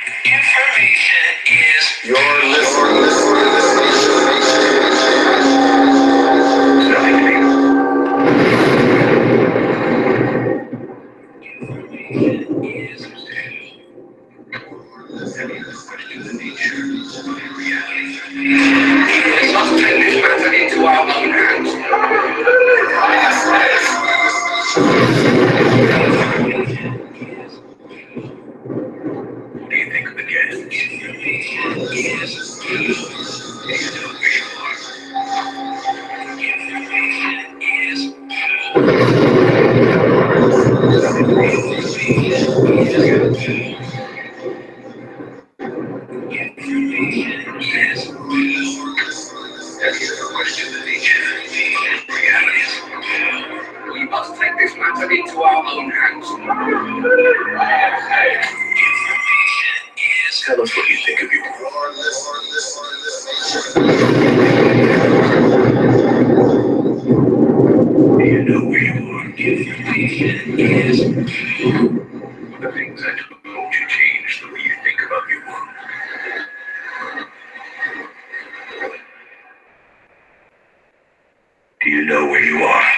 Information is your listening. Into our own hands. What do you think of the guest? We must take this matter into our own hands. Tell us what you think of your Do you know where you are? Information is the things I told you change the way you think about your world. Do you know where you are?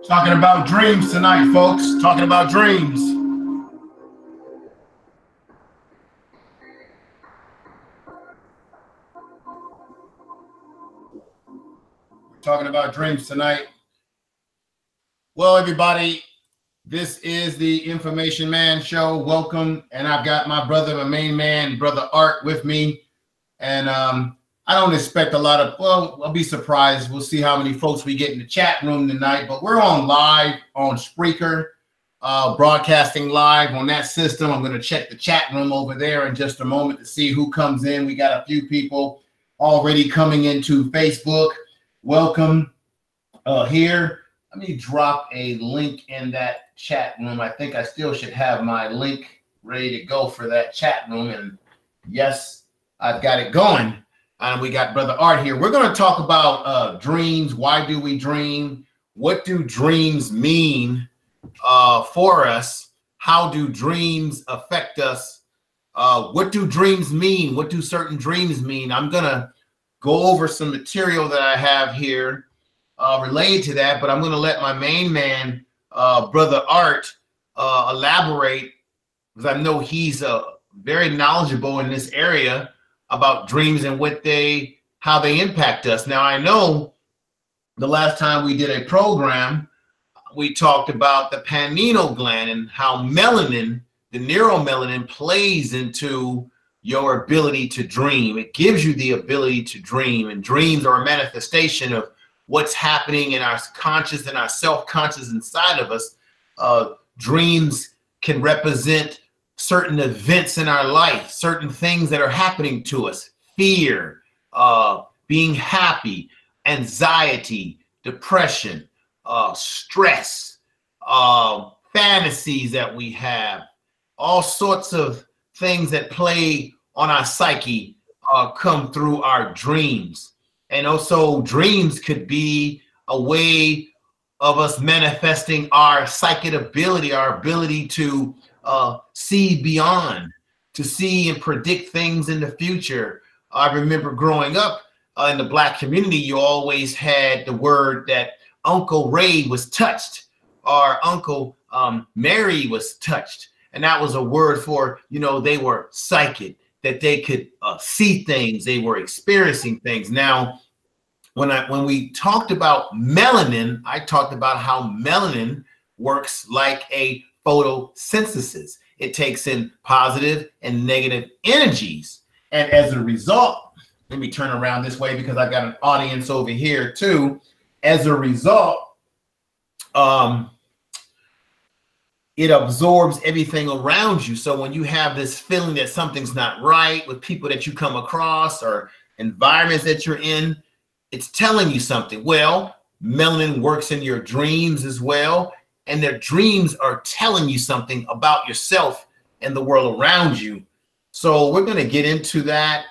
Talking about dreams tonight, folks. Talking about dreams. We're talking about dreams tonight. Well, everybody, this is the Information Man Show. Welcome. And I've got my brother, my main man, Brother Art, with me. And I don't expect a lot of, well, I'll be surprised. We'll see how many folks we get in the chat room tonight, but we're on live on Spreaker, broadcasting live on that system. I'm going to check the chat room over there in just a moment to see who comes in. We got a few people already coming into Facebook. Welcome here. Let me drop a link in that chat room. I think I still should have my link ready to go for that chat room. And yes, I've got it going. And we got Brother Art here. We're going to talk about dreams. Why do we dream? What do dreams mean for us? How do dreams affect us? What do dreams mean? What do certain dreams mean? I'm going to go over some material that I have here related to that, but I'm going to let my main man, Brother Art, elaborate, because I know he's very knowledgeable in this area about dreams and how they impact us. Now, I know the last time we did a program, we talked about the pineal gland and how melanin, the neuromelanin, plays into your ability to dream. It gives you the ability to dream, and dreams are a manifestation of what's happening in our conscious and our self-conscious inside of us. Dreams can represent certain events in our life, certain things that are happening to us, fear, being happy, anxiety, depression, stress, fantasies that we have, all sorts of things that play on our psyche come through our dreams. And also dreams could be a way of us manifesting our psychic ability, our ability to see beyond, to see and predict things in the future. I remember growing up in the Black community, you always had the word that Uncle Ray was touched, or Uncle Mary was touched. And that was a word for, you know, they were psychic, that they could see things, they were experiencing things. Now, when we talked about melanin, I talked about how melanin works like a photosynthesis. It takes in positive and negative energies. And as a result, let me turn around this way because I've got an audience over here too. As a result, it absorbs everything around you. So when you have this feeling that something's not right with people that you come across or environments that you're in, it's telling you something. Well, melanin works in your dreams as well. And their dreams are telling you something about yourself and the world around you. So we're going to get into that.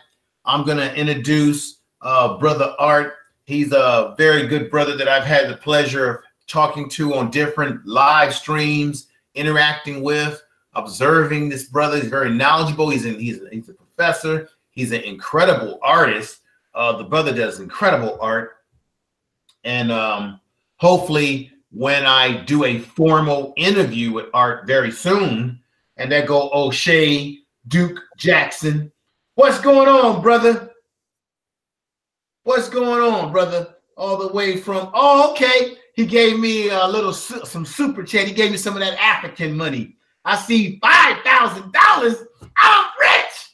I'm going to introduce Brother Art. He's a very good brother that I've had the pleasure of talking to on different live streams, interacting with, observing this brother. He's very knowledgeable. He's a professor. He's an incredible artist. The brother does incredible art. And hopefully when I do a formal interview with Art very soon, and that go O'Shea Duke Jackson. What's going on, brother? What's going on, brother? All the way from, oh, okay. He gave me a little, some super chat. He gave me some of that African money. I see $5,000. I'm rich.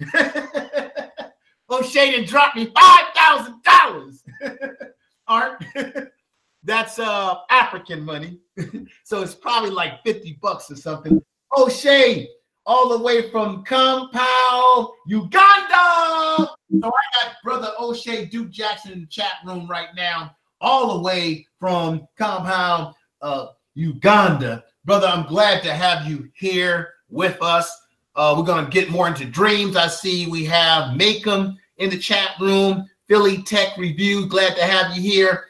O'Shea done dropped me $5,000. Art, that's African money. So it's probably like 50 bucks or something. O'Shea, all the way from Kampala, Uganda. So I got brother O'Shea Duke Jackson in the chat room right now, all the way from Kampala, Uganda. Brother, I'm glad to have you here with us. We're going to get more into dreams. I see we have Macom in the chat room. Philly Tech Review, glad to have you here.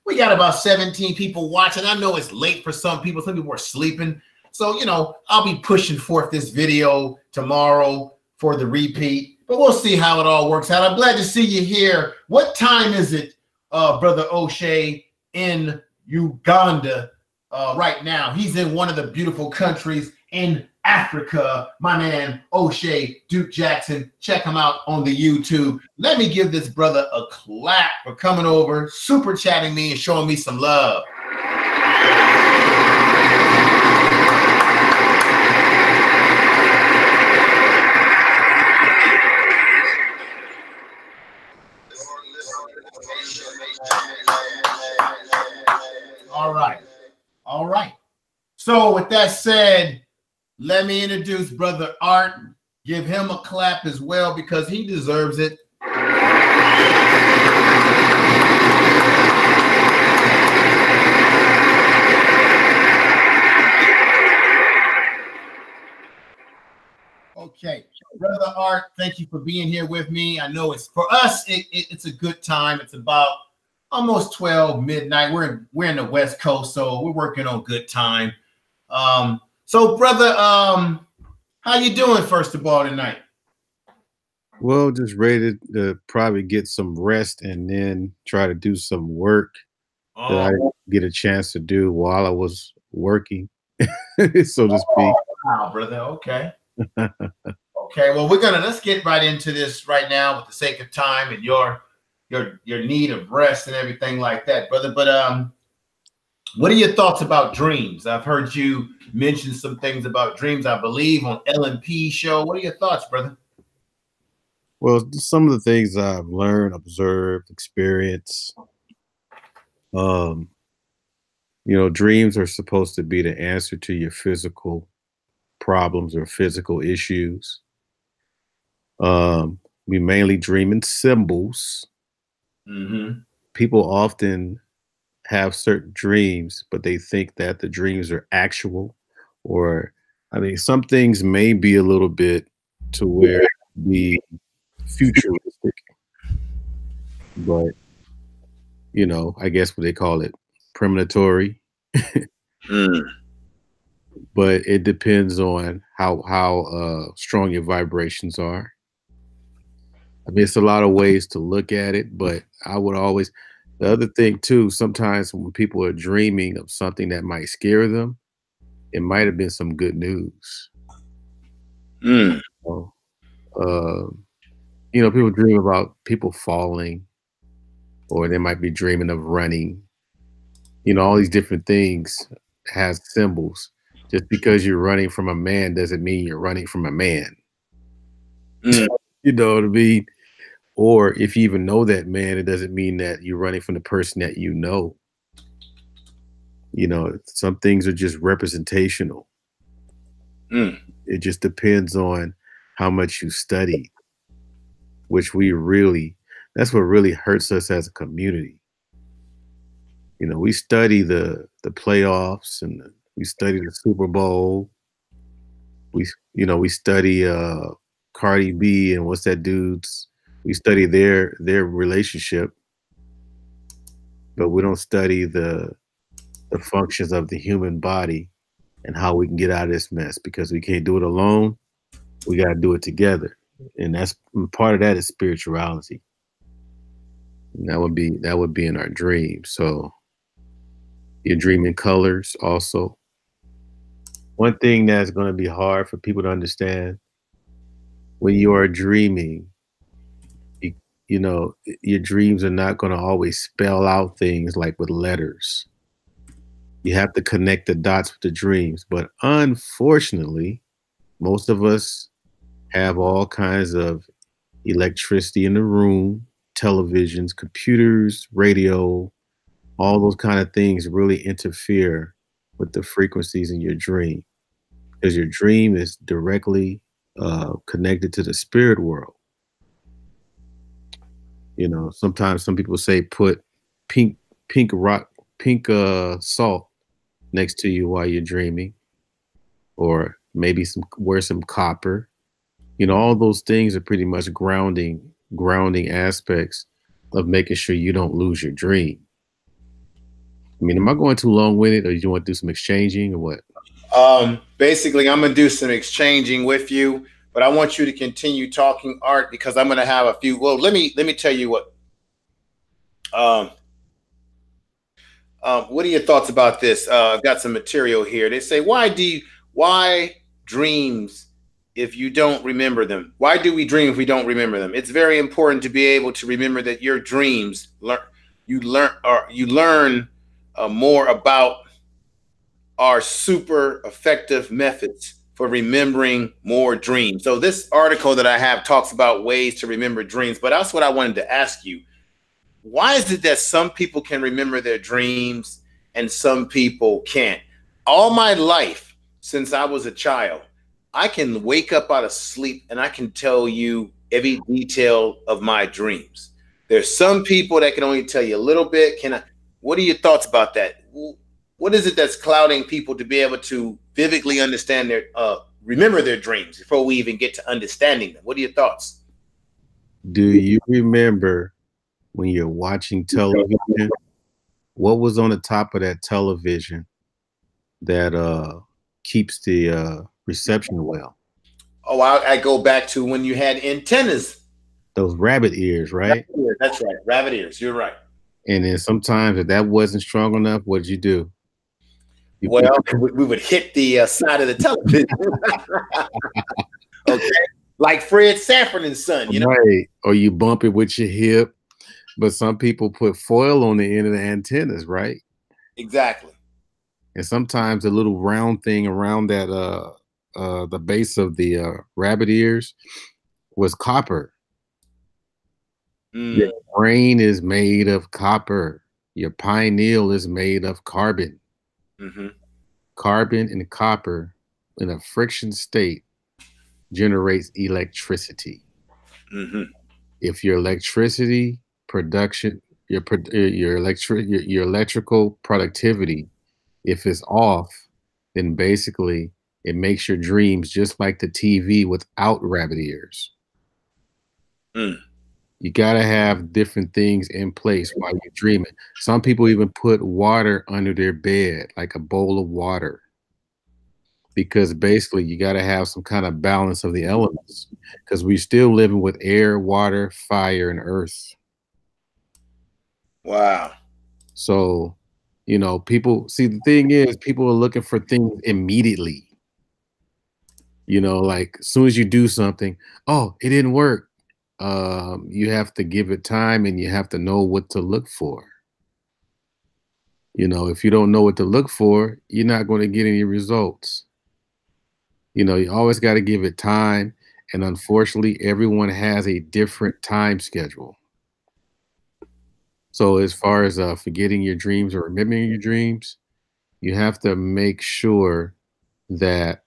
We got about 17 people watching. I know it's late for some people. Some people are sleeping. So, you know, I'll be pushing forth this video tomorrow for the repeat, but we'll see how it all works out. I'm glad to see you here. What time is it, Brother O'Shea, in Uganda right now? He's in one of the beautiful countries in Africa. My man, O'Shea Duke Jackson. Check him out on the YouTube. Let me give this brother a clap for coming over, super chatting me, and showing me some love. All right. All right. So with that said, let me introduce Brother Art. Give him a clap as well because he deserves it. Okay, Brother Art, thank you for being here with me. I know it's for us, it's a good time. It's about almost 12 midnight. We're in the West Coast, so we're working on good time. So brother, how you doing first of all tonight? Well, just ready to probably get some rest and then try to do some work that I didn't get a chance to do while I was working, so to speak. Wow, brother. Okay. Okay. Well, let's get right into this right now with the sake of time and your need of rest and everything like that, brother. But what are your thoughts about dreams? I've heard you mention some things about dreams, I believe, on LMP show. What are your thoughts, brother? Well, some of the things I've learned, observed, experienced. You know, dreams are supposed to be the answer to your physical problems or physical issues. We mainly dream in symbols. Mm-hmm. People often have certain dreams, but they think that the dreams are actual, or I mean, some things may be a little bit to where the futuristic, but you know, I guess what they call it, premonitory. But it depends on how strong your vibrations are. I mean, it's a lot of ways to look at it, but I would always, the other thing too, sometimes when people are dreaming of something that might scare them, it might have been some good news. So, you know, people dream about people falling, or they might be dreaming of running. You know, all these different things has symbols. Just because you're running from a man doesn't mean you're running from a man. You know what I mean? Or if you even know that man, it doesn't mean that you're running from the person that you know. You know, some things are just representational. It just depends on how much you study, which that's what really hurts us as a community. You know, we study the playoffs and we study the Super Bowl, We study Cardi B and what's that dude's. We study their relationship, but we don't study the functions of the human body and how we can get out of this mess, because we can't do it alone. We got to do it together. And that's part of that is spirituality. And that would be in our dreams. So your dreaming colors also. One thing that's going to be hard for people to understand when you are dreaming, your dreams are not going to always spell out things like with letters. You have to connect the dots with the dreams. But unfortunately, most of us have all kinds of electricity in the room, televisions, computers, radio, all those kind of things really interfere with the frequencies in your dream, because your dream is directly connected to the spirit world. Sometimes some people say put pink salt next to you while you're dreaming, or maybe wear some copper. All those things are pretty much grounding aspects of making sure you don't lose your dream. I mean, am I going too long-winded, or do you want to do some exchanging, or what? Basically, I'm gonna do some exchanging with you, but I want you to continue talking, Art, because I'm gonna have a few. Well, let me tell you what. What are your thoughts about this? I've got some material here. They say, why dreams if you don't remember them? Why do we dream if we don't remember them? It's very important to be able to remember that your dreams you learn more about our super effective methods for remembering more dreams. So this article that I have talks about ways to remember dreams, but that's what I wanted to ask you. Why is it that some people can remember their dreams and some people can't? All my life, since I was a child, I can wake up out of sleep and I can tell you every detail of my dreams. There's some people that can only tell you a little bit. What are your thoughts about that? What is it that's clouding people to be able to vividly understand remember their dreams before we even get to understanding them? What are your thoughts? Do you remember when you're watching television, what was on the top of that television that keeps the reception well? Oh, I go back to when you had antennas. Those rabbit ears, right? That's right. Rabbit ears. You're right. And then sometimes if that wasn't strong enough, what did you do? We would hit the side of the television. Okay. Like Fred Sanford and Son, Right. Or you bump it with your hip. But some people put foil on the end of the antennas, right? Exactly. And sometimes a little round thing around that the base of the rabbit ears was copper. Your brain is made of copper. Your pineal is made of carbon. Carbon and copper in a friction state generates electricity. If your electricity production, your electrical productivity, if it's off, then basically it makes your dreams just like the TV without rabbit ears. You got to have different things in place while you're dreaming. Some people even put water under their bed, like a bowl of water, because basically you got to have some kind of balance of the elements, because we're still living with air, water, fire, and earth. Wow. So, people see, the thing is, people are looking for things immediately. Like as soon as you do something, oh, it didn't work. You have to give it time and you have to know what to look for. If you don't know what to look for, you're not going to get any results. You always got to give it time. And unfortunately, everyone has a different time schedule. So as far as forgetting your dreams or remembering your dreams, you have to make sure that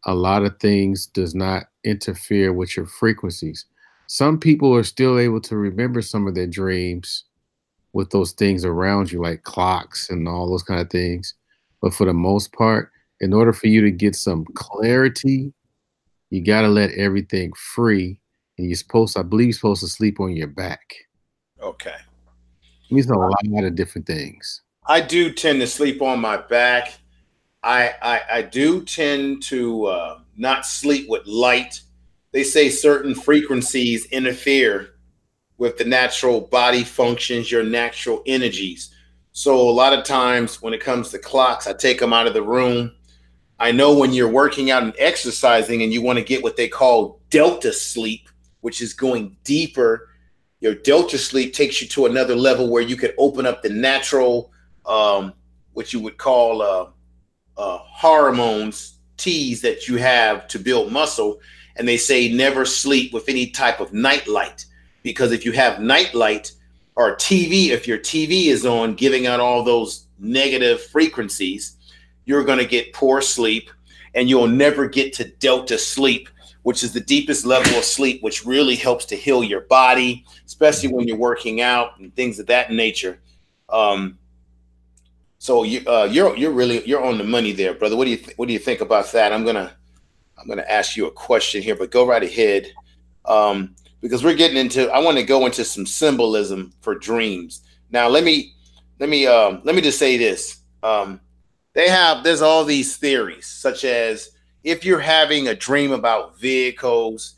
a lot of things does not interfere with your frequencies. Some people are still able to remember some of their dreams with those things around you, like clocks and all those kind of things. But for the most part, in order for you to get some clarity, you got to let everything free. And you're supposed, I believe you're supposed to sleep on your back. Okay. It means a lot of different things. I do tend to sleep on my back. I do tend to not sleep with light. They say certain frequencies interfere with the natural body functions, your natural energies. So a lot of times when it comes to clocks, I take them out of the room. I know when you're working out and exercising and you want to get what they call delta sleep, which is going deeper, your delta sleep takes you to another level where you could open up the natural, what you would call hormones, T's that you have to build muscle. And they say never sleep with any type of night light, because if you have night light or TV, if your TV is on giving out all those negative frequencies, you're going to get poor sleep and you'll never get to delta sleep, which is the deepest level of sleep, which really helps to heal your body, especially when you're working out and things of that nature. So you're on the money there, brother. What do you think about that? I'm gonna ask you a question here, but go right ahead, because we're getting into. I want to go into some symbolism for dreams. Now, let me just say this. There's all these theories, such as if you're having a dream about vehicles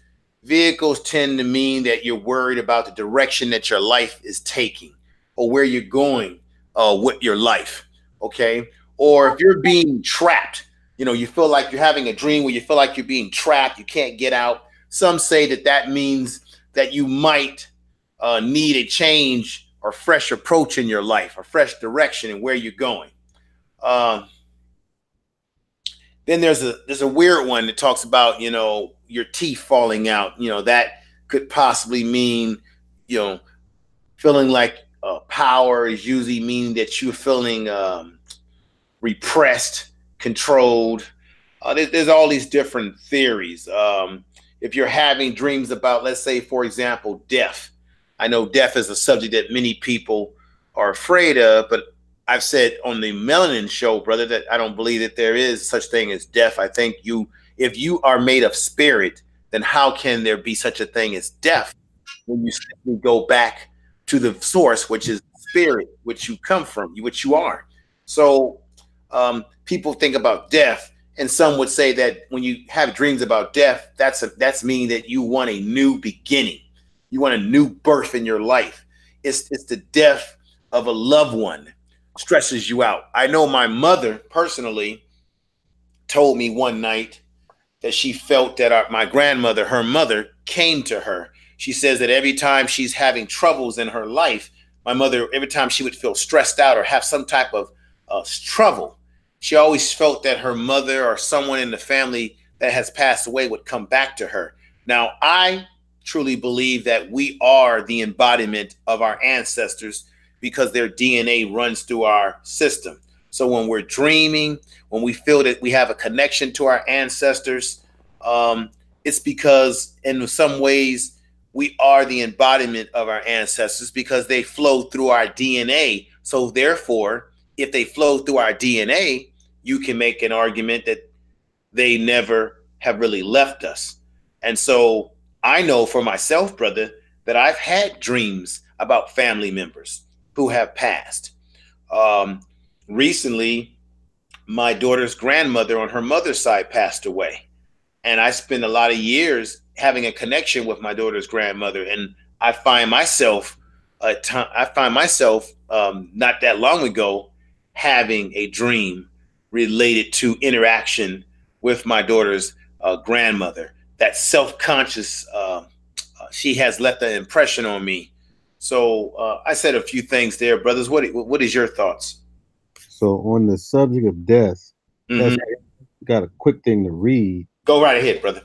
tend to mean that you're worried about the direction that your life is taking or where you're going with your life. Okay. Or if you're being trapped, you feel like you're having a dream where you feel like you're being trapped, you can't get out. Some say that means that you might need a change or fresh approach in your life, or fresh direction in where you're going. Then there's a weird one that talks about, your teeth falling out. That could possibly mean, feeling like power is usually meaning that you're feeling repressed, controlled. There's all these different theories. If you're having dreams about, let's say, for example, death. I know death is a subject that many people are afraid of, but I've said on the Melanin show, brother, that I don't believe that there is such thing as death. I think if you are made of spirit, then how can there be such a thing as death when you simply go back to the source, which is spirit, which you come from, which you are. So people think about death, and some would say that when you have dreams about death, that's meaning that you want a new beginning. You want a new birth in your life. It's the death of a loved one. Stresses you out. I know my mother personally told me one night that she felt that my grandmother, her mother, came to her. She says that every time she's having troubles in her life, my mother, every time she would feel stressed out or have some type of trouble, she always felt that her mother or someone in the family that has passed away would come back to her. Now, I truly believe that we are the embodiment of our ancestors, because their DNA runs through our system. So when we're dreaming, when we feel that we have a connection to our ancestors, it's because in some ways we are the embodiment of our ancestors, because they flow through our DNA. So therefore, if they flow through our DNA, you can make an argument that they never have really left us. And so I know for myself, brother, that I've had dreams about family members who have passed. Recently, my daughter's grandmother on her mother's side passed away. And I spent a lot of years having a connection with my daughter's grandmother. And I find myself not that long ago having a dream related to interaction with my daughter's grandmother. That self-conscious, she has left an impression on me. So I said a few things there, brothers. What is your thoughts? So on the subject of death, got a quick thing to read. Go right ahead, brother.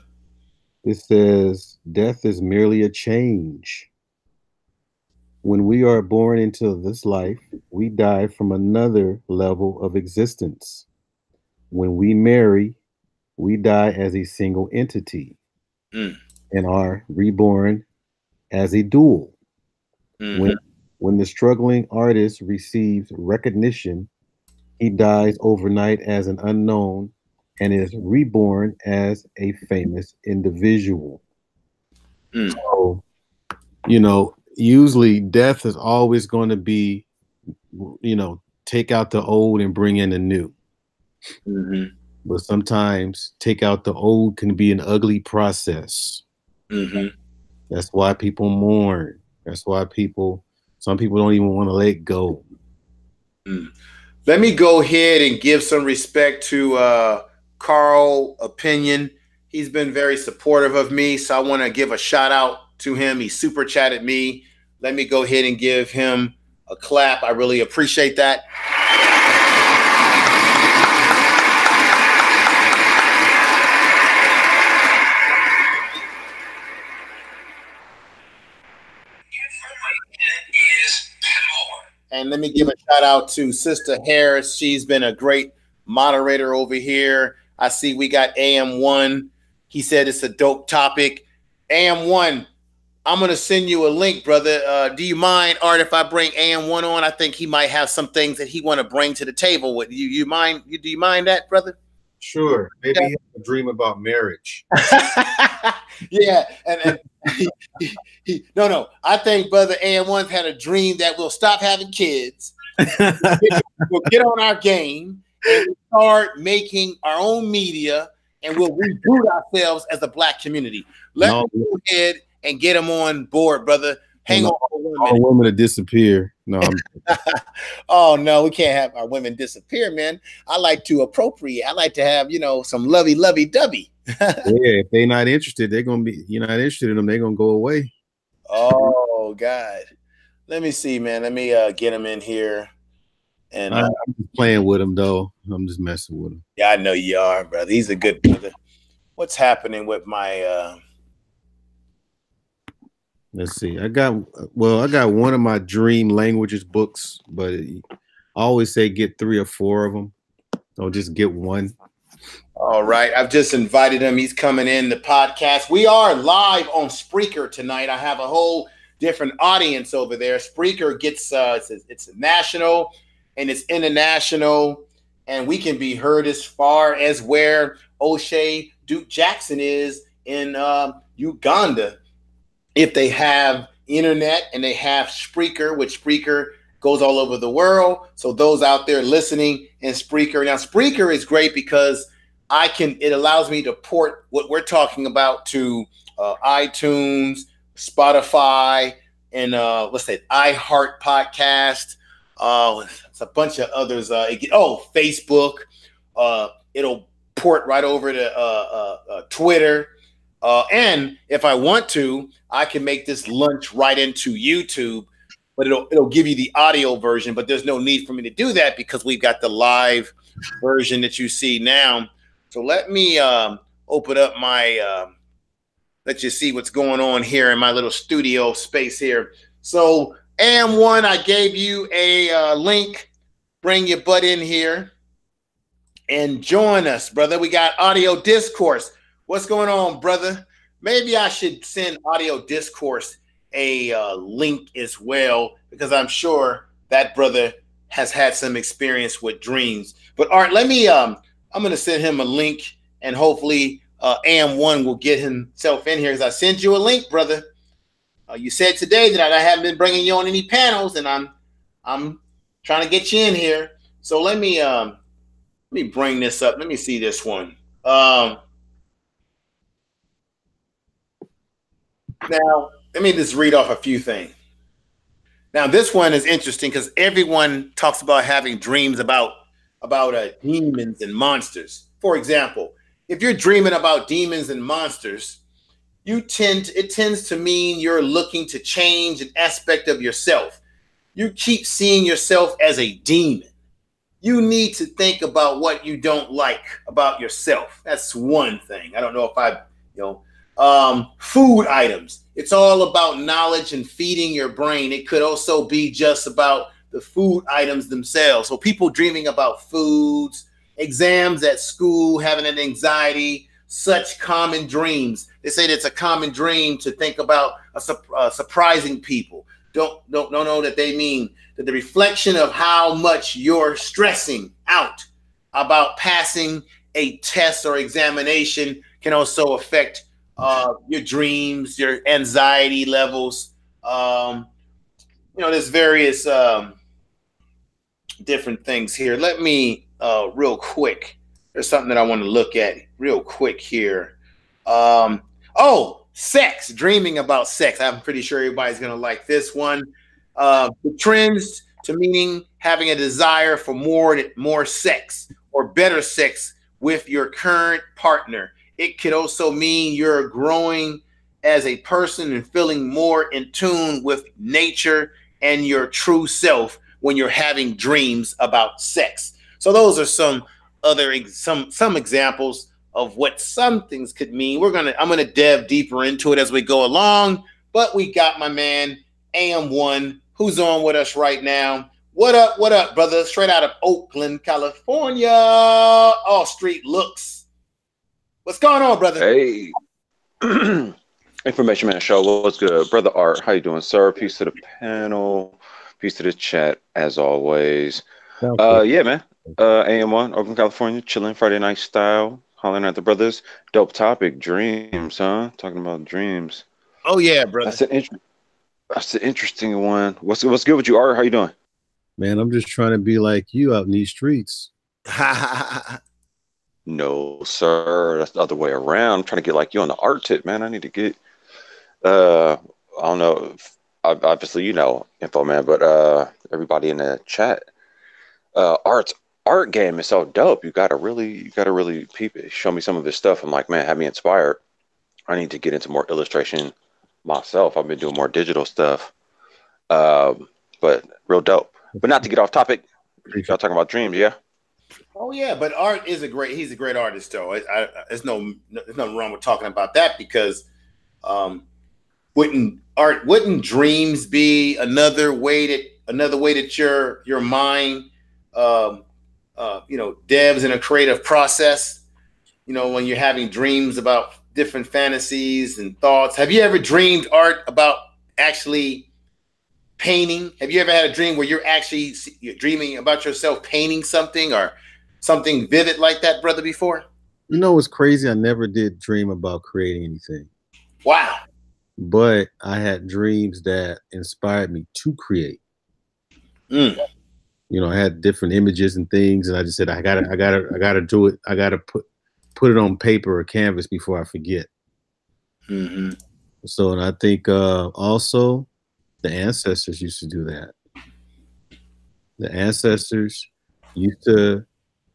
It says, death is merely a change. When we are born into this life, we die from another level of existence. When we marry, we die as a single entity and are reborn as a dual. When the struggling artist receives recognition, he dies overnight as an unknown and is reborn as a famous individual. So, you know, usually death is always going to be, you know, take out the old and bring in the new. But sometimes take out the old can be an ugly process. That's why people mourn. That's why some people don't even want to let go. Let me go ahead and give some respect to Carl Opinion. He's been very supportive of me, so I want to give a shout out to him. He super chatted me. Let me go ahead and give him a clap. I really appreciate that. And let me give a shout out to Sister Harris. She's been a great moderator over here. I see we got AM1. He said it's a dope topic. AM1, I'm going to send you a link, brother. Do you mind, Art, if I bring AM1 on? I think he might have some things that he want to bring to the table. Do you mind that, brother? Sure. Maybe he has a dream about marriage. Yeah. And no. I think brother AM1's had a dream that we'll stop having kids. We'll get on our game and start making our own media, and we'll reboot ourselves as a Black community. Let's go ahead and get them on board, brother. Hang on. All women to disappear. No, oh no, we can't have our women disappear, man. I like to appropriate. I like to have, you know, some lovey-dovey. Yeah, if they're not interested, you're not interested in them, they're gonna go away. Oh God. Let me see, man. Let me get him in here. And I'm just playing with him though. I'm just messing with him. Yeah, I know you are, brother. He's a good brother. What's happening with my let's see. I got one of my dream languages books, but I always say get 3 or 4 of them. Don't just get one. All right. I've just invited him. He's coming in the podcast. We are live on Spreaker tonight. I have a whole different audience over there. Spreaker gets it's national and it's international, and we can be heard as far as where O'Shea Duke Jackson is in Uganda. If they have internet and they have Spreaker, which Spreaker goes all over the world. So those out there listening in Spreaker. Now, Spreaker is great because it allows me to port what we're talking about to iTunes, Spotify, and let's say iHeart Podcast. It's a bunch of others. Facebook. It'll port right over to Twitter. And if I want to, I can make this launch right into YouTube, but it'll give you the audio version. But there's no need for me to do that because we've got the live version that you see now. So let me open up my let you see what's going on here in my little studio space here. So AM1, I gave you a link. Bring your butt in here and join us, brother. We got audio discourse. What's going on, brother? Maybe I should send audio discourse a link as well, because I'm sure that brother has had some experience with dreams. But Art, let me I'm going to send him a link, and hopefully AM1 will get himself in here, because I sent you a link, brother. You said today that I haven't been bringing you on any panels, and I'm trying to get you in here. So let me bring this up. Let me see this one. Now, let me just read off a few things. Now, this one is interesting because everyone talks about having dreams about demons and monsters. For example, if you're dreaming about demons and monsters, it tends to mean you're looking to change an aspect of yourself. You keep seeing yourself as a demon. You need to think about what you don't like about yourself. That's one thing. I don't know if food items. It's all about knowledge and feeding your brain. It could also be just about the food items themselves. So people dreaming about foods, exams at school, having an anxiety, such common dreams. They say that it's a common dream to think about surprising people. Don't know that they mean that the reflection of how much you're stressing out about passing a test or examination can also affect your dreams, your anxiety levels. There's various different things here. Let me real quick. There's something that I want to look at real quick here. Sex, dreaming about sex. I'm pretty sure everybody's going to like this one. The trends to meaning having a desire for more sex or better sex with your current partner. It could also mean you're growing as a person and feeling more in tune with nature and your true self when you're having dreams about sex. So those are some examples of what some things could mean. I'm gonna delve deeper into it as we go along, but we got my man AM1 who's on with us right now. What up, brother? Straight out of Oakland, California. All street looks. What's going on, brother? Hey. Information Man Show. What's good? Brother Art, how you doing, sir? Peace to the panel. Peace to the chat, as always. Yeah, man. AM1, Oakland, California, chilling Friday night style, hollering at the brothers. Dope topic, dreams, huh? Talking about dreams. Oh, yeah, brother. That's an interesting one. What's good with you, Art? How you doing? Man, I'm just trying to be like you out in these streets. No, sir. That's the other way around. I'm trying to get like you on the art tip, man. I need to get, I don't know. Obviously, info, man, but everybody in the chat, art game is so dope. You gotta really peep it. Show me some of this stuff. I'm like, man, have me inspired. I need to get into more illustration myself. I've been doing more digital stuff, but real dope. But not to get off topic. Y'all talking about dreams, yeah? Oh yeah, but Art is he's a great artist though. There's nothing wrong with talking about that because wouldn't dreams be another way that your mind devs in a creative process, when you're having dreams about different fantasies and thoughts. Have you ever dreamed, Art, about actually painting? Have you ever had a dream where you're dreaming about yourself painting something or something vivid like that, brother, before? What's crazy? I never did dream about creating anything. Wow. But I had dreams that inspired me to create. I had different images and things, and I just said, I gotta do it. I gotta put it on paper or canvas before I forget. Mm-hmm. So, and I think also the ancestors used to do that. The ancestors used to,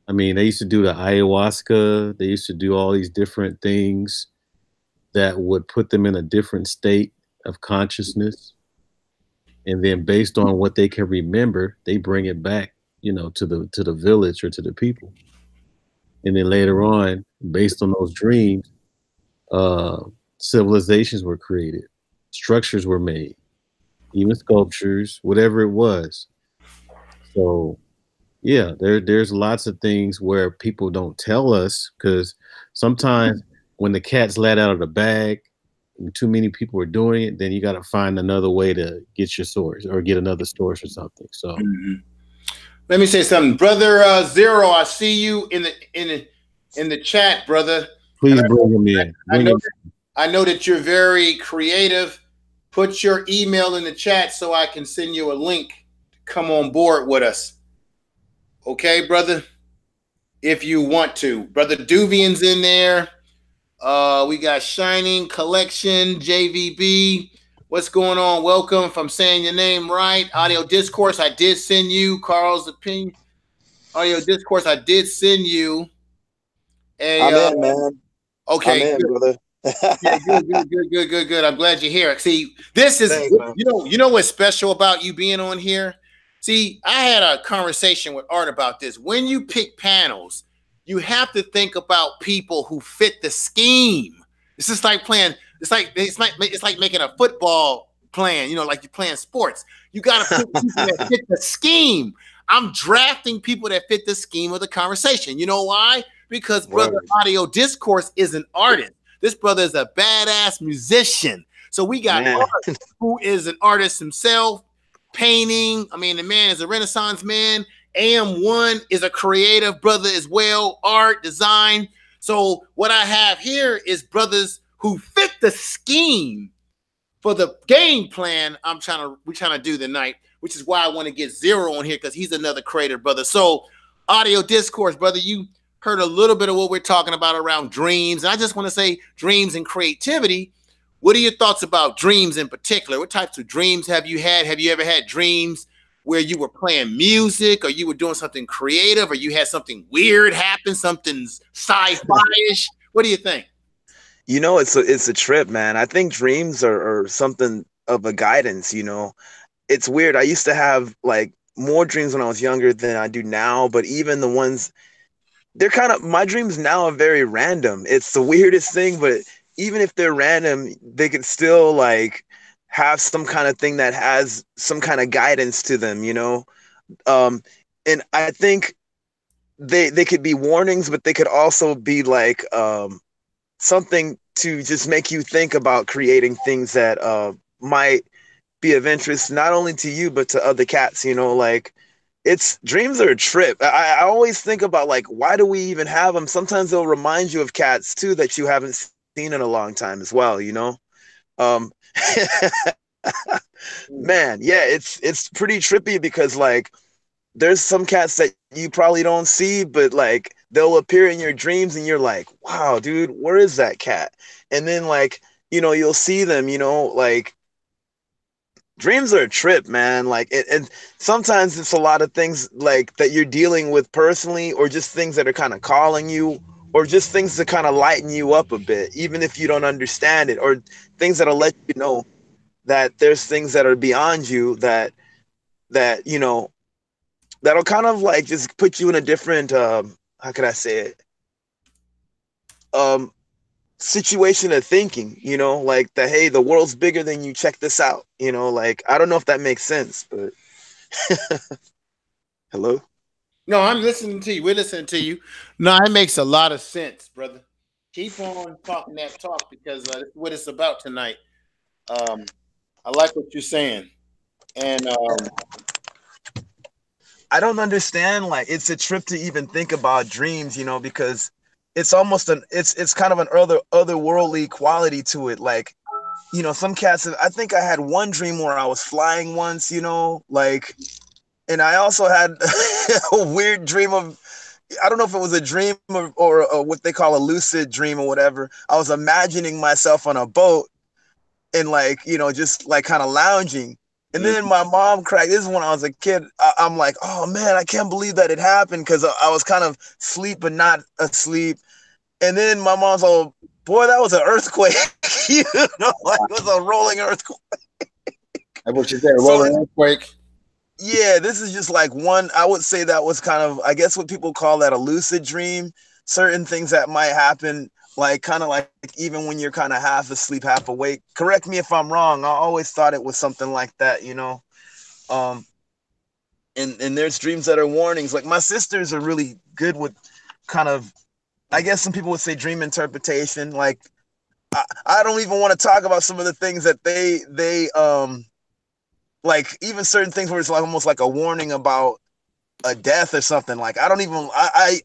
they used to do the ayahuasca. They used to do all these different things that would put them in a different state of consciousness. And then based on what they can remember, they bring it back, to the village or to the people. And then later on, based on those dreams, civilizations were created, structures were made, even sculptures, whatever it was. So yeah, there's lots of things where people don't tell us, because sometimes when the cat's let out of the bag, and too many people are doing it, then you got to find another way to get your source or get another source or something. So let me say something, brother Zero. I see you in the chat, brother. Please bring him in. I know that you're very creative. Put your email in the chat so I can send you a link to come on board with us. Okay, brother? If you want to. Brother Duvian's in there. We got Shining Collection, JVB. What's going on? Welcome, if I'm saying your name right. Audio Discourse, I did send you. Carl's Opinion. Audio Discourse, I did send you. I'm in, man. Okay, I'm in, brother. Yeah, good. I'm glad you're here. See, this is, Thanks, you know what's special about you being on here? See, I had a conversation with Art about this. When you pick panels, you have to think about people who fit the scheme. It's just like playing. It's like making a football plan. Like you're playing sports. You got to pick people that fit the scheme. I'm drafting people that fit the scheme of the conversation. You know why? Because brother Audio Discourse is an artist. This brother is a badass musician. So we got Art, who is an artist himself, painting. The man is a Renaissance man. AM1 is a creative brother as well, art, design. So what I have here is brothers who fit the scheme for the game plan we're trying to do tonight, which is why I want to get Zero on here, because he's another creative brother. So audio discourse, brother, you heard a little bit of what we're talking about around dreams. And I just want to say dreams and creativity. What are your thoughts about dreams in particular? What types of dreams have you had? Have you ever had dreams where you were playing music, or you were doing something creative, or you had something weird happen, something sci-fi-ish? What do you think? You know, it's a trip, man. I think dreams are something of a guidance, you know. It's weird. I used to have like more dreams when I was younger than I do now, but even the ones, they're kind of, my dreams now are very random. It's the weirdest thing, but even if they're random, they can still like have some kind of thing that has some kind of guidance to them, you know. And I think they could be warnings, but they could also be like something to just make you think about creating things that might be of interest not only to you but to other cats, you know. Like, it's, dreams are a trip. I always think about like, why do we even have them? Sometimes they'll remind you of cats too that you haven't seen in a long time as well, you know. Man, yeah, it's pretty trippy because like there's some cats that you probably don't see, but like they'll appear in your dreams and you're like, wow, dude, where is that cat? And then like, you know, you'll see them, you know. Like, dreams are a trip, man. Like, and sometimes it's a lot of things like that you're dealing with personally, or just things that are kind of calling you, or just things that kind of lighten you up a bit, even if you don't understand it, or things that'll let you know that there's things that are beyond you that you know, that'll kind of like just put you in a different how could I say it, situation of thinking, you know, like the, hey, the world's bigger than you, check this out, you know. Like, I don't know if that makes sense, but hello. No, I'm listening to you. We're listening to you. No, it makes a lot of sense, brother. Keep on talking that talk, because that's what it's about tonight. I like what you're saying. And I don't understand, like, it's a trip to even think about dreams, you know, because it's almost it's kind of an otherworldly quality to it. Like, you know, some cats, I think I had one dream where I was flying once, you know, like, and I also had a weird dream of, I don't know if it was a dream or what they call a lucid dream or whatever. I was imagining myself on a boat and like, you know, just like kind of lounging. And then my mom cracked. This is when I was a kid. I'm like, oh man, I can't believe that it happened, because I was kind of asleep but not asleep. And then my mom's like, boy, that was an earthquake. You know, like, it was a rolling earthquake. That's what you said, rolling earthquake. Yeah, this is just like one, I would say that was kind of, I guess what people call that a lucid dream. Certain things that might happen, like kind of like even when you're kind of half asleep, half awake. Correct me if I'm wrong. I always thought it was something like that, you know. And there's dreams that are warnings. Like, my sisters are really good with kind of, I guess some people would say dream interpretation. Like, I don't even want to talk about some of the things that they like, even certain things where it's like almost like a warning about a death or something. Like, I don't even,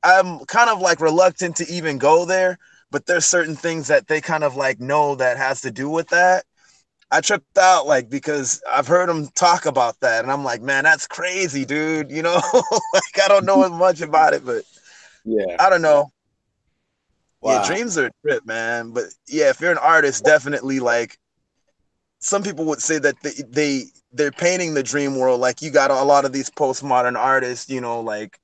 I'm kind of like reluctant to even go there, but there's certain things that they kind of like know that has to do with that. I tripped out, like, because I've heard them talk about that, and I'm like, man, that's crazy, dude. You know, like, I don't know much about it, but yeah, I don't know. Wow. Yeah, dreams are a trip, man. But yeah, if you're an artist, definitely, like, some people would say that they're painting the dream world. Like, you got a lot of these postmodern artists, you know, like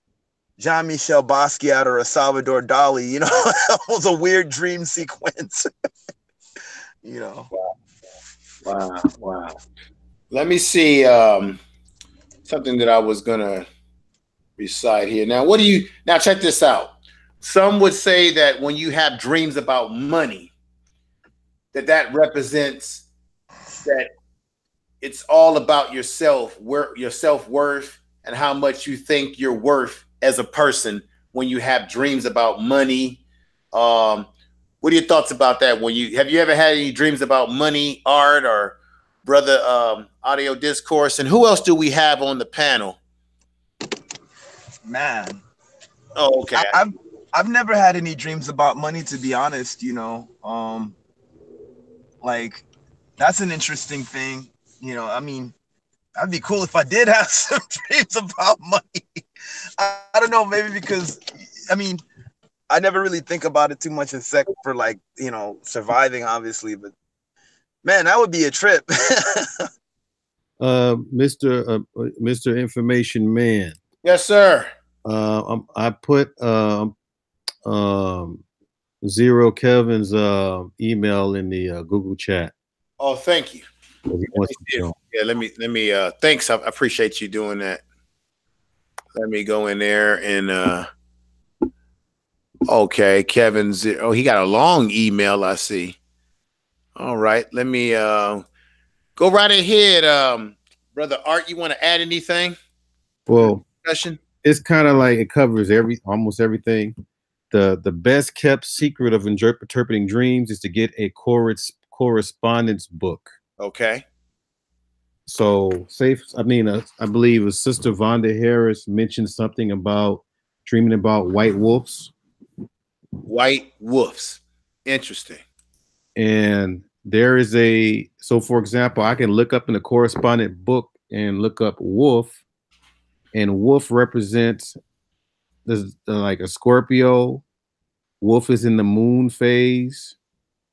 Jean-Michel Basquiat or a Salvador Dali, you know. It was a weird dream sequence. You know. Wow. Let me see something that I was gonna recite here. Now check this out. Some would say that when you have dreams about money, that represents that it's all about yourself, your self-worth, and how much you think you're worth as a person when you have dreams about money. What are your thoughts about that? Have you ever had any dreams about money, art, or brother audio discourse? And who else do we have on the panel? Man. Oh, okay. I've never had any dreams about money, to be honest, you know. Like that's an interesting thing, you know. I mean, that'd be cool if I did have some dreams about money. I don't know, maybe because I mean, I never really think about it too much except for like, you know, surviving, obviously, but man, that would be a trip. Mr. Information Man. Yes, sir. I put Zero Kevin's email in the Google chat. Oh, thank you. Yeah, let me thanks. I appreciate you doing that. Let me go in there and okay, Kevin's he got a long email, I see. All right, let me go right ahead. Brother Art, you want to add anything? Well, discussion? It's kind of like it covers almost everything. The best kept secret of interpreting dreams is to get a correspondence book. Okay. So I believe a Sister Vonda Harris mentioned something about dreaming about white wolves. White wolves. Interesting. And there is so for example, I can look up in the correspondent book and look up wolf, and wolf represents like a Scorpio. Wolf is in the moon phase.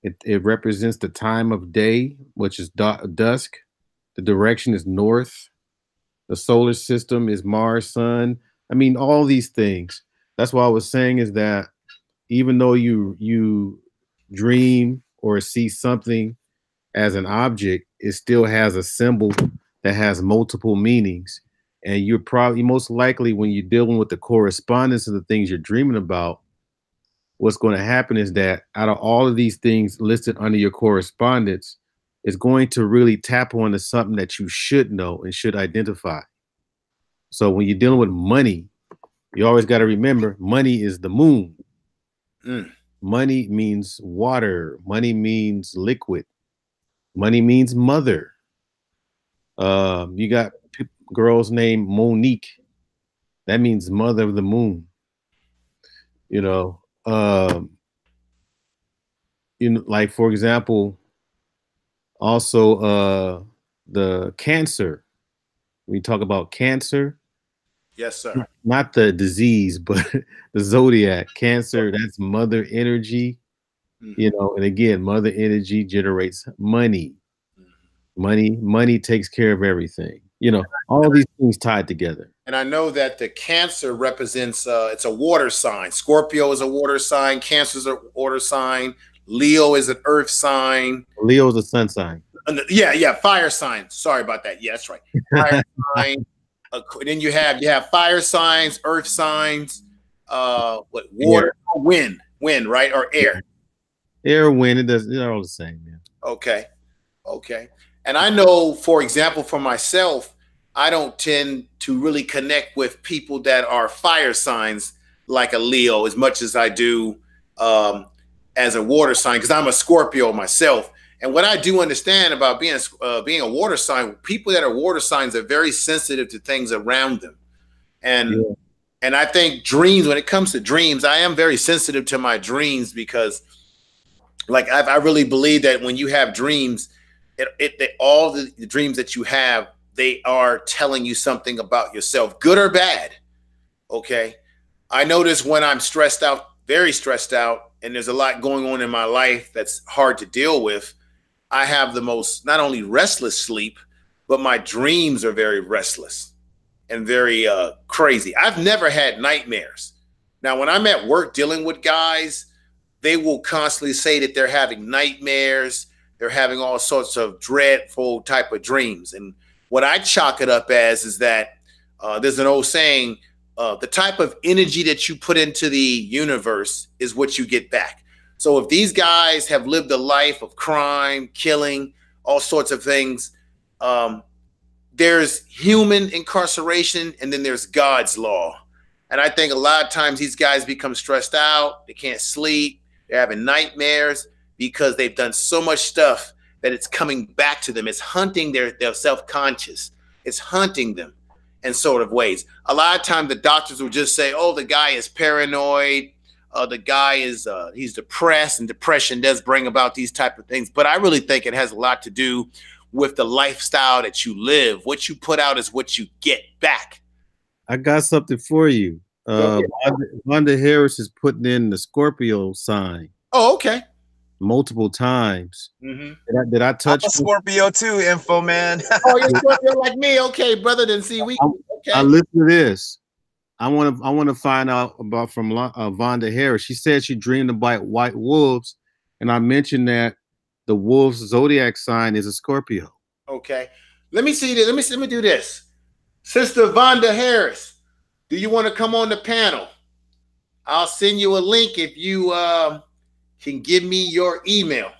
It represents the time of day, which is dusk. The direction is north. The solar system is Mars, Sun. I mean, all these things. That's what I was saying is that even though you dream or see something as an object, it still has a symbol that has multiple meanings. And you're probably most likely when you're dealing with the correspondence of the things you're dreaming about, what's going to happen is that out of all of these things listed under your correspondence, is going to really tap onto something that you should know and should identify. So when you're dealing with money, you always got to remember money is the moon. Money means water. Money means liquid. Money means mother. You got girls named Monique. That means mother of the moon. You know, like for example, also the cancer. We talk about cancer. Yes, sir. Not the disease, but the zodiac. Cancer, that's mother energy. You know, and again, mother energy generates money. Money takes care of everything. You know, all these things tied together. And I know that the Cancer represents it's a water sign. Scorpio is a water sign. Cancer is a water sign. Leo is an earth sign. Leo is a sun sign. Yeah, fire sign. Sorry about that. Yeah, that's right. Fire sign. Then you have fire signs, earth signs, water, wind, right, or air. Air, wind. They're all the same. Yeah. Okay. And I know, for example, for myself, I don't tend to really connect with people that are fire signs like a Leo as much as I do as a water sign, because I'm a Scorpio myself. And what I do understand about being a water sign, people that are water signs are very sensitive to things around them. And I think dreams, when it comes to dreams, I am very sensitive to my dreams because like I really believe that when you have dreams, all the dreams that you have, they are telling you something about yourself, good or bad. Okay. I notice when I'm stressed out, very stressed out, and there's a lot going on in my life that's hard to deal with, I have the most, not only restless sleep, but my dreams are very restless and very crazy. I've never had nightmares. Now, when I'm at work dealing with guys, they will constantly say that they're having nightmares. They're having all sorts of dreadful type of dreams. And what I chalk it up as is that there's an old saying, the type of energy that you put into the universe is what you get back. So if these guys have lived a life of crime, killing, all sorts of things, there's human incarceration and then there's God's law. And I think a lot of times these guys become stressed out. They can't sleep. They're having nightmares because they've done so much stuff that it's coming back to them. It's hunting their self-conscious. It's hunting them. in sort of ways. A lot of times the doctors will just say, oh, the guy is paranoid. The guy is he's depressed, and depression does bring about these type of things. But I really think it has a lot to do with the lifestyle that you live. What you put out is what you get back. I got something for you. Wanda Harris is putting in the Scorpio sign. Oh, okay. Multiple times. Mm-hmm. Did I touch? I'm a Scorpio too, info man. Oh, you're Scorpio like me, okay, brother. Then see, we. Okay. I listen to this. I want to find out about from Wanda Harris. She said she dreamed about white wolves, and I mentioned that the wolf's zodiac sign is a Scorpio. Okay, let me see this. Let me do this. Sister Wanda Harris, do you want to come on the panel? I'll send you a link if you can give me your email.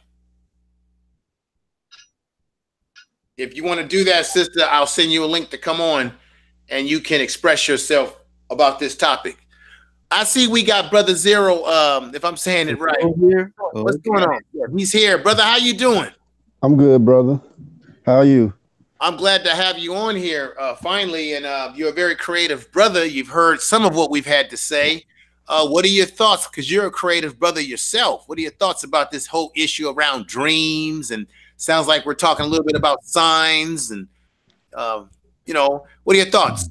If you want to do that, sister, I'll send you a link to come on, and you can express yourself about this topic. I see we got Brother Zero, if I'm saying it right. What's going on? Yeah, he's here. Brother, how you doing? I'm good, brother. How are you? I'm glad to have you on here finally, and you're a very creative brother. You've heard some of what we've had to say. What are your thoughts? Because you're a creative brother yourself. What are your thoughts about this whole issue around dreams? And sounds like we're talking a little bit about signs and, you know, what are your thoughts?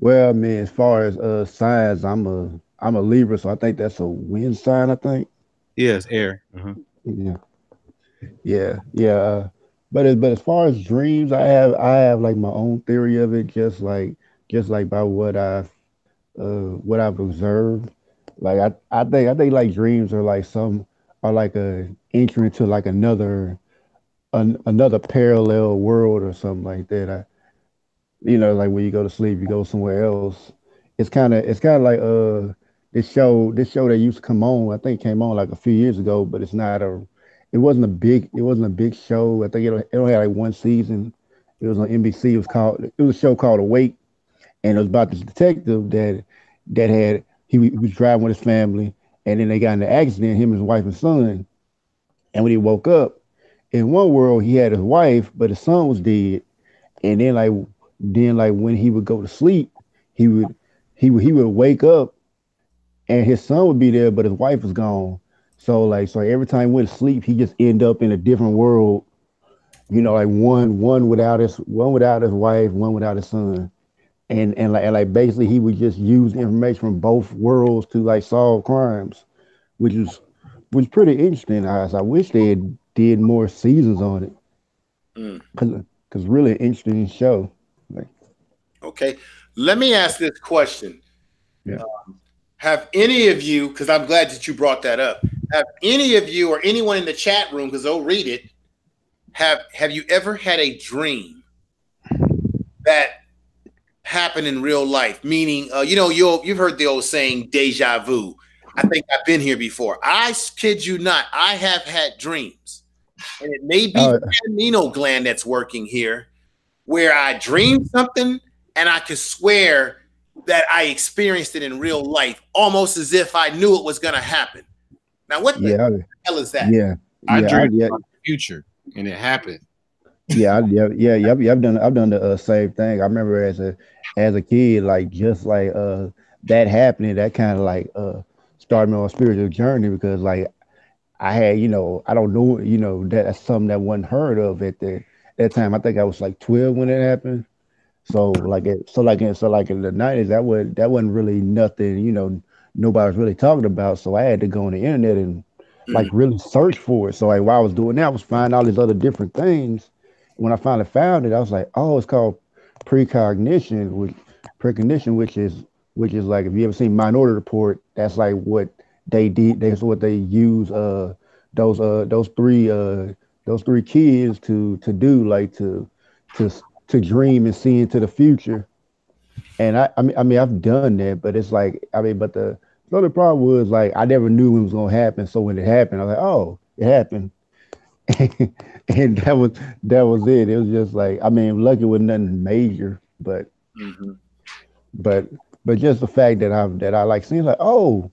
Well, I mean, as far as signs, I'm a Libra, so I think that's a wind sign, I think. Yes, air. Yeah. But as far as dreams, I have like my own theory of it, just like by what I've observed. Like I think like dreams are like a entry into like another parallel world or something like that. Like when you go to sleep, you go somewhere else. It's kind of like this show that used to come on. I think it came on like a few years ago, but it wasn't a big show. I think it only had like one season. It was on NBC. It was a show called Awake, and it was about this detective that he was driving with his family, and then they got in an accident, him, his wife, and son. And when he woke up, in one world he had his wife, but his son was dead. And then like when he would go to sleep, he would wake up, and his son would be there, but his wife was gone. So every time he went to sleep, he just end up in a different world. Like one without his wife, one without his son. And like basically he would just use information from both worlds to like solve crimes, which was pretty interesting. I wish they had did more seasons on it, because really interesting show. Okay, let me ask this question. Yeah. Have any of you, because I'm glad that you brought that up, have any of you or anyone in the chat room, because they'll read it, have you ever had a dream that happened in real life? Meaning, you've heard the old saying, deja vu. I think I've been here before. I kid you not, I have had dreams. And it may be the pineal gland that's working here, where I dreamed something and I could swear that I experienced it in real life, almost as if I knew it was going to happen. Now, what the hell is that? Yeah, I dreamed about the future, and it happened. I've done the same thing. I remember as a kid, like just like that happening, that kind of like started me on a spiritual journey, because like I had, I don't know, that's something that wasn't heard of at that time. I think I was like 12 when it happened. So like in the 90s, that wasn't really nothing, nobody was really talking about. So I had to go on the internet and like really search for it. So like while I was doing that, I was finding all these other different things. When I finally found it, I was like, oh, it's called precognition, which is like, if you ever seen Minority Report, that's like what they did. That's what they use those three kids to do, like to dream and see into the future. And I mean I've done that, but it's like, but the other problem was like I never knew it was gonna happen. So when it happened, I was like, oh, it happened. And that was it. It was just like, lucky with nothing major, but just the fact that I like seeing like, oh,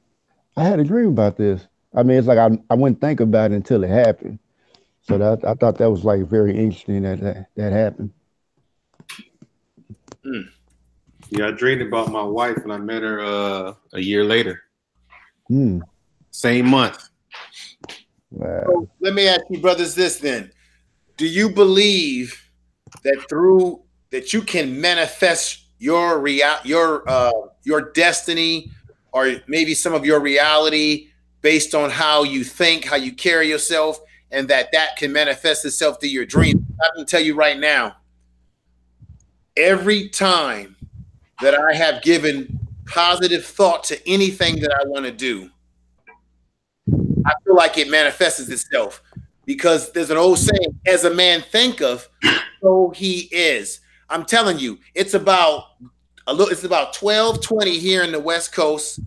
I had a dream about this. It's like I wouldn't think about it until it happened. So I thought that was like very interesting that happened. Yeah, I dreamed about my wife and I met her a year later. Hmm. Same month. Wow. So let me ask you, brothers, this then. Do you believe that through that you can manifest your destiny, or maybe some of your reality based on how you think, how you carry yourself, and that can manifest itself through your dreams? I can tell you right now, every time that I have given positive thought to anything that I want to do, I feel like it manifests itself, because there's an old saying, as a man thinketh, so he is. I'm telling you, it's about 12:20 here in the West Coast,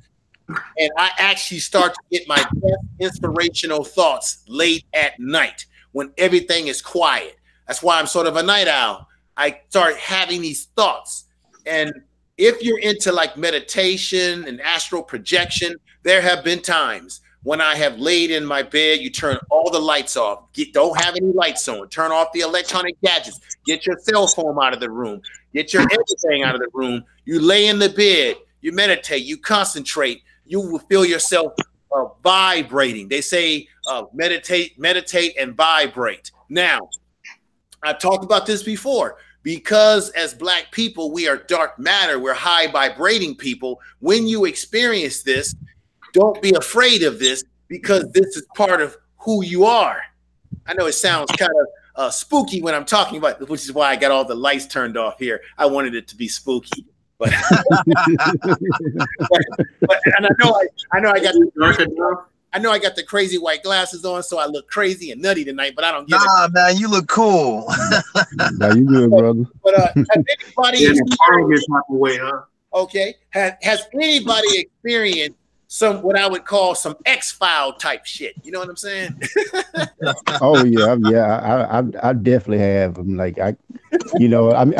and I actually start to get my best inspirational thoughts late at night when everything is quiet. That's why I'm sort of a night owl. I start having these thoughts. And if you're into like meditation and astral projection, there have been times when I have laid in my bed, you turn all the lights off, don't have any lights on, turn off the electronic gadgets, get your cell phone out of the room, get your everything out of the room. You lay in the bed, you meditate, you concentrate, you will feel yourself vibrating. They say meditate and vibrate. Now, I've talked about this before. Because as Black people, we are dark matter, we're high vibrating people. When you experience this, don't be afraid of this, because this is part of who you are. I know it sounds kind of spooky when I'm talking about, which is why I got all the lights turned off here. I wanted it to be spooky, but, but and I know I got the crazy white glasses on, so I look crazy and nutty tonight. But I don't give it. Man, you look cool. Now you good, brother. But has anybody Huh? Okay, has anybody experienced some, what I would call some X-File type shit? You know what I'm saying? Oh yeah. I definitely have. I'm like, I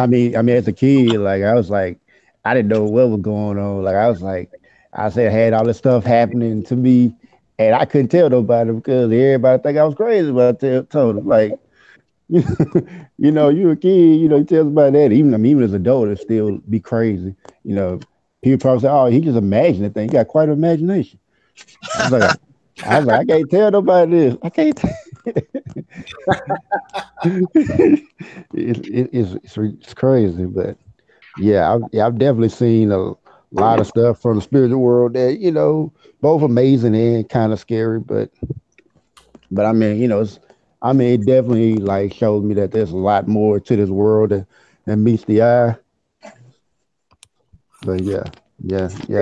mean, as a kid, like I was like, I didn't know what was going on. Like I said, I had all this stuff happening to me, and I couldn't tell nobody because everybody think I was crazy. But I told them, like, you know, you're a kid, you tell somebody that. Even as an adult, it still be crazy. People probably say, "Oh, he just imagined a thing. He got quite an imagination." I was like, I can't tell nobody this. I can't. It's crazy, but yeah, I've definitely seen a lot of stuff from the spiritual world that both amazing and kind of scary. But I mean, it definitely like shows me that there's a lot more to this world than meets the eye. But yeah.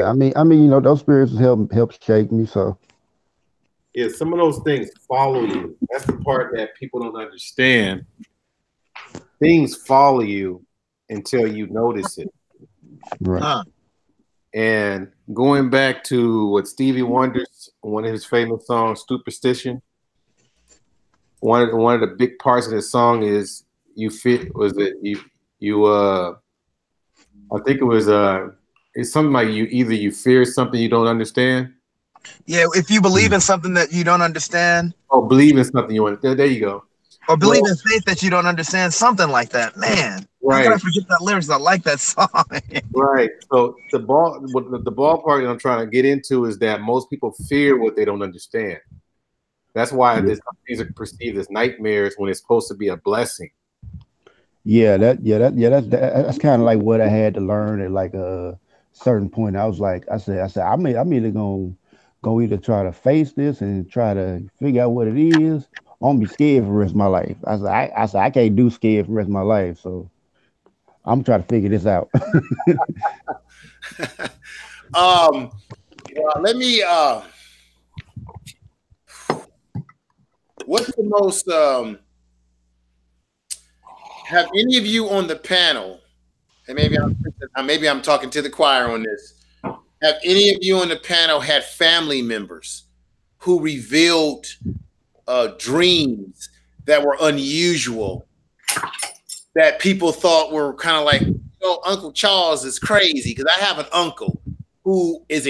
I mean, those spirits help shake me. So yeah, some of those things follow you. That's the part that people don't understand. Things follow you until you notice it. Right. And going back to what Stevie Wonder's, one of his famous songs, "Superstition." One of the big parts of the song is I think it was it's something like you fear something you don't understand. Yeah, if you believe in something that you don't understand. Oh, believe in something you want. There you go. Or believe in faith that you don't understand, something like that. Man, right. I gotta forget that lyrics. I like that song. Right. So the ballpark that I'm trying to get into is that most people fear what they don't understand. That's why these things are perceived as nightmares when it's supposed to be a blessing. That's kind of like what I had to learn at like a certain point. I said I'm either gonna either try to face this and try to figure out what it is. I'm gonna be scared for the rest of my life. I said I can't do scared for the rest of my life, so I'm trying to figure this out. Well, let me. What's the most? Have any of you on the panel, and maybe I'm talking to the choir on this. Have any of you on the panel had family members who revealed dreams that were unusual, that people thought were kind of like, Uncle Charles is crazy? Because I have an uncle who is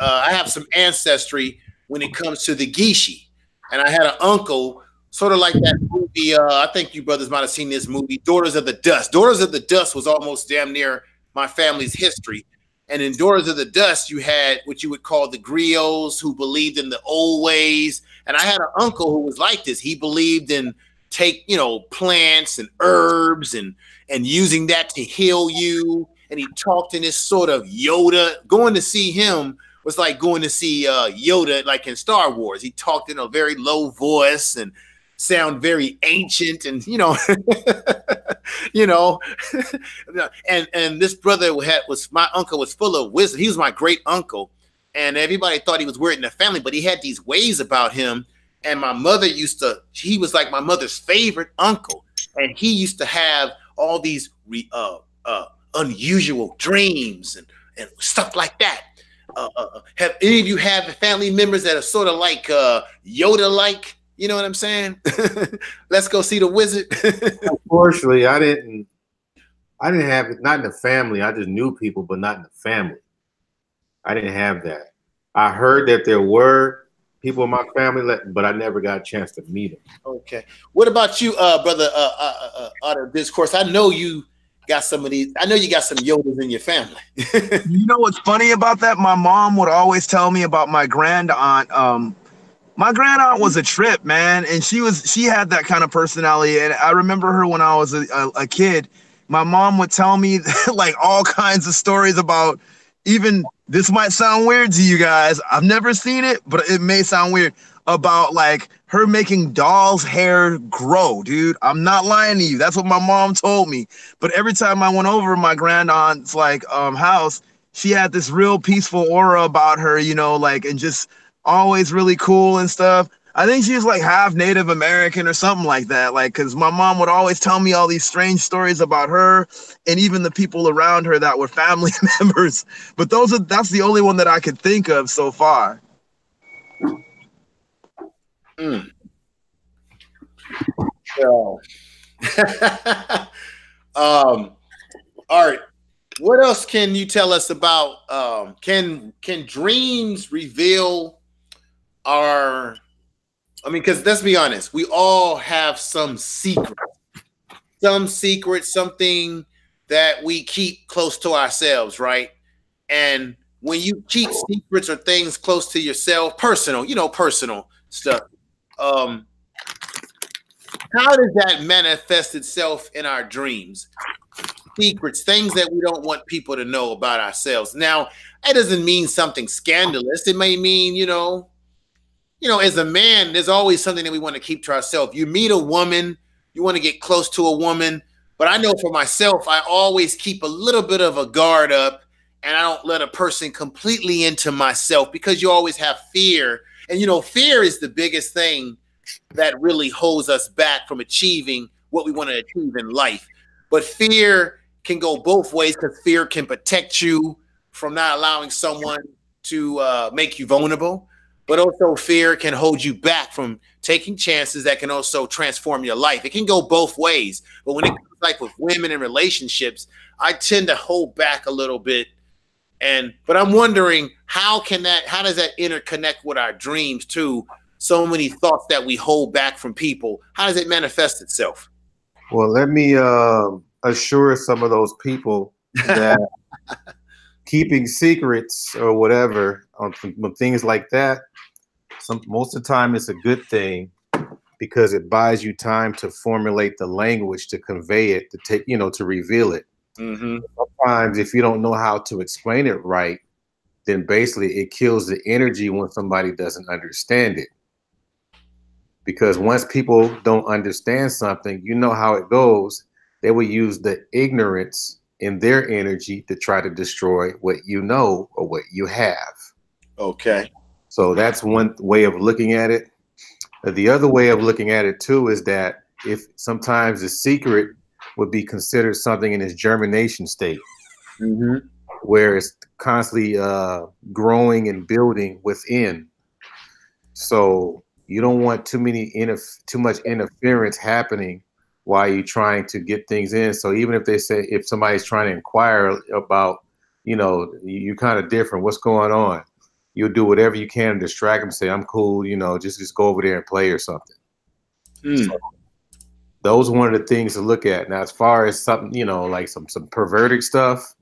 I have some ancestry when it comes to the Gishi. And I had an uncle, sort of like that movie, I think you brothers might have seen this movie, Daughters of the Dust. Daughters of the Dust was almost damn near my family's history. And in Daughters of the Dust, you had what you would call the griots who believed in the old ways. And I had an uncle who was like this. He believed in plants and herbs and using that to heal you. And he talked in this sort of Yoda. Going to see him was like going to see Yoda, like in Star Wars. He talked in a very low voice and sound very ancient, and and this brother my uncle was full of wisdom. He was my great uncle, and everybody thought he was weird in the family, but he had these ways about him. And my mother he was like my mother's favorite uncle, and he used to have all these unusual dreams and stuff like that. Have any of you have family members that are sort of like Yoda-like? You know what I'm saying? Let's go see the wizard. Unfortunately, I didn't have it, not in the family. I just knew people, but not in the family. I didn't have that. I heard that there were people in my family, but I never got a chance to meet them. Okay. What about you, brother Otto Discourse? I know you got some of these. I know you got some Yodas in your family. You know what's funny about that? My mom would always tell me about my grand aunt. My grand aunt was a trip, man, and she had that kind of personality. And I remember her when I was a kid. My mom would tell me like all kinds of stories about, even this might sound weird to you guys. I've never seen it, but it may sound weird, about like her making doll's hair grow, dude. I'm not lying to you. That's what my mom told me. But every time I went over my grand aunt's house, she had this real peaceful aura about her, and just always really cool and stuff. I think she was like half Native American or something like that. Because my mom would always tell me all these strange stories about her and even the people around her that were family members. But that's the only one that I could think of so far. So, Art, what else can you tell us about? Can dreams reveal because let's be honest, we all have some secret, something that we keep close to ourselves, right? And when you keep secrets or things close to yourself, personal stuff, how does that manifest itself in our dreams? Secrets, things that we don't want people to know about ourselves. Now, that doesn't mean something scandalous. It may mean, as a man, there's always something that we want to keep to ourselves. You meet a woman, you want to get close to a woman, but I know for myself, I always keep a little bit of a guard up, and I don't let a person completely into myself, because you always have fear. And, fear is the biggest thing that really holds us back from achieving what we want to achieve in life. But fear can go both ways, because fear can protect you from not allowing someone to make you vulnerable. But also fear can hold you back from taking chances that can also transform your life. It can go both ways. But when it comes like with women and relationships, I tend to hold back a little bit. But I'm wondering, how does that interconnect with our dreams too? So many thoughts that we hold back from people. How does it manifest itself? Well, let me assure some of those people that keeping secrets or whatever on things like that, most of the time it's a good thing, because it buys you time to formulate the language to convey it, to reveal it. Mm-hmm. Sometimes if you don't know how to explain it right, then basically it kills the energy when somebody doesn't understand it. Because once people don't understand something, you know how it goes. They will use the ignorance in their energy to try to destroy what you know or what you have. Okay. So that's one way of looking at it. The other way of looking at it too is that if sometimes the secret would be considered something in its germination state, mm-hmm. where it's constantly growing and building within. So you don't want too much interference happening while you're trying to get things in. So even if somebody's trying to inquire about, you're kind of different, what's going on? You'll do whatever you can to distract them, say, I'm cool, just go over there and play or something. So those are one of the things to look at. Now, as far as something, like some perverted stuff,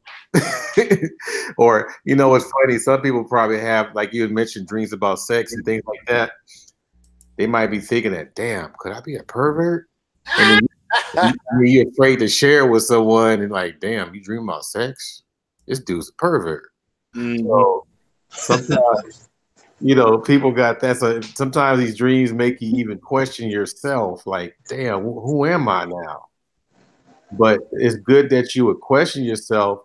Or, you know, it's funny. Some people probably have, like you had mentioned, dreams about sex and things like that. They might be thinking that, damn, could I be a pervert? And then you're afraid to share with someone and like, damn, you dream about sex? This dude's a pervert. So sometimes, you know, people got that. So sometimes these dreams make you even question yourself. Like, damn, who am I now? But it's good that you would question yourself,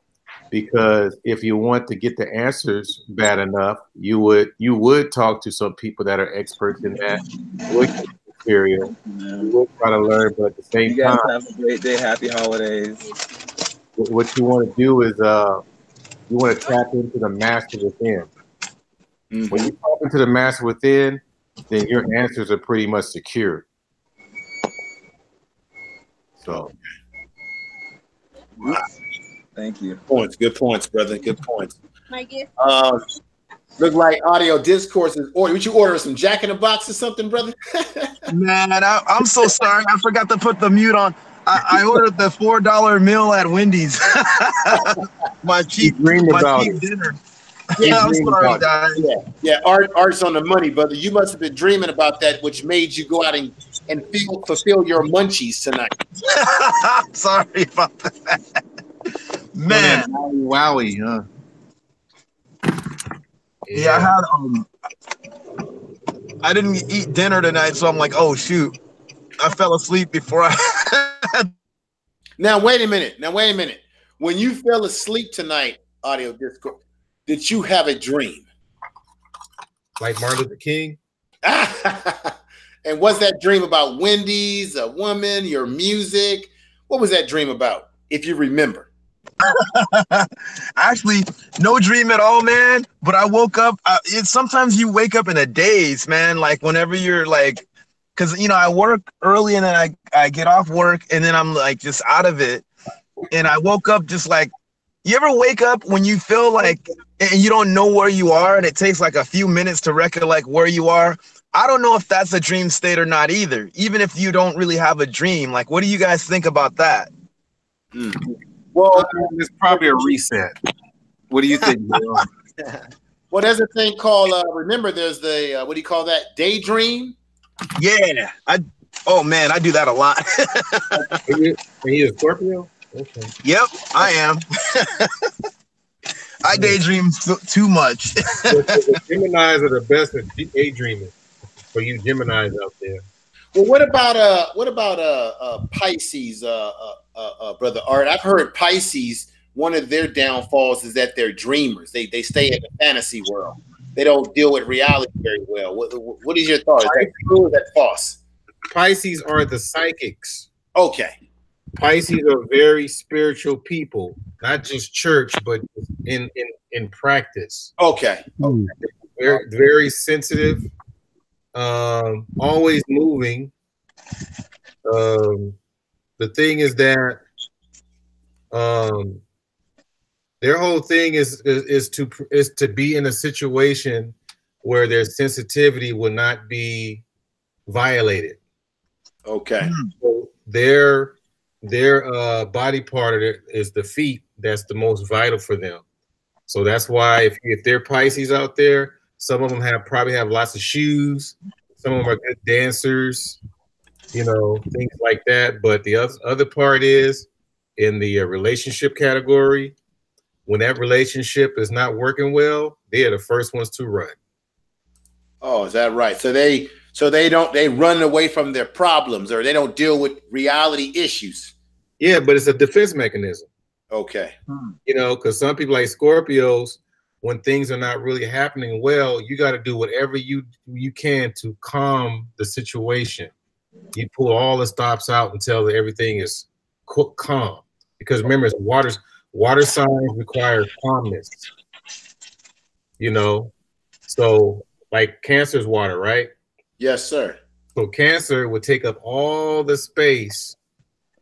because if you want to get the answers bad enough, you would talk to some people that are experts in that material. You would try to learn, but at the same time, have a great day. Happy holidays. What you want to do is you want to tap into the master within. When you tap into the master within, then your answers are pretty much secure. So, Thank you. Good points, brother. Good points. Look like audio discourse is order. Would you order some Jack in the Box or something, brother? Man, I'm so sorry. I forgot to put the mute on. I ordered the $4 meal at Wendy's. my cheap dinner. Yeah, I'm sorry, guys. Yeah. Art's on the money, brother. You must have been dreaming about that, which made you go out and fulfill your munchies tonight. Sorry about that. Man, wowie, huh? Yeah, I didn't eat dinner tonight, so I'm like, oh shoot, I fell asleep before I. Now wait a minute. When you fell asleep tonight, audio discord, did you have a dream? Like Martin Luther King? And was that dream about Wendy's, a woman, your music? What was that dream about, if you remember? Actually, no dream at all, man. But I woke up. Sometimes you wake up in a daze, man. Like whenever you're like, because you know I work early and then I get off work and then I'm like just out of it. And I woke up just like, you ever wake up when you feel like and you don't know where you are and it takes like a few minutes to recollect where you are? I don't know if that's a dream state or not either. Even if you don't really have a dream, like what do you guys think about that? Well, it's probably a reset. What do you think, Bill? Well, there's a thing called, remember, there's the, what do you call that? Daydream? Yeah. Oh, man, I do that a lot. Are you a Scorpio? Okay. Yep, I am. I daydream too much. The Geminis are the best at daydreaming for you Geminis out there. Well, what about Pisces, brother Art? I've heard Pisces, one of their downfalls is that they're dreamers. They stay in the fantasy world. They don't deal with reality very well. What is your thought? Is that true or is that false? Pisces are the psychics. Okay. Pisces are very spiritual people, not just church, but in practice. Okay. Very, very sensitive. Always moving. The thing is that their whole thing is to be in a situation where their sensitivity will not be violated. Okay. So their body part of it is the feet. That's the most vital for them. So that's why if they're Pisces out there, some of them probably have lots of shoes. Some of them are good dancers, you know, things like that. But the other part is in the relationship category. When that relationship is not working well, they are the first ones to run. Oh, is that right? So they run away from their problems, or they don't deal with reality issues. Yeah, but it's a defense mechanism. Okay. You know, because some people like Scorpios, when things are not really happening well, you got to do whatever you can to calm the situation. You pull all the stops out until everything is calm. Because remember, water signs require calmness. You know, so like Cancer's water, right? Yes, sir. So Cancer would take up all the space,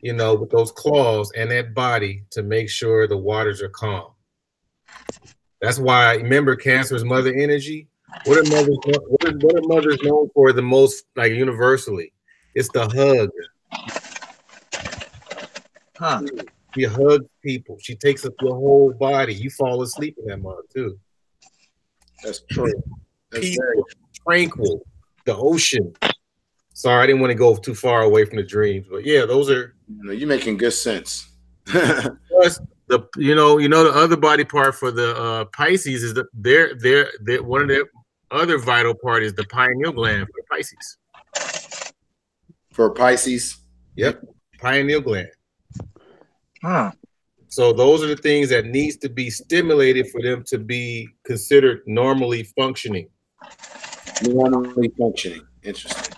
you know, with those claws and that body to make sure the waters are calm. That's why, remember, Cancer's mother energy. What are mothers known for the most, like universally? It's the hug. Huh. She hugs people. She takes up your whole body. You fall asleep in that mug too. That's true. That's Peaceful, very tranquil. The ocean. Sorry, I didn't want to go too far away from the dreams, but yeah, those are. You're making good sense. Plus, you know the other body part for the Pisces is that they're one of their other vital part is the pineal gland for Pisces. For Pisces. Yep, pineal gland. Huh. So those are the things that needs to be stimulated for them to be considered normally functioning. Normally functioning. Interesting.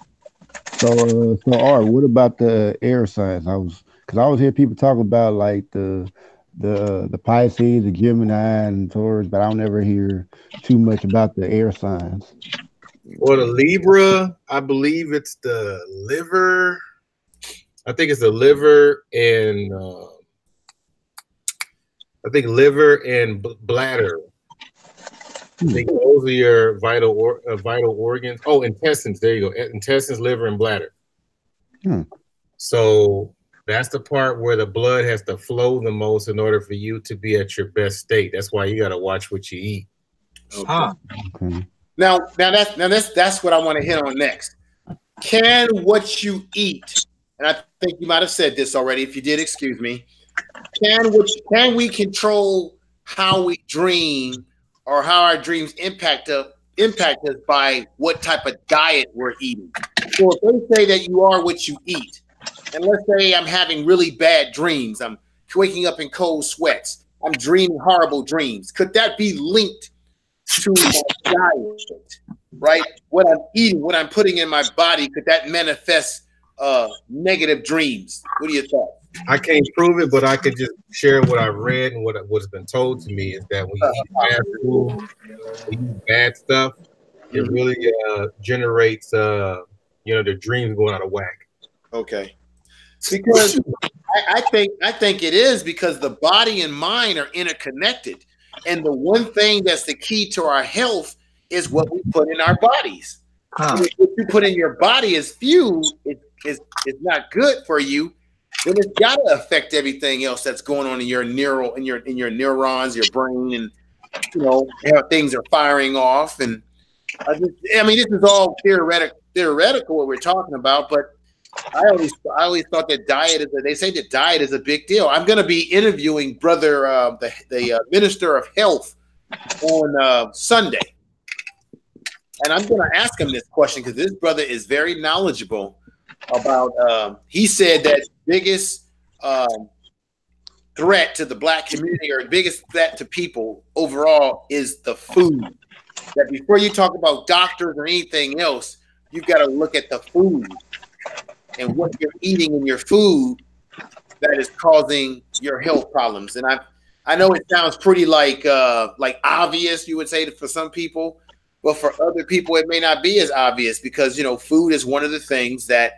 So Art, what about the air signs? Because I was hearing people talk about like the Pisces, the Gemini, and Taurus, but I don't ever hear too much about the air signs. Well, the Libra, I believe it's the liver. I think it's the liver and I think liver and bladder. I think those are your vital organs. Oh, intestines. There you go. Intestines, liver, and bladder. So that's the part where the blood has to flow the most in order for you to be at your best state. That's why you got to watch what you eat. Okay. Now that's what I want to hit on next. Can what you eat, and I think you might have said this already. If you did, excuse me. Can we control how we dream or how our dreams impact us by what type of diet we're eating? So if they say that you are what you eat, and let's say I'm having really bad dreams, I'm waking up in cold sweats, I'm dreaming horrible dreams, could that be linked to my diet, right? What I'm eating, what I'm putting in my body, could that manifest negative dreams? What are your thoughts? I can't prove it, but I could just share what I've read and what's been told to me is that when you eat bad food, when you eat bad stuff, it really generates the dreams going out of whack. Okay. Because I think it is because the body and mind are interconnected. And the one thing that's the key to our health is what we put in our bodies. What you put in your body is fuel, it's not good for you. Then it's got to affect everything else that's going on in your neurons, your brain, and how things are firing off. And I mean, this is all theoretical what we're talking about, but I always thought that diet they say that diet is a big deal. I'm going to be interviewing brother the Minister of Health on Sunday, and I'm going to ask him this question because this brother is very knowledgeable about. He said that biggest threat to the black community or biggest threat to people overall is the food. That before you talk about doctors or anything else, you've got to look at the food and what you're eating in your food that is causing your health problems. And I know it sounds pretty like obvious, you would say for some people, but for other people it may not be as obvious because food is one of the things that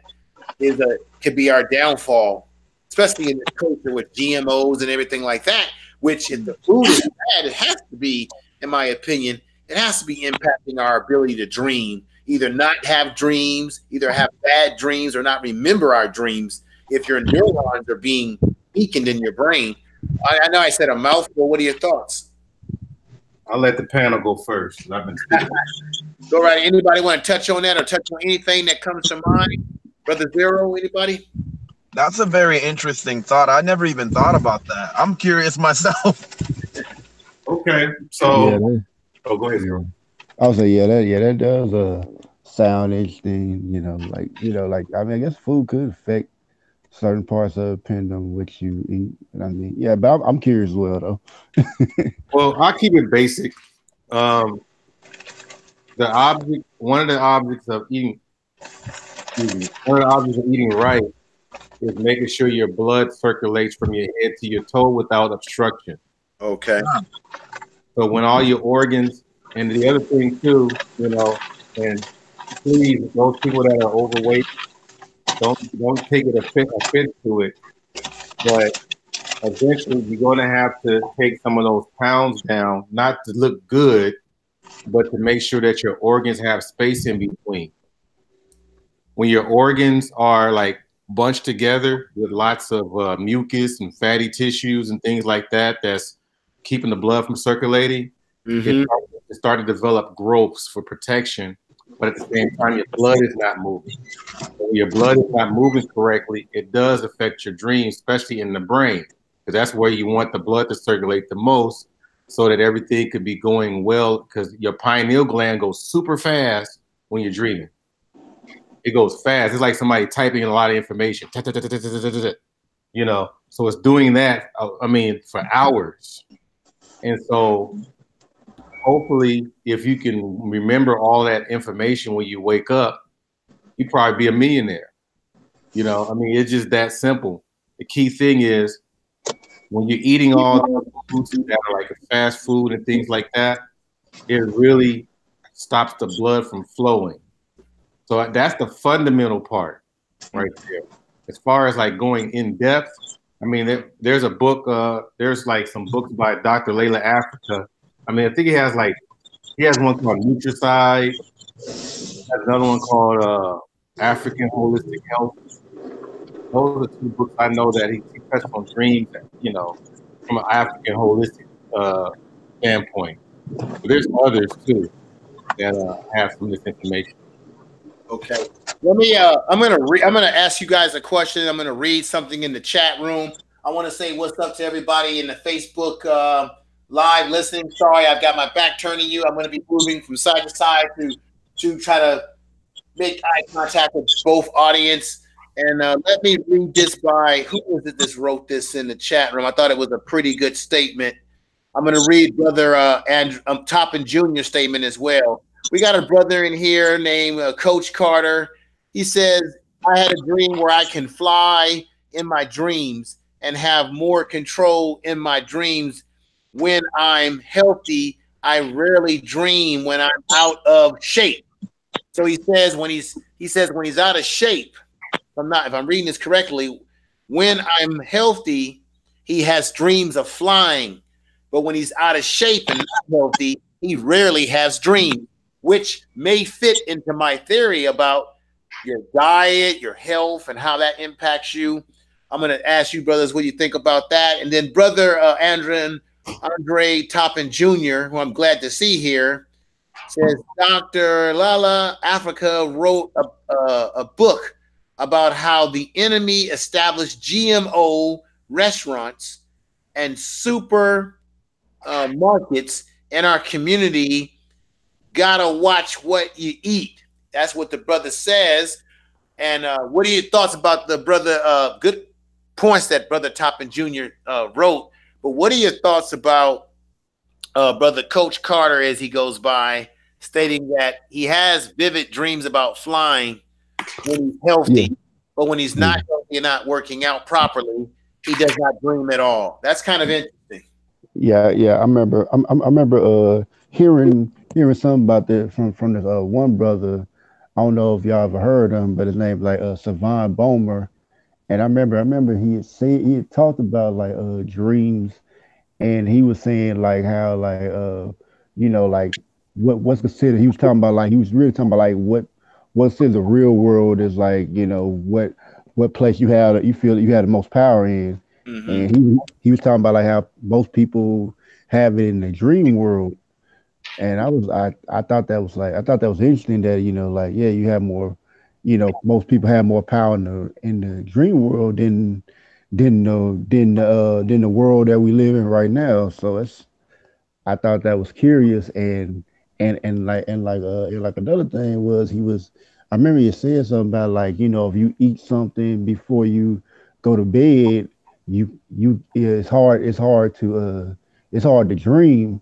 could be our downfall, especially in this culture with GMOs and everything like that. Which if the food is bad, it has to be, in my opinion, it has to be impacting our ability to dream. Either not have dreams, either have bad dreams, or not remember our dreams. If your neurons are being weakened in your brain, I know I said a mouthful. What are your thoughts? I'll let the panel go first. I've been Go right. Anybody want to touch on that or touch on anything that comes to mind? Brother Zero, anybody? That's a very interesting thought. I never even thought about that. I'm curious myself. Okay, so go ahead, Zero. I would say that does sound interesting. Like I mean, I guess food could affect certain parts of it depending on what you eat. I mean, yeah, but I'm curious as well though. Well, I'll keep it basic. One of the objects of eating right is making sure your blood circulates from your head to your toe without obstruction. Okay. So when all your organs, and the other thing too, and please, those people that are overweight, don't take it offense to it, but eventually you're going to have to take some of those pounds down, not to look good, but to make sure that your organs have space in between. When your organs are like bunched together with lots of mucus and fatty tissues and things like that that's keeping the blood from circulating. It started to develop growths for protection, but at the same time, your blood is not moving. When your blood is not moving correctly, it does affect your dreams, especially in the brain, because that's where you want the blood to circulate the most so that everything could be going well, because your pineal gland goes super fast when you're dreaming. It goes fast. It's like somebody typing in a lot of information, you know, so it's doing that, I mean, for hours. And so hopefully, if you can remember all that information when you wake up, you probably be a millionaire. You know, I mean, it's just that simple. The key thing is when you're eating all the foods that are like fast food and things like that, it really stops the blood from flowing. So that's the fundamental part right there. As far as like going in depth, I mean, there's a book, there's like some books by Dr. Layla Afrika. I mean, I think he has one called Nutricide, has another one called African Holistic Health. Those are two books I know that he touched on dreams, you know, from an African holistic standpoint. But there's others too that have some of this information. Okay. Let me I'm gonna ask you guys a question. I'm gonna read something in the chat room. I want to say what's up to everybody in the Facebook live listening. Sorry, I've got my back turning you. I'm gonna be moving from side to side to try to make eye contact with both audience. And let me read this by, who was it that wrote this in the chat room? I thought it was a pretty good statement. I'm going to read Brother Andrew Toppin Jr. statement as well. We got a brother in here named Coach Carter. He says, I had a dream where I can fly in my dreams and have more control in my dreams when I'm healthy. I rarely dream when I'm out of shape. So he says when he's out of shape, if I'm reading this correctly, when I'm healthy, he has dreams of flying. But when he's out of shape and not healthy, he rarely has dreams, which may fit into my theory about your diet, your health, and how that impacts you. I'm going to ask you, brothers, what you think about that. And then Brother Andre Toppin Jr., who I'm glad to see here, says Dr. Lala Afrika wrote a book about how the enemy established GMO restaurants and super markets in our community. Gotta watch what you eat. That's what the brother says. And what are your thoughts about the brother? Good points that Brother Toppin Jr. Wrote. But what are your thoughts about Brother Coach Carter as he goes by, stating that he has vivid dreams about flying when he's healthy, but when he's not healthy and not working out properly, he does not dream at all. That's kind of interesting. Yeah. I remember. I remember hearing something about that from this one brother. I don't know if y'all ever heard him, but his name's like Savon Bomer. And I remember he had talked about like dreams, and he was saying like how like you know, like what's considered. He was talking about like, he was really talking about like what's in the real world is like, you know, what place you feel that you had the most power in. And he was talking about like how most people have it in the dream world. And I thought that was interesting that, you know, like, yeah, you have more, you know, most people have more power in the dream world than the world that we live in right now. So I thought that was curious. And like another thing was, I remember you said something about like, you know, if you eat something before you go to bed, it's hard to dream.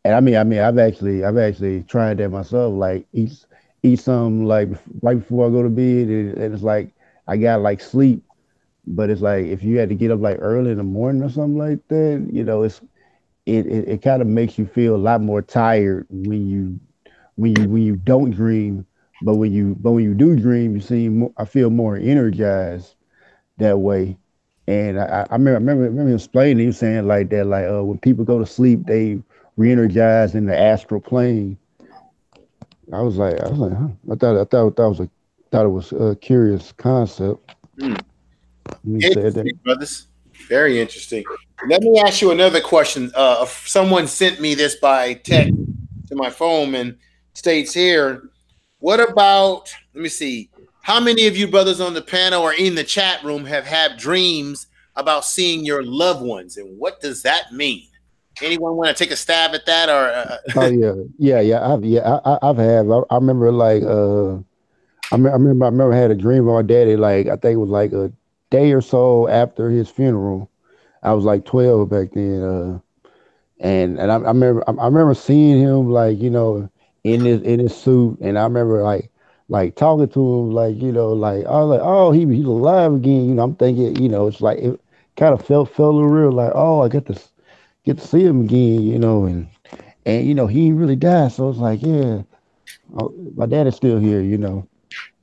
And I mean, I've actually tried that myself. Like eat something like right before I go to bed, and it's like I got like sleep, but it's like if you had to get up like early in the morning or something like that, you know, it kind of makes you feel a lot more tired when you don't dream. But when you do dream, I feel more energized that way. And I remember him explaining. He was saying like that, like when people go to sleep, they re-energize in the astral plane. I was like, huh. I thought it was a curious concept. Interesting, brothers. Very interesting. Let me ask you another question. Someone sent me this by text to my phone and states here, what about, let me see, how many of you brothers on the panel or in the chat room have had dreams about seeing your loved ones, and what does that mean? Anyone want to take a stab at that? Or Oh I've had. I remember like I remember I had a dream of my daddy. Like I think it was like a day or so after his funeral. I was like 12 back then. And I remember seeing him like, you know, in his suit, and I remember like talking to him, like, you know, like I was like, oh, he's alive again. You know, I'm thinking, you know, it's like it kind of felt a little real, like, oh, I get to see him again, you know, and you know, he really died, so it's like, yeah, oh, my dad is still here, you know,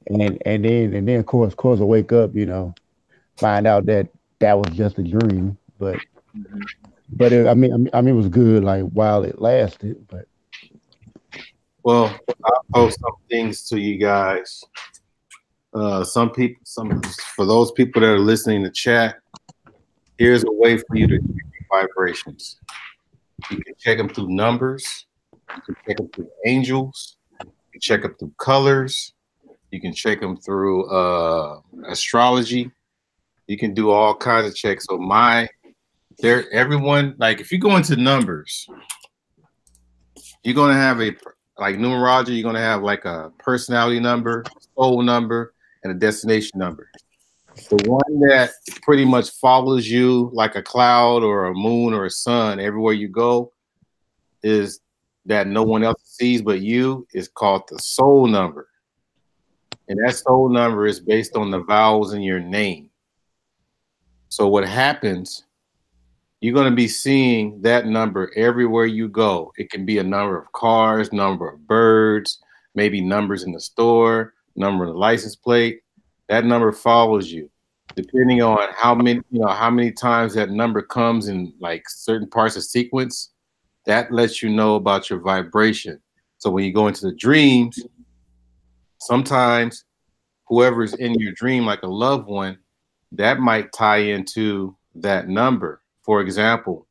and then of course I wake up, you know, find out that was just a dream, but I mean, it was good, like while it lasted, but. Well, I'll post some things to you guys. Some for those people that are listening to chat, here's a way for you to check your vibrations. You can check them through numbers. You can check them through angels. You can check them through colors. You can check them through astrology. You can do all kinds of checks. So everyone, like if you go into numbers, you're gonna have like numerology, you're gonna have like a personality number, soul number, and a destination number. The one that pretty much follows you like a cloud or a moon or a sun everywhere you go is that no one else sees but you, is called the soul number. And that soul number is based on the vowels in your name. So what happens, you're going to be seeing that number everywhere you go. It can be a number of cars, number of birds, maybe numbers in the store, number of the license plate. That number follows you. Depending on how many times that number comes in like certain parts of sequence, that lets you know about your vibration. So when you go into the dreams, sometimes whoever's in your dream, like a loved one, that might tie into that number. For example,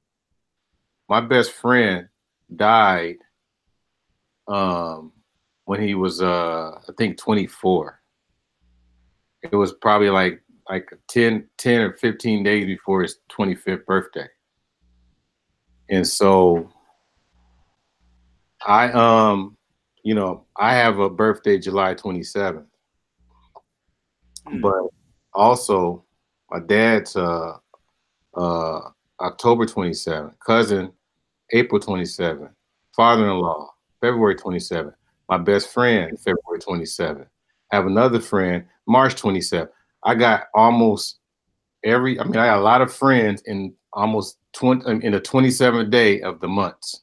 my best friend died when he was, I think 24. It was probably like 10 or 15 days before his 25th birthday. And so I have a birthday July 27th, but also my dad's October 27th, cousin April 27th, father-in-law February 27th, my best friend February 27th, have another friend March 27th. I got almost I got a lot of friends in almost in the 27th day of the months.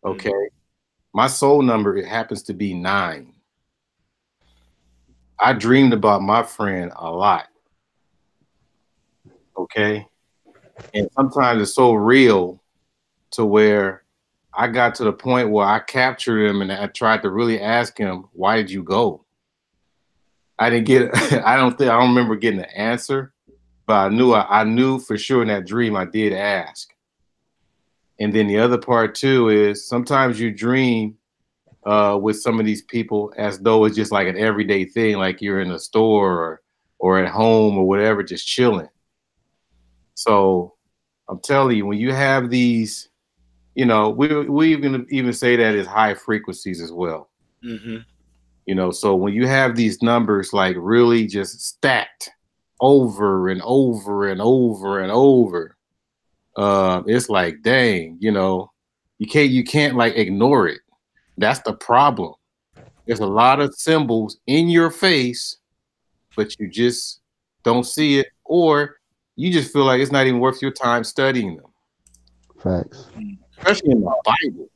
Okay. My soul number, it happens to be 9. I dreamed about my friend a lot. Okay. And sometimes it's so real to where I got to the point where I captured him and I tried to really ask him, why did you go? I didn't get I don't remember getting an answer, but I knew for sure in that dream I did ask. And then the other part too is sometimes you dream with some of these people as though it's just like an everyday thing, like you're in a store or at home or whatever, just chilling. So I'm telling you, when you have these, we even say that it's high frequencies as well. So when you have these numbers like really just stacked over and over and over and over, it's like, dang, you can't like ignore it. That's the problem. There's a lot of symbols in your face, but you just don't see it, or you just feel like it's not even worth your time studying them. Facts. Especially in the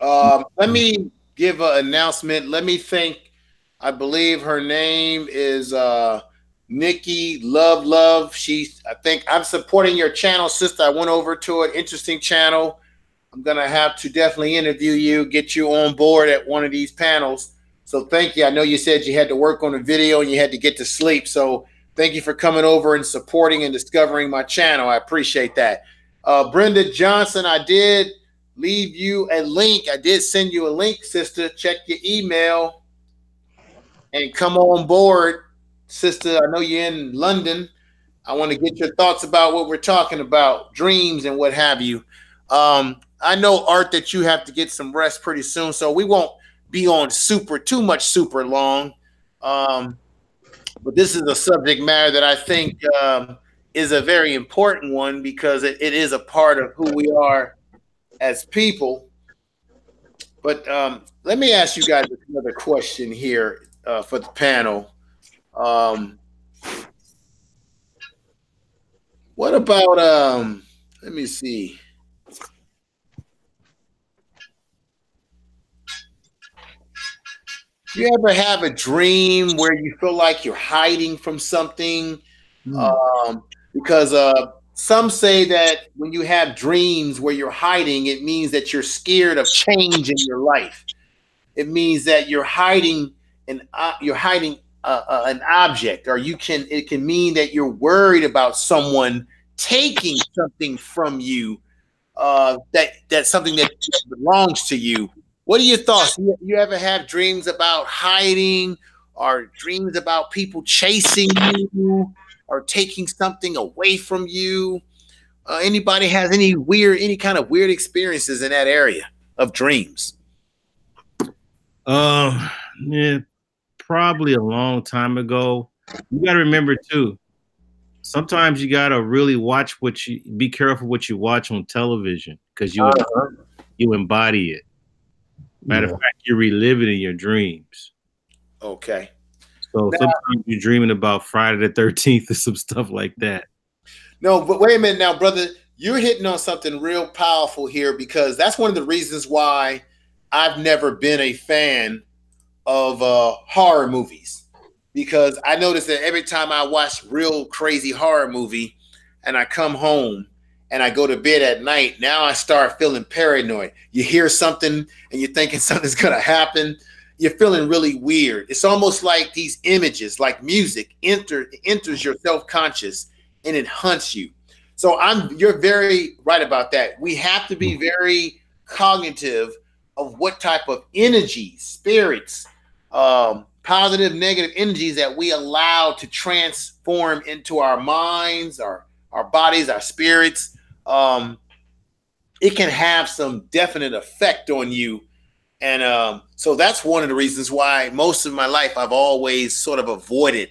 Bible. Let me give an announcement. Let me think. I believe her name is Nikki Love. I think I'm supporting your channel, sister. I went over to an interesting channel. I'm gonna have to definitely interview you, get you on board at one of these panels. So thank you. I know you said you had to work on a video and you had to get to sleep. So thank you for coming over and supporting and discovering my channel. I appreciate that. Brenda Johnson, I did leave you a link. I did send you a link, sister. Check your email and come on board, sister. I know you're in London. I want to get your thoughts about what we're talking about, dreams and what have you. I know, Art, that you have to get some rest pretty soon, so we won't be on too much super long. But this is a subject matter that I think is a very important one because it is a part of who we are as people. But let me ask you guys another question here for the panel. What about let me see. You ever have a dream where you feel like you're hiding from something? Because some say that when you have dreams where you're hiding, it means that you're scared of change in your life. It means that you're hiding an object, or it can mean that you're worried about someone taking something from you, that's something that belongs to you. What are your thoughts? You ever have dreams about hiding, or dreams about people chasing you or taking something away from you? Anybody has any kind of weird experiences in that area of dreams? Yeah, probably a long time ago. You got to remember too, sometimes you got to really be careful what you watch on television, because you embody it. Matter of fact, you relive it in your dreams. Okay. So now, sometimes you're dreaming about Friday the 13th or some stuff like that. No, but wait a minute now, brother. You're hitting on something real powerful here, because that's one of the reasons why I've never been a fan of horror movies. Because I notice that every time I watch real crazy horror movie and I come home and I go to bed at night, now I start feeling paranoid. You hear something and you're thinking something's gonna happen. You're feeling really weird. It's almost like these images, like music, enters your self-conscious and it hunts you. So you're very right about that. We have to be very cognitive of what type of energy, spirits, positive, negative energies that we allow to transform into our minds, our bodies, our spirits. It can have some definite effect on you. And so that's one of the reasons why most of my life I've always sort of avoided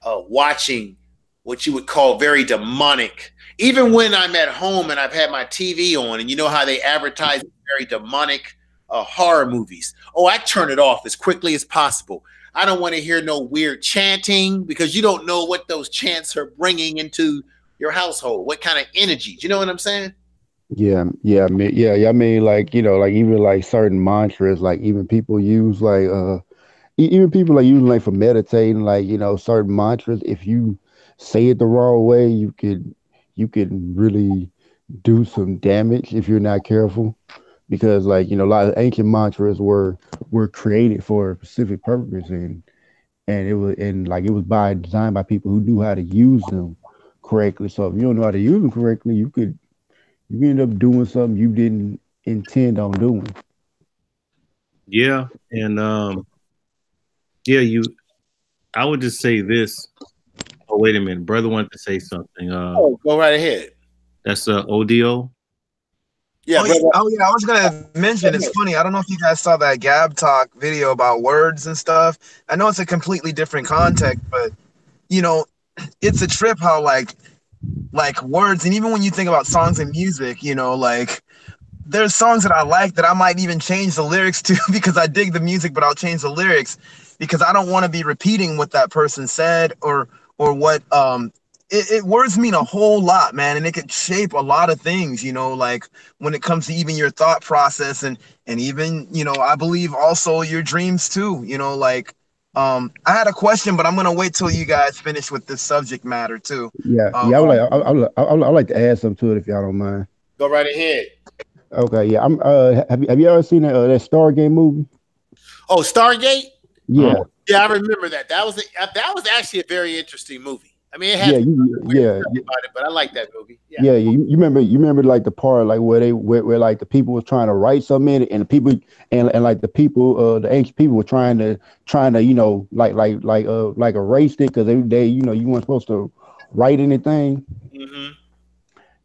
watching what you would call very demonic. Even when I'm at home and I've had my TV on, and you know how they advertise very demonic horror movies. Oh, I turn it off as quickly as possible. I don't want to hear no weird chanting, because you don't know what those chants are bringing into your household. What kind of energy? Do you know what I'm saying? Yeah, I mean, like, you know, like even like certain mantras, like even people use like even people are using like for meditating, like, you know, certain mantras. If you say it the wrong way, you could really do some damage if you're not careful. Because, like, you know, a lot of ancient mantras were created for a specific purpose, and it was designed by people who knew how to use them correctly. So if you don't know how to use them correctly, you end up doing something you didn't intend on doing. Yeah, and I would just say this. Oh, wait a minute, brother wanted to say something. Go right ahead. That's ODO. Yeah. Oh yeah, I was gonna mention, it's funny, I don't know if you guys saw that Gab Talk video about words and stuff. I know it's a completely different context, but you know, it's a trip how like words, and even when you think about songs and music, you know, like there's songs that I like that I might even change the lyrics to because I dig the music, but I'll change the lyrics because I don't want to be repeating what that person said or what words mean a whole lot, man, and it could shape a lot of things, you know, like when it comes to even your thought process and even, you know, I believe also your dreams too, you know, like I had a question, but I'm gonna wait till you guys finish with this subject matter too. I would like to add something to it if y'all don't mind. Go right ahead. Okay, yeah. Have you ever seen that Stargate movie? Oh, Stargate? Yeah. Yeah, I remember that. That was actually a very interesting movie. I mean, it had about it, but I like that movie. Yeah, you remember like the part like where like the people was trying to write something in it, and the people and like the people the ancient people were trying to you know like erase it because they you know you weren't supposed to write anything. Mm-hmm.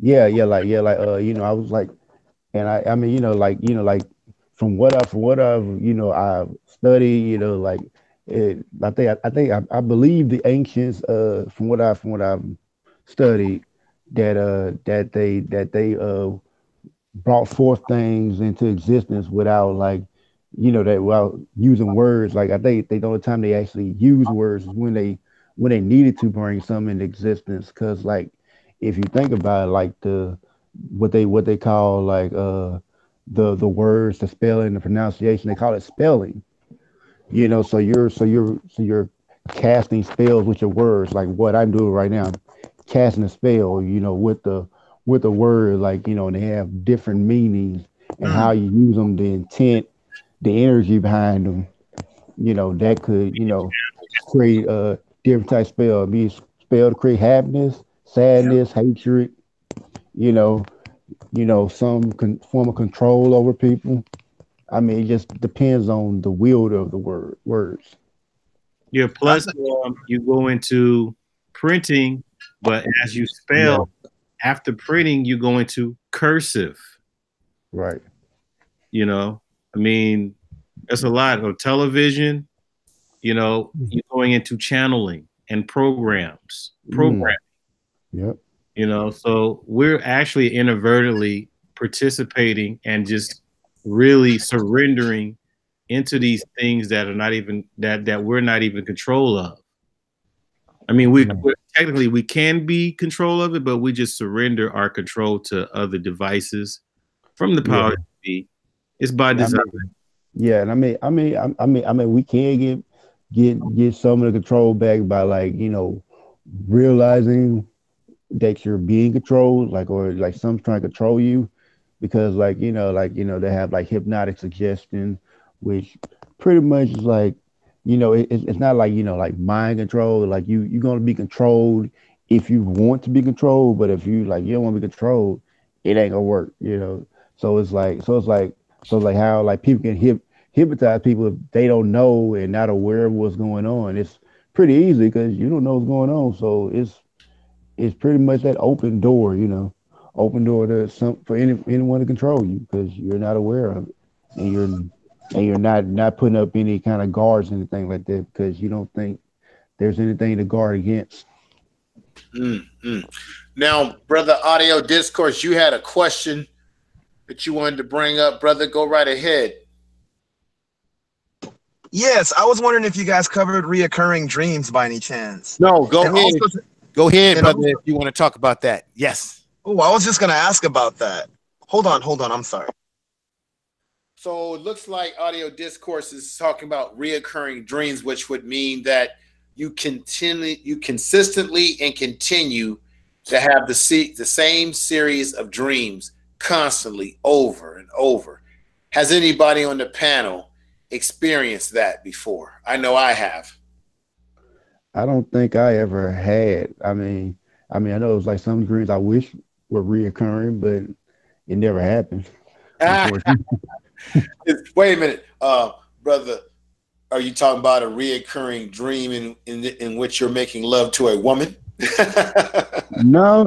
Yeah, you know I was like, and I mean you know like from what I've you know I've studied, you know, like I believe the ancients from what I've studied that they brought forth things into existence without like you know that without using words. Like I think the only time they actually use words is when they needed to bring something into existence. Because like if you think about it, like what they call like the words, the spelling, the pronunciation, they call it spelling. You know, so you're casting spells with your words, like what I'm doing right now, casting a spell, you know, with the word, like, you know, and they have different meanings and how you use them, the intent, the energy behind them, you know, that could, you know, create a different type of spell. Be a spell to create happiness, sadness, hatred, you know, some form of control over people. I mean, it just depends on the wielder of the words. Yeah. Plus, you go into printing, but as you spell, after printing, you go into cursive. Right. You know, I mean, that's a lot of television. You know, you're going into channeling and programming. Yep. You know, so we're actually inadvertently participating and just really surrendering into these things that are not even that we're not even control of. I mean, we're technically we can be control of it, but we just surrender our control to other devices from the power to be. It's by design. And I mean, we can get some of the control back by like you know realizing that you're being controlled, like or like some trying to control you, because like you know they have like hypnotic suggestion, which pretty much is like you know it's not like you know like mind control, like you're gonna be controlled if you want to be controlled, but if you like you don't want to be controlled, it ain't gonna work, you know. So it's like how like people can hypnotize people if they don't know and not aware of what's going on. It's pretty easy because you don't know what's going on, so it's pretty much that open door, you know, open door to for anyone to control you because you're not aware of it, and you're not putting up any kind of guards or anything like that because you don't think there's anything to guard against. Mm-hmm. Now, brother Audio Discourse, you had a question that you wanted to bring up, brother. Go right ahead. Yes, I was wondering if you guys covered reoccurring dreams by any chance. No, go ahead. Go ahead, brother, if you want to talk about that. Yes. Oh, I was just going to ask about that. Hold on. I'm sorry. So it looks like Audio Discourse is talking about reoccurring dreams, which would mean that you consistently and continue to have the same series of dreams constantly over and over. Has anybody on the panel experienced that before? I know I have. I don't think I ever had. I mean, I know it was like some dreams I wish were reoccurring, but it never happened. Wait a minute, brother. Are you talking about a reoccurring dream in which you're making love to a woman? No.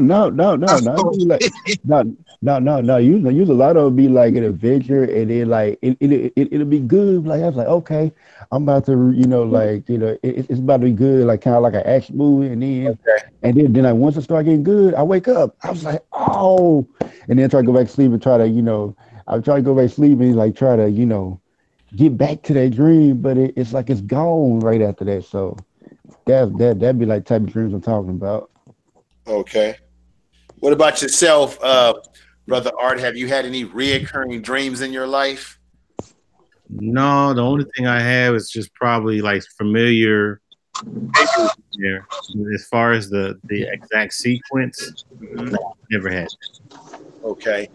Use a lot of it be like an adventure, and then like it'll be good. Like I was like, okay, I'm about to, it's about to be good, like kind of like an action movie, and then like once it start getting good, I wake up. I was like, oh, and then try to go back to sleep and try to, I try to go back to sleep and like try to, get back to that dream, but it's like it's gone right after that. So that'd be like type of dreams I'm talking about. Okay. What about yourself, brother Art? Have you had any reoccurring dreams in your life? No, the only thing I have is just probably like familiar there. As far as the exact sequence, no, never had. Okay.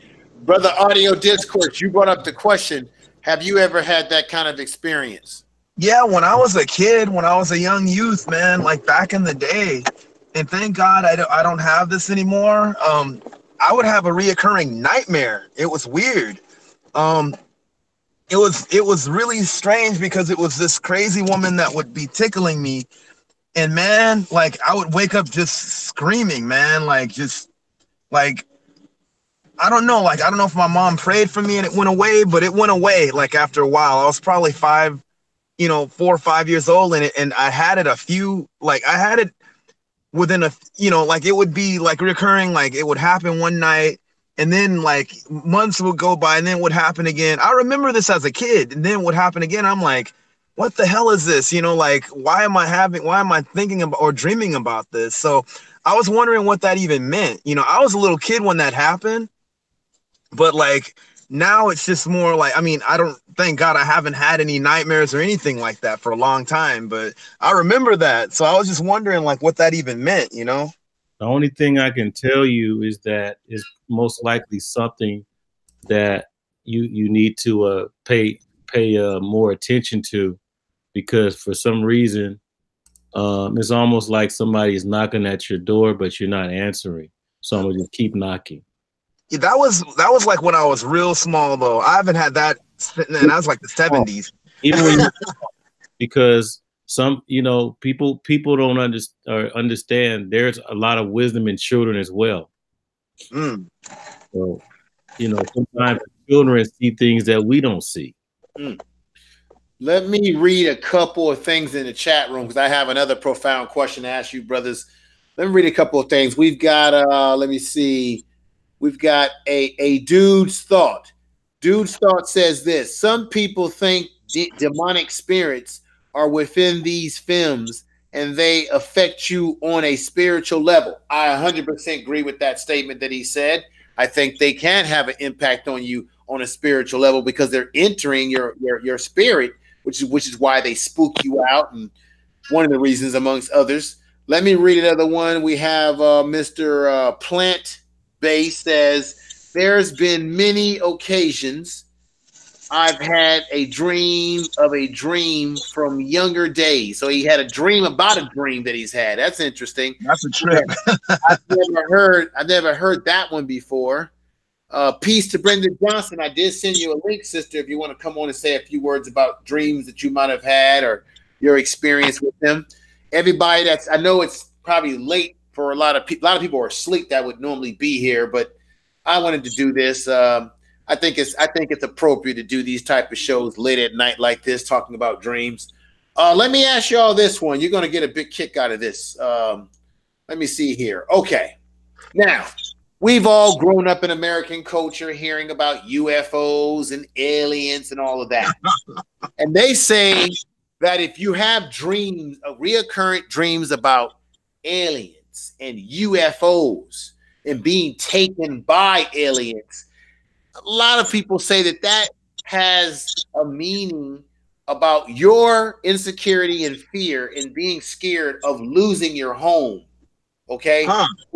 Brother Audio Discourse, you brought up the question, have you ever had that kind of experience? Yeah, when I was a kid, when I was a young youth, man, like back in the day, and thank God I don't have this anymore. I would have a reoccurring nightmare. It was weird. Um, it was really strange because it was this crazy woman that would be tickling me, and man, like I would wake up just screaming, man, like just like I don't know, like I don't know if my mom prayed for me and it went away, but it went away like after a while. I was probably 4 or 5 years old, and I had it I had it within like it would be like recurring, like it would happen one night, and then like months would go by, and then it would happen again. I remember this as a kid, and then it would happen again. I'm like, what the hell is this? Like why am I thinking about or dreaming about this? So I was wondering what that even meant. I was a little kid when that happened, but like now it's just more like, I mean, I don't, thank God I haven't had any nightmares or anything like that for a long time, but I remember that. So I was just wondering like what that even meant. The only thing I can tell you is that is most likely something that you need to pay more attention to, because for some reason it's almost like somebody's knocking at your door, but you're not answering. So I'm gonna just keep knocking. Yeah, that was like when I was real small though. I haven't had that, and that was like the 70s. Even when because some people don't understand there's a lot of wisdom in children as well. So sometimes children see things that we don't see. Let me read a couple of things in the chat room because I have another profound question to ask you, brothers. Let me read a couple of things. We've got let me see. We've got a dude's thought. Dude's thought says this: some people think demonic spirits are within these films and they affect you on a spiritual level. I 100% agree with that statement that he said. I think they can have an impact on you on a spiritual level because they're entering your spirit, which is why they spook you out, and one of the reasons amongst others. Let me read another one. We have Mr. Plant Base says, there's been many occasions I've had a dream of a dream from younger days. So he had a dream about a dream that he's had. That's interesting. That's a trip. I've never heard that one before. Peace to Brenda Johnson. I did send you a link, sister, if you want to come on and say a few words about dreams that you might have had or your experience with them. Everybody I know it's probably late for a lot of people. A lot of people are asleep that would normally be here, but I wanted to do this. I think it's appropriate to do these type of shows late at night like this, talking about dreams. Let me ask y'all this one. You're going to get a big kick out of this. Let me see here. Okay. Now, we've all grown up in American culture hearing about UFOs and aliens and all of that. And they say that if you have dreams, reoccurrent dreams about aliens and UFOs and being taken by aliens, a lot of people say that has a meaning about your insecurity and fear and being scared of losing your home. Okay,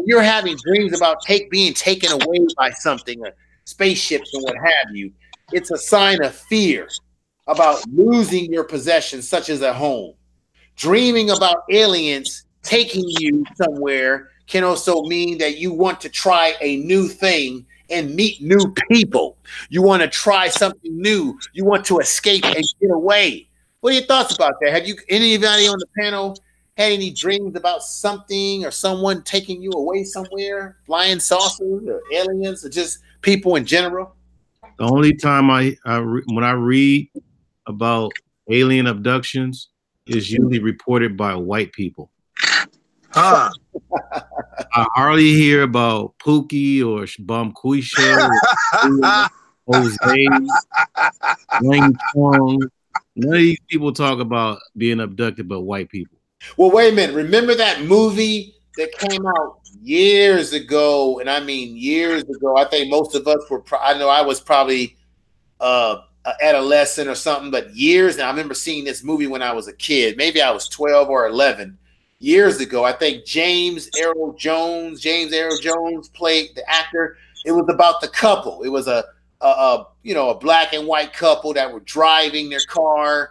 you're having dreams about being taken away by something, spaceships and what have you. It's a sign of fear about losing your possessions, such as a home. Dreaming about aliens taking you somewhere can also mean that you want to try a new thing and meet new people. You want to try something new. You want to escape and get away. What are your thoughts about that? Have you, anybody on the panel, had any dreams about something or someone taking you away somewhere? Flying saucers or aliens or just people in general? The only time when I read about alien abductions is usually reported by white people. I hardly hear about Pookie or Bumquisha or Jose, Wayne Chong. None of these people talk about being abducted by white people. Well, wait a minute. Remember that movie that came out years ago? And I mean years ago. I think most of us were, I know I was probably an adolescent or something, but years. And I remember seeing this movie when I was a kid. Maybe I was 12 or 11 years ago. I think James Earl Jones played the actor. It was about the couple. It was a black and white couple that were driving their car,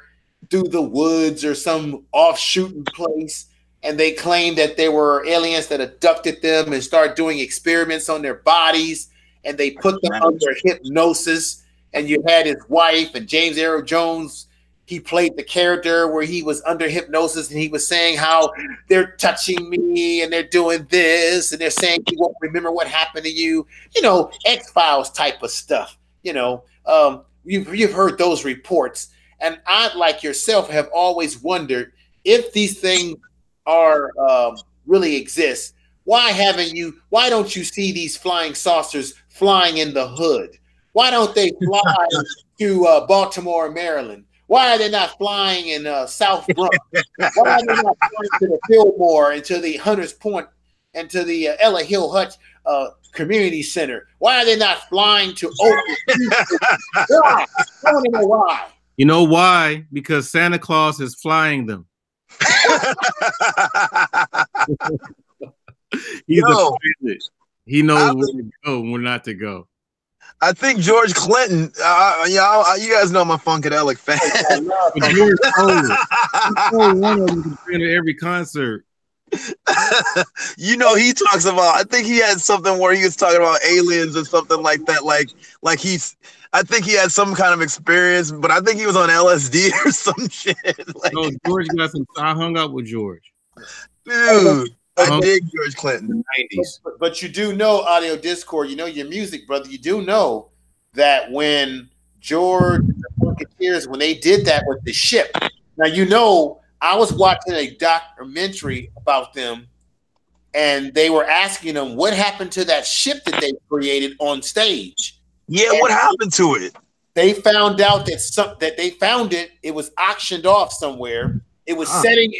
through the woods or some off-shooting place, and they claimed that there were aliens that abducted them and started doing experiments on their bodies, and they put them under hypnosis. And you had his wife and James Earl Jones. He played the character where he was under hypnosis, and he was saying how they're touching me and they're doing this, and they're saying you won't remember what happened to you. You know, X-Files type of stuff. You know, you've heard those reports. And I, like yourself, have always wondered if these things are really exist. Why don't you see these flying saucers flying in the hood? Why don't they fly to Baltimore, Maryland? Why are they not flying in South Bronx? Why are they not flying to the Fillmore and to the Hunters Point and to the Ella Hill Hutch Community Center? Why are they not flying to Oakland? Why? I want to know why. You know why? Because Santa Claus is flying them. He's a pilot. He knows where to go and where not to go. I think George Clinton, you guys know I'm a Funkadelic fan. George told one of them to every concert. You know, he talks about, I think he had something where he was talking about aliens or something like that. Like I think he had some kind of experience, but I think he was on LSD or some shit. Like, no, George got some. I hung out with George. Dude, I dig George Clinton. In the 90s. But you do know, Audio Discord, you know your music, brother. You do know that when George and the Funketeers, when they did that with the ship. Now, you know, I was watching a documentary about them, and they were asking them what happened to that ship that they created on stage. Yeah, and what happened to it? They found out that they found it. It was auctioned off somewhere. It was setting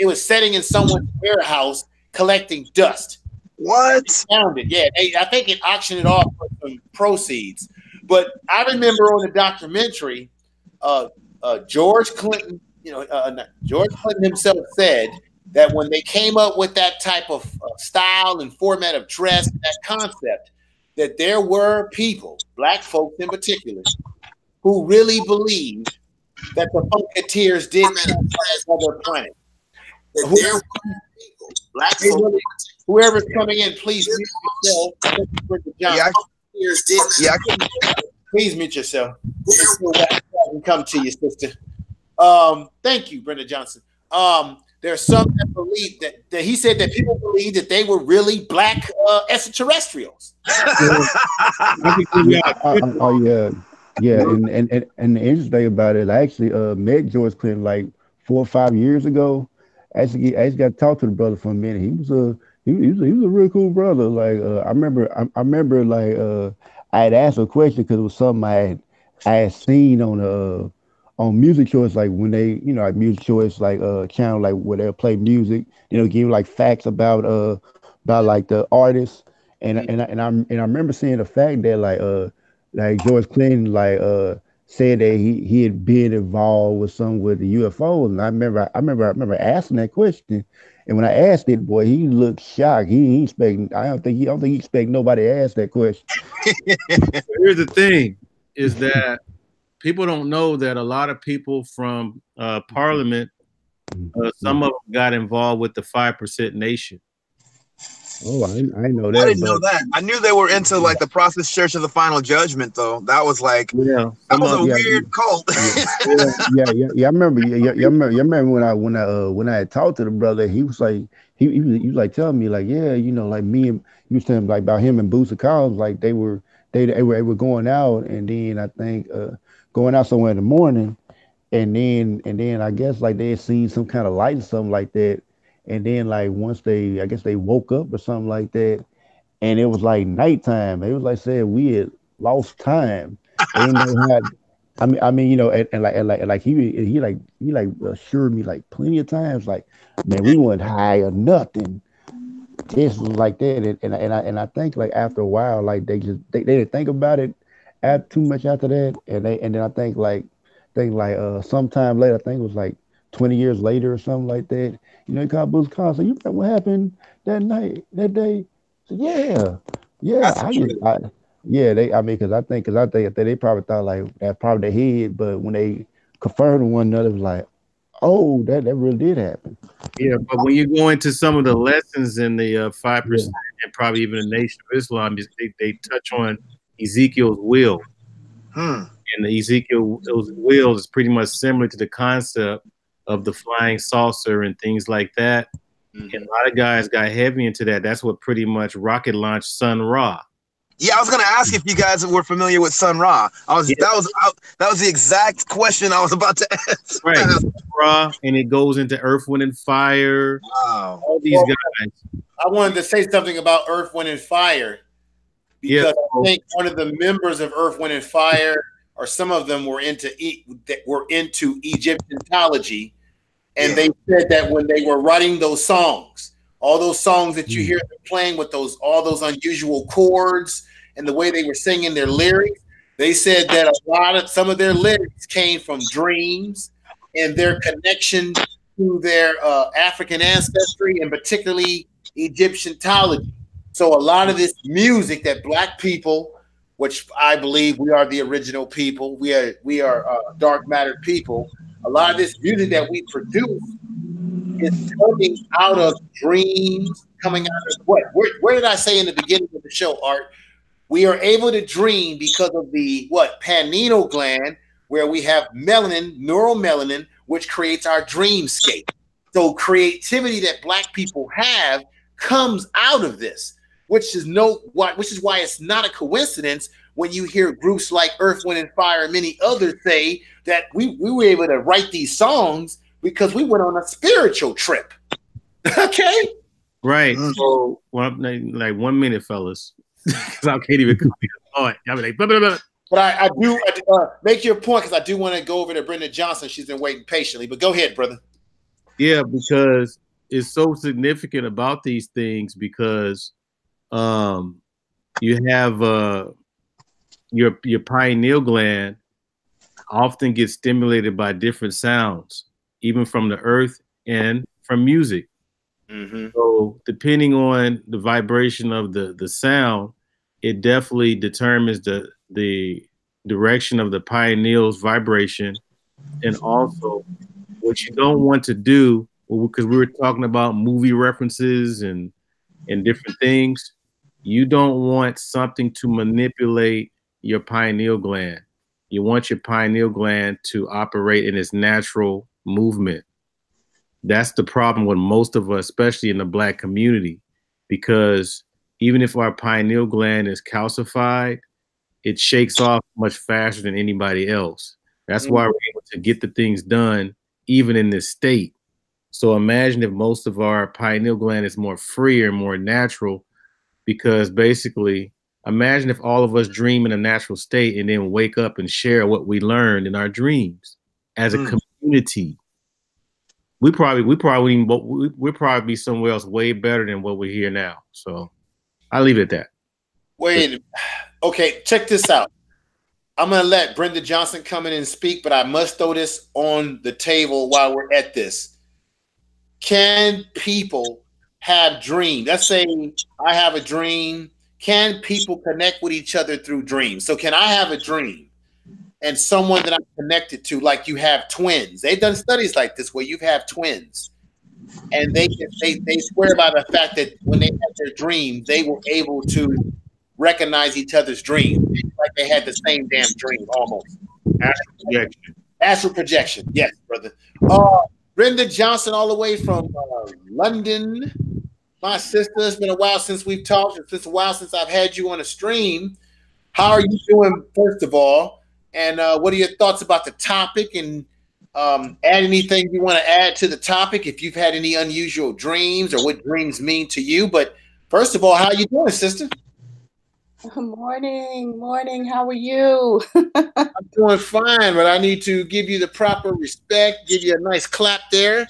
in someone's warehouse collecting dust. What? They found it. Yeah, I think it auctioned it off for some proceeds. But I remember on the documentary, George Clinton. George Clinton himself said that when they came up with that type of style and format of dress, that concept, that there were people, black folks in particular, who really believed that the Funketeers did come from another planet. That there were people, black folks, whoever's coming in, please mute yourself. Please mute yourself. I can come to you, sister. Thank you, Brenda Johnson. There's some that believe that he said that people believe that they were really black extraterrestrials. Yeah, and the interesting thing about it, I actually met George Clinton like 4 or 5 years ago. I actually got to talk to the brother for a minute. He was a real cool brother. Like I remember like I had asked a question because it was something I had seen on Music Choice, like when they, like Music Choice, like channel, like where they'll play music, give like facts about like the artists, and I remember seeing the fact that like George Clinton said that he had been involved with the UFOs, and I remember asking that question, and when I asked it, boy, he looked shocked. He expecting. I don't think he expect nobody to ask that question. Here's the thing: is that people don't know that a lot of people from Parliament, some of them got involved with the 5% Nation. Oh, I know that. I didn't know that. I knew they were into like the Process Church of the Final Judgment, though. That was like, that was a weird cult. I remember. You remember when I had talked to the brother, he was like, he was like telling me like, like me and he was telling me like about him and Booster Collins, like they were going out, and then I think going out somewhere in the morning, and then I guess like they had seen some kind of light or something like that. And then like once I guess they woke up or something like that, and it was like nighttime. It was like saying we had lost time. They didn't know how. I mean, and he assured me like plenty of times, like, man, we weren't high or nothing. This was like that, and I think like after a while, like they didn't think about it too much after that, and then I think sometime later, I think it was like 20 years later or something like that. He called Boots Collins. So you remember what happened that night, that day? So, yeah. Because I think they probably thought like that's probably their head, but when they confirmed with one another, it was like, Oh, that really did happen. Yeah, but when you go into some of the lessons in the 5% and probably even the Nation of Islam, they touch on Ezekiel's will. And the Ezekiel's will is pretty much similar to the concept of the flying saucer and things like that. And a lot of guys got heavy into that. That's what pretty much rocket launched Sun Ra. Yeah, I was gonna ask if you guys were familiar with Sun Ra. That was the exact question I was about to ask. Right, Ra, and it goes into Earth, Wind, and Fire. Wow, all these guys. I wanted to say something about Earth, Wind, and Fire because I think one of the members of Earth, Wind, and Fire, or some of them, were into Egyptology, and they said that when they were writing those songs, all those songs that you hear them playing with all those unusual chords and the way they were singing their lyrics, they said that some of their lyrics came from dreams and their connection to their African ancestry and particularly Egyptology. So a lot of this music that Black people, which I believe we are the original people, we are dark mattered people. A lot of this music that we produce is coming out of dreams, coming out of what? Where did I say in the beginning of the show, Art? We are able to dream because of the pineal gland, where we have melanin, neuromelanin, which creates our dreamscape. So creativity that Black people have comes out of this, which is why it's not a coincidence when you hear groups like Earth, Wind, and Fire and many others say that we were able to write these songs because we went on a spiritual trip. Okay? Right. So, like 1 minute, fellas. Because I can't even complete a thought. I'll be like, blah, blah, blah. But I do make your point because I do want to go over to Brenda Johnson. She's been waiting patiently. But go ahead, brother. Yeah, because it's so significant about these things because you have your pineal gland often gets stimulated by different sounds, even from the earth and from music. So depending on the vibration of the sound, it definitely determines the direction of the pineal's vibration. And also what you don't want to do, because we were talking about movie references and different things, you don't want something to manipulate your pineal gland. You want your pineal gland to operate in its natural movement. That's the problem with most of us, especially in the Black community, because even if our pineal gland is calcified, it shakes off much faster than anybody else. That's why we're able to get the things done even in this state. So imagine if most of our pineal gland is more free or more natural, because basically, imagine if all of us dream in a natural state and then wake up and share what we learned in our dreams as a community. We'd probably be somewhere else way better than what we're here now. So I'll leave it at that. Wait, okay, check this out. I'm going to let Brenda Johnson come in and speak, but I must throw this on the table while we're at this. Can people have dreams? Let's say I have a dream. Can people connect with each other through dreams? So can I have a dream and someone that I'm connected to, like you have twins? They've done studies like this where you have twins, and they swear by the fact that when they had their dreams, they were able to recognize each other's dreams, like they had the same damn dream almost. Astral projection. Astral projection. Yes, brother. Brenda Johnson, all the way from London. My sister, it's been a while since we've talked. It's a while since I've had you on a stream. How are you doing, first of all? And what are your thoughts about the topic? And add anything you want to add to the topic if you've had any unusual dreams or what dreams mean to you. But first of all, how are you doing, sister? Morning. How are you? I'm doing fine, but I need to give you the proper respect, give you a nice clap there.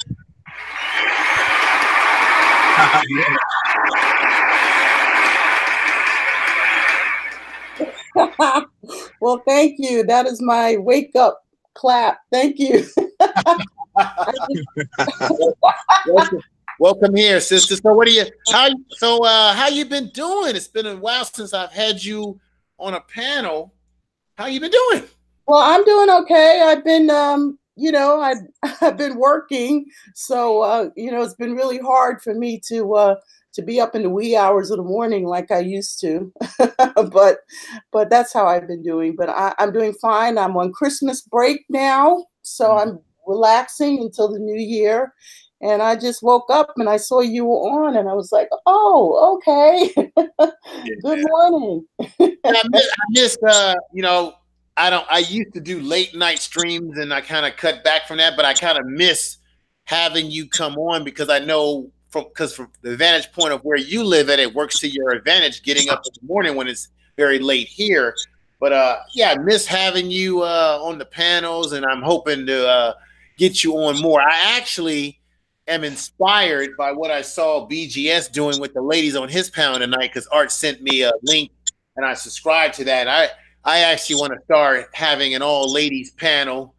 Well, thank you. That is my wake up clap. Thank you. Welcome here, sister. So how you been doing? It's been a while since I've had you on a panel. How you been doing? Well, I'm doing okay. I've been you know, I've been working, so you know, it's been really hard for me to be up in the wee hours of the morning like I used to. but that's how I've been doing. But I'm doing fine. I'm on Christmas break now, so I'm relaxing until the new year. And I just woke up and I saw you were on, and I was like, "Oh, okay. Good morning." I miss you know, I used to do late night streams, and I kind of cut back from that, but I kind of miss having you come on, because I know from the vantage point of where you live at, it works to your advantage getting up in the morning when it's very late here. But yeah, I miss having you on the panels, and I'm hoping to get you on more. I actually am inspired by what I saw BGS doing with the ladies on his panel tonight, because Art sent me a link and I subscribed to that. I actually want to start having an all ladies panel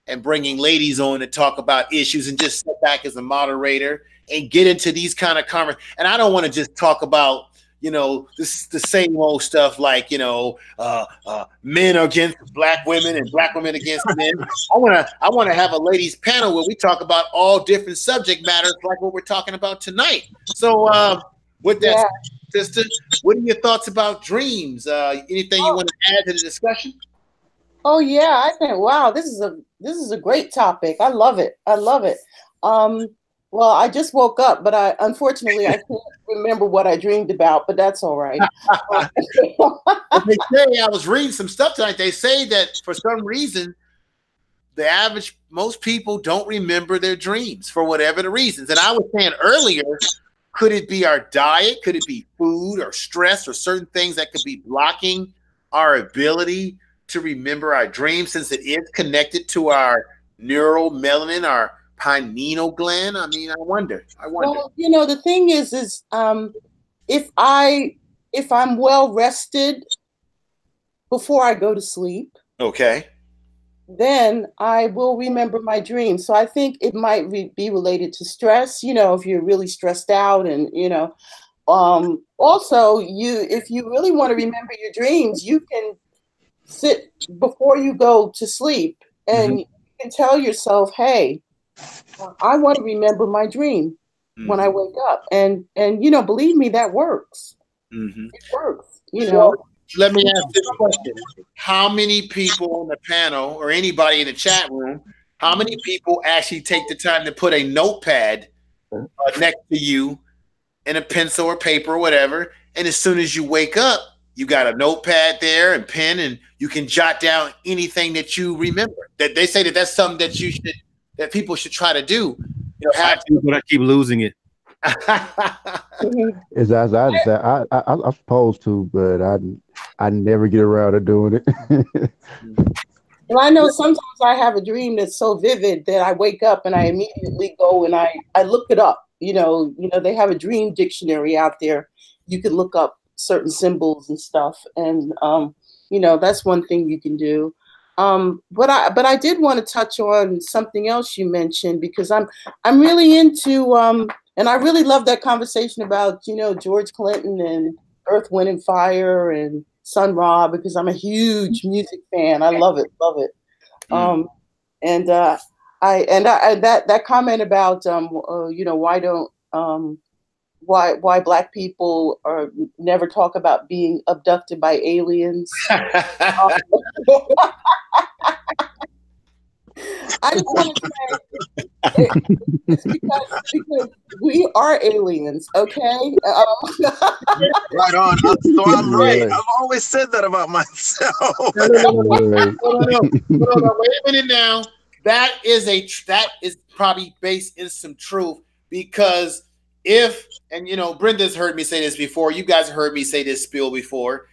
and bringing ladies on to talk about issues, and just sit back as a moderator and get into these kind of conversations. And I don't want to just talk about, you know, this the same old stuff like, you know, men against black women and black women against men. I want to have a ladies panel where we talk about all different subject matters, like what we're talking about tonight. So with that, sister, what are your thoughts about dreams? Anything you want to add to the discussion? Oh yeah, I think, wow, this is a great topic. I love it. I love it. Well, I just woke up, but unfortunately I can't remember what I dreamed about, but that's all right. They say, I was reading some stuff tonight. They say that for some reason, most people don't remember their dreams for whatever the reasons. And I was saying earlier, could it be our diet? Could it be food or stress or certain things that could be blocking our ability to remember our dreams, since it is connected to our neural melanin, our pineal gland? I mean, I wonder. Well, you know, the thing is if I'm well rested before I go to sleep, okay, then I will remember my dreams. So I think it might be related to stress. You know, if you're really stressed out, and you know, also if you really want to remember your dreams, you can sit before you go to sleep, and you can tell yourself, "Hey, I want to remember my dream when I wake up," and you know, believe me, that works. It works. You know. Let me ask this question: how many people on the panel, or anybody in the chat room, how many people actually take the time to put a notepad next to you, and a pencil or paper or whatever, and as soon as you wake up, you got a notepad there and pen, and you can jot down anything that you remember? That they say that that's something that people should try to do. You know, but I keep losing it. As I'm supposed to, but I never get around to doing it. Well, I know sometimes I have a dream that's so vivid that I wake up and I immediately go and I look it up. You know, they have a dream dictionary out there. You can look up certain symbols and stuff, and you know, that's one thing you can do. But I did want to touch on something else you mentioned, because I'm really into and I really love that conversation about, you know, George Clinton and Earth, Wind and Fire and Sun Ra, because I'm a huge music fan. I love it. And that comment about you know, why black people never talk about being abducted by aliens. I just want to say it's because we are aliens, okay? Right on. So I'm right. I've always said that about myself. No, wait a minute now. That is probably based in some truth, because and you know, Brenda's heard me say this before, you guys heard me say this spiel before.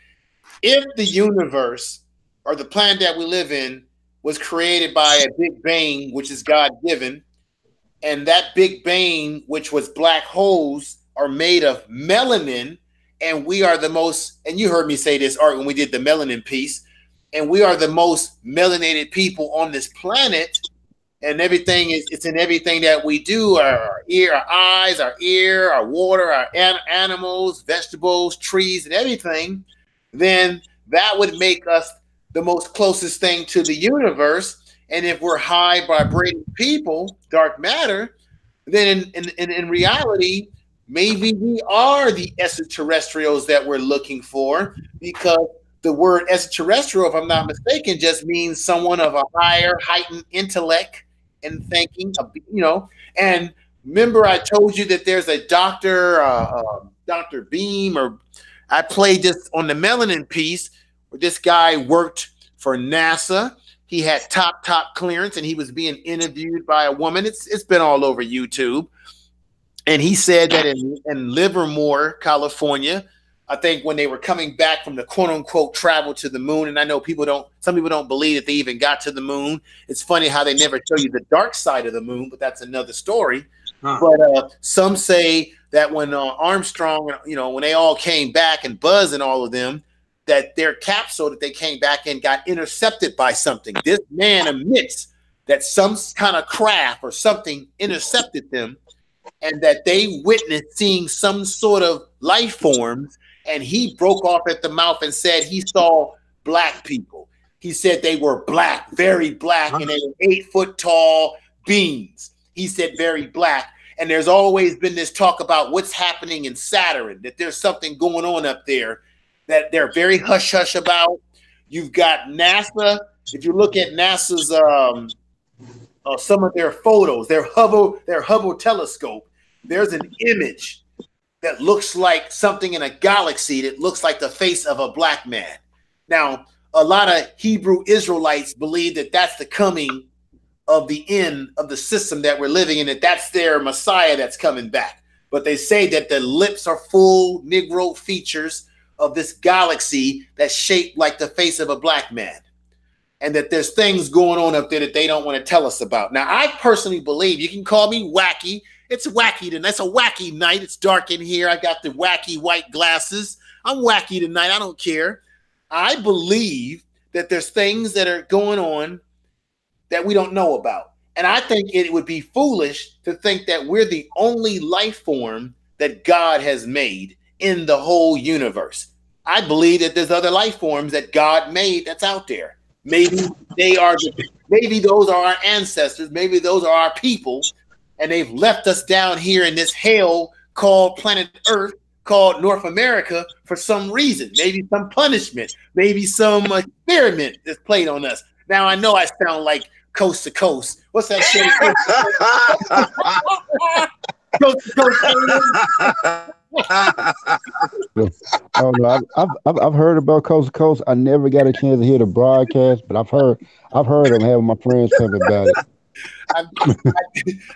If the universe, or the planet that we live in, was created by a big bang, which is God-given, and that big bang, which was black holes, are made of melanin, and we are the most, and you heard me say this, Art, when we did the melanin piece, and we are the most melanated people on this planet, and everything it's in everything that we do, our ear, our eyes, our ear, our water, our animals, vegetables, trees, and everything, then that would make us the most closest thing to the universe. And if we're high vibrating people, dark matter, then in reality, maybe we are the extraterrestrials that we're looking for, because the word extraterrestrial, if I'm not mistaken, just means someone of a higher, heightened intellect and thinking, you know. And remember, I told you that there's a Dr. Beam, or I played this on the melanin piece, where this guy worked for NASA. He had top clearance, and he was being interviewed by a woman. It's been all over YouTube. And he said that in Livermore, California, I think when they were coming back from the quote unquote travel to the moon, and I know some people don't believe that they even got to the moon. It's funny how they never show you the dark side of the moon, but that's another story. But some say that when Armstrong, you know, when they all came back, and Buzz and all of them, that their capsule that they came back in got intercepted by something. This man admits that some kind of craft or something intercepted them, and that they witnessed seeing some sort of life forms. And he broke off at the mouth and said he saw black people. He said they were black, very black, and they were 8 foot tall beings. He said very black. And there's always been this talk about what's happening in Saturn, that there's something going on up there that they're very hush-hush about. You've got NASA. If you look at NASA's some of their photos, their Hubble telescope, there's an image that looks like something in a galaxy that looks like the face of a black man. Now, a lot of Hebrew Israelites believe that that's the coming of the end of the system that we're living in, that that's their Messiah that's coming back. But they say that the lips are full Negro features of this galaxy that's shaped like the face of a black man, and that there's things going on up there that they don't want to tell us about. Now, I personally believe, you can call me wacky. It's wacky tonight. It's a wacky night. It's dark in here. I got the wacky white glasses. I'm wacky tonight. I don't care. I believe that there's things that are going on that we don't know about. And I think it would be foolish to think that we're the only life form that God has made in the whole universe. I believe that there's other life forms that God made that's out there. Maybe those are our ancestors. Maybe those are our people, and they've left us down here in this hell called planet Earth, called North America, for some reason. Maybe some punishment. Maybe some experiment that's played on us. Now, I know I sound like Coast to Coast. What's that shit? Coast to Coast. Oh no, I've heard about Coast to Coast. I never got a chance to hear the broadcast, but I've heard them having my friends tell me about it.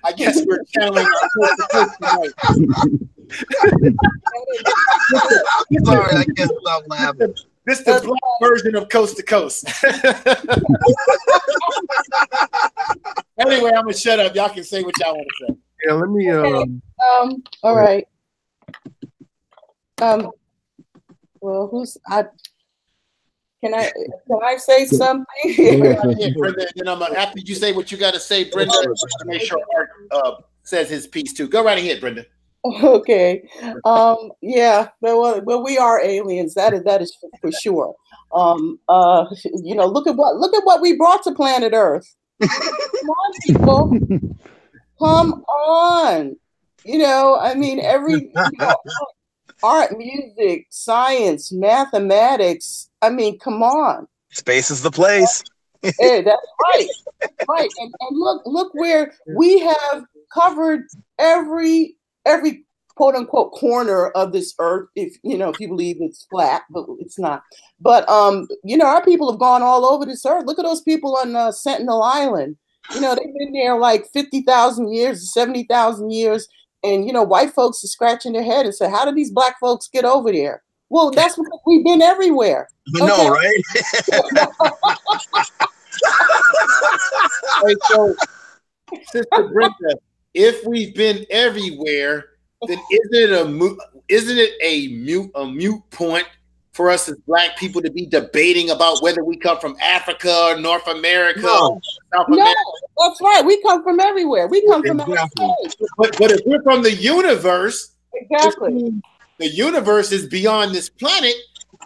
I guess we're channeling our Coast to Coast tonight. Sorry, I can't stop laughing. This is the black version of Coast to Coast. Anyway, I'm gonna shut up. Y'all can say what y'all want to say. Yeah, let me. All right. Well, can I say something? Yeah, Brenda, then after you say what you got to say, Brenda, I'm gonna make sure Art says his piece too. Go right ahead, Brenda. Okay. Yeah. Well, we are aliens. That is for sure. You know, look at what we brought to planet Earth. Come on, people. Come on. You know, I mean, art, music, science, mathematics. I mean, come on. Space is the place. Hey, that's right. Right. And look where we have covered every quote unquote corner of this earth, if you believe it's flat, but it's not. But you know, our people have gone all over this earth. Look at those people on Sentinel Island. You know, they've been there like 50,000 years, 70,000 years. And, you know, white folks are scratching their head and say, how do these black folks get over there? Well, that's because we've been everywhere. Okay? No, right? Hey, so, Sister Brenda, if we've been everywhere, then isn't it a mute point for us as black people to be debating about whether we come from Africa or North America? No, South America? That's right. We come from everywhere. We come from outer space. But if we're from the universe, exactly, the universe is beyond this planet,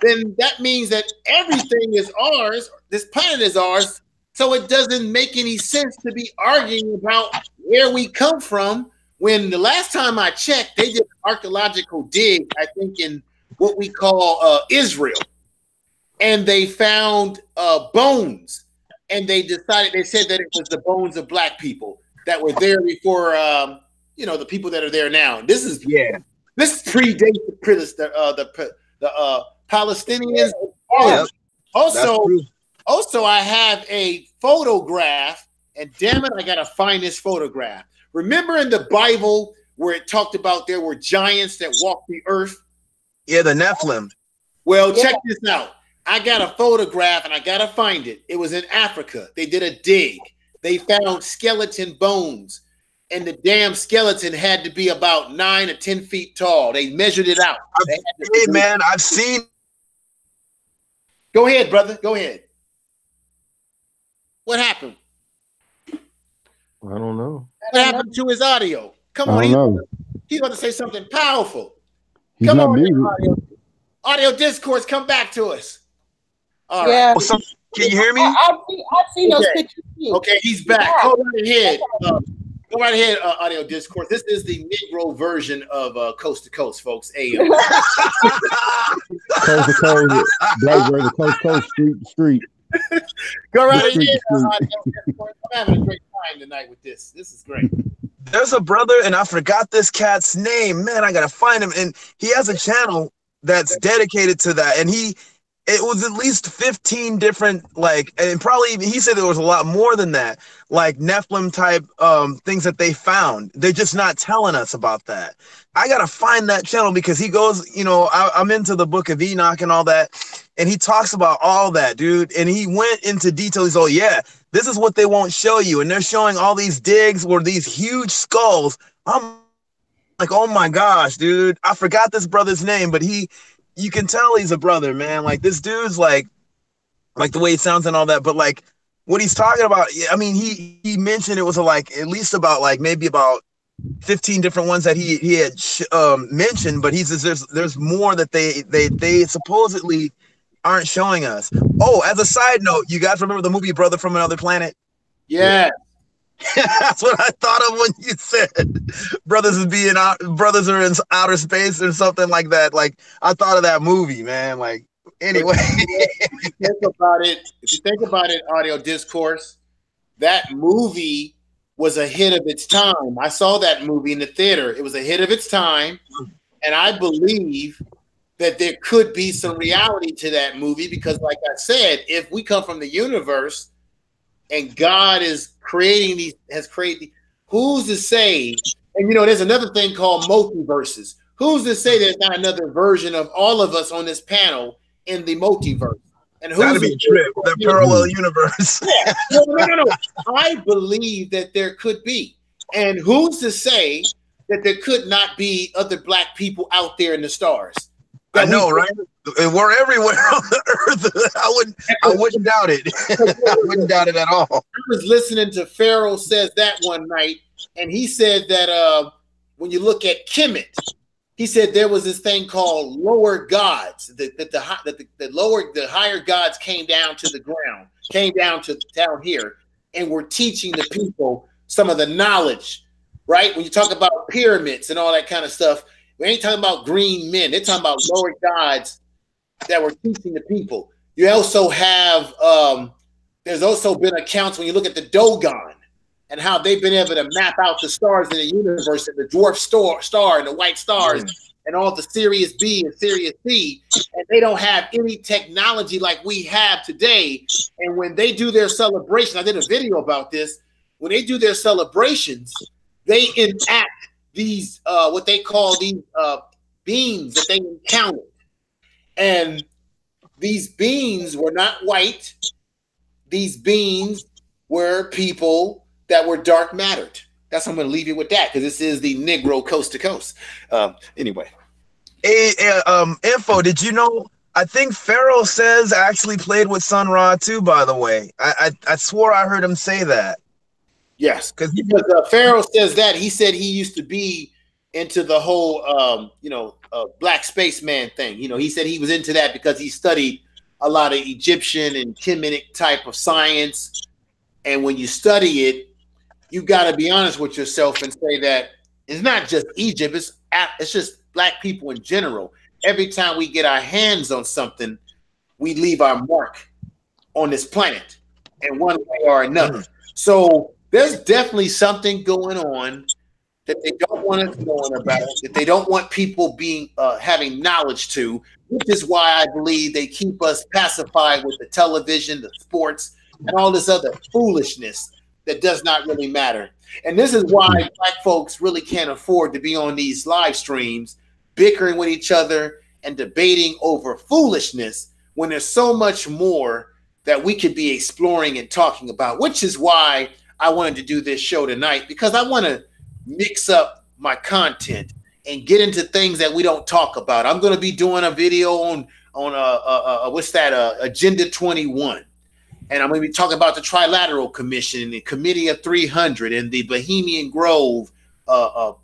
then that means that everything is ours. This planet is ours So it doesn't make any sense to be arguing about where we come from when the last time I checked, they did an archaeological dig, I think, in what we call Israel. And they found bones. And they said that it was the bones of black people that were there before, you know, the people that are there now. This predates the Palestinians. Yep. Also, I have a photograph, and damn it, I gotta find this photograph. Remember in the Bible where it talked about there were giants that walked the earth? Yeah, the Nephilim. Well, check this out. I got a photograph and I gotta find it. It was in Africa. They did a dig. They found skeleton bones, and the damn skeleton had to be about 9 or 10 feet tall. They measured it out. Hey, man, I've seen. Go ahead, brother. Go ahead. What happened? I don't know. What happened to his audio? Come on, he's about to say something powerful. He's Come not on, muted. audio discourse, come back to us. All right. Yeah. Can you hear me? I've seen those pictures too. Okay, he's back. Yeah. Go right ahead. Go right ahead, audio discourse. This is the Negro version of Coast to Coast, folks. AM. Coast to coast, Blackbird, coast to coast, street to street. Go right ahead, audio discourse. I'm having a great time tonight with this. This is great. There's a brother, and I forgot this cat's name. Man, I gotta find him. And he has a channel that's dedicated to that. And it was at least 15 different, like, and probably even, he said there was a lot more than that, like Nephilim type things that they found. They're just not telling us about that. I gotta find that channel because he goes, you know, I'm into the Book of Enoch and all that, and he talks about all that, dude. And he went into detail. He's all, yeah, this is what they won't show you. And they're showing all these digs where these huge skulls. I'm like, oh my gosh, dude. I forgot this brother's name, but you can tell he's a brother, man. Like, this dude's like the way he sounds and all that, but like what he's talking about, I mean, he mentioned it was like at least about like maybe about 15 different ones that he had mentioned, but he says there's more that they supposedly aren't showing us. Oh, as a side note, you guys remember the movie Brother from Another Planet? Yeah. That's what I thought of when you said brothers are in outer space or something like that. Like, I thought of that movie, man. Like, anyway. If you think about it, audio discourse, that movie was a hit of its time. I saw that movie in the theater. It was a hit of its time, and I believe that there could be some reality to that movie because, like I said, if we come from the universe and God is has created, who's to say, and you know, there's another thing called multiverses. Who's to say there's not another version of all of us on this panel in the multiverse? And who's be trip, the parallel universe. Yeah. No. I believe that there could be. And who's to say that there could not be other black people out there in the stars? I know, right? We're everywhere on the earth. I wouldn't doubt it. I wouldn't doubt it at all. I was listening to Pharaoh Says That one night, and he said that when you look at Kemet, he said there was this thing called lower gods, that the higher gods came down to the ground, came down here, and were teaching the people some of the knowledge, right? When you talk about pyramids and all that kind of stuff, we ain't talking about green men. They're talking about lower gods that were teaching the people. You also have, there's also been accounts when you look at the Dogon and how they've been able to map out the stars in the universe and the dwarf star and the white stars and all the Sirius B and Sirius C, and they don't have any technology like we have today. And when they do their celebration, I did a video about this, when they do their celebrations, they enact these what they call these beings that they encountered, and these beings were not white. These beings were people that were dark mattered. That's I'm going to leave you with that because this is the Negro Coast to Coast. Anyway, info. Did you know? I think Pharaoh Says actually played with Sun Ra too. By the way, I swore I heard him say that. Yes, because Pharaoh Says That he said he used to be into the whole, black spaceman thing. You know, he said he was into that because he studied a lot of Egyptian and Kemetic type of science, And when you study it, you got to be honest with yourself and say that it's not just Egypt, it's just Black people in general. Every time we get our hands on something, we leave our mark on this planet in one way or another. So there's definitely something going on that they don't want us knowing about, that they don't want people being having knowledge to, which is why I believe they keep us pacified with the television, the sports, and all this other foolishness that does not really matter. And this is why Black folks really can't afford to be on these live streams bickering with each other and debating over foolishness when there's so much more that we could be exploring and talking about, which is why I wanted to do this show tonight, because I want to mix up my content and get into things that we don't talk about. I'm going to be doing a video on what's that, Agenda 21. And I'm going to be talking about the Trilateral Commission, the Committee of 300, and the Bohemian Grove,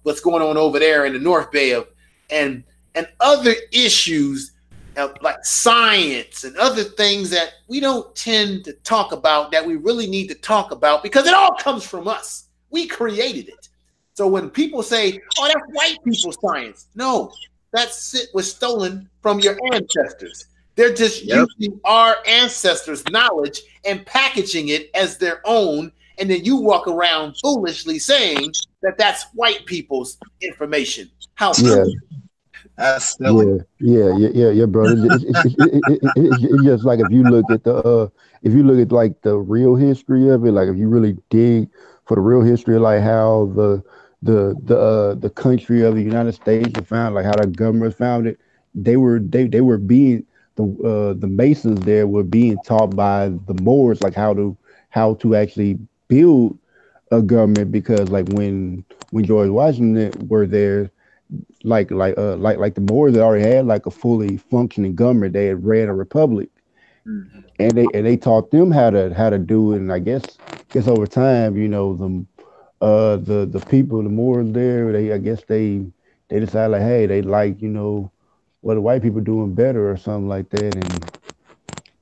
what's going on over there in the North Bay, and other issues like science and other things that we don't tend to talk about that we really need to talk about, because it all comes from us. We created it. So when people say, oh, that's white people's science, no, that was stolen from your ancestors. They're just using our ancestors' knowledge and packaging it as their own, and then you walk around foolishly saying that that's white people's information. How silly. That's silly. Yeah, brother. It's just like if you look at like the real history of it, like if you really dig for the real history of like how the country of the United States was found, like how the government was founded, they were being the Masons there were being taught by the Moors like how to actually build a government, because like when George Washington were there, like the Moors had already had like a fully functioning government. They had ran a republic, and they taught them how to do it. And I guess over time, you know, the people, the Moors there, they decided like, hey, they like, you know, what the white people doing better or something like that,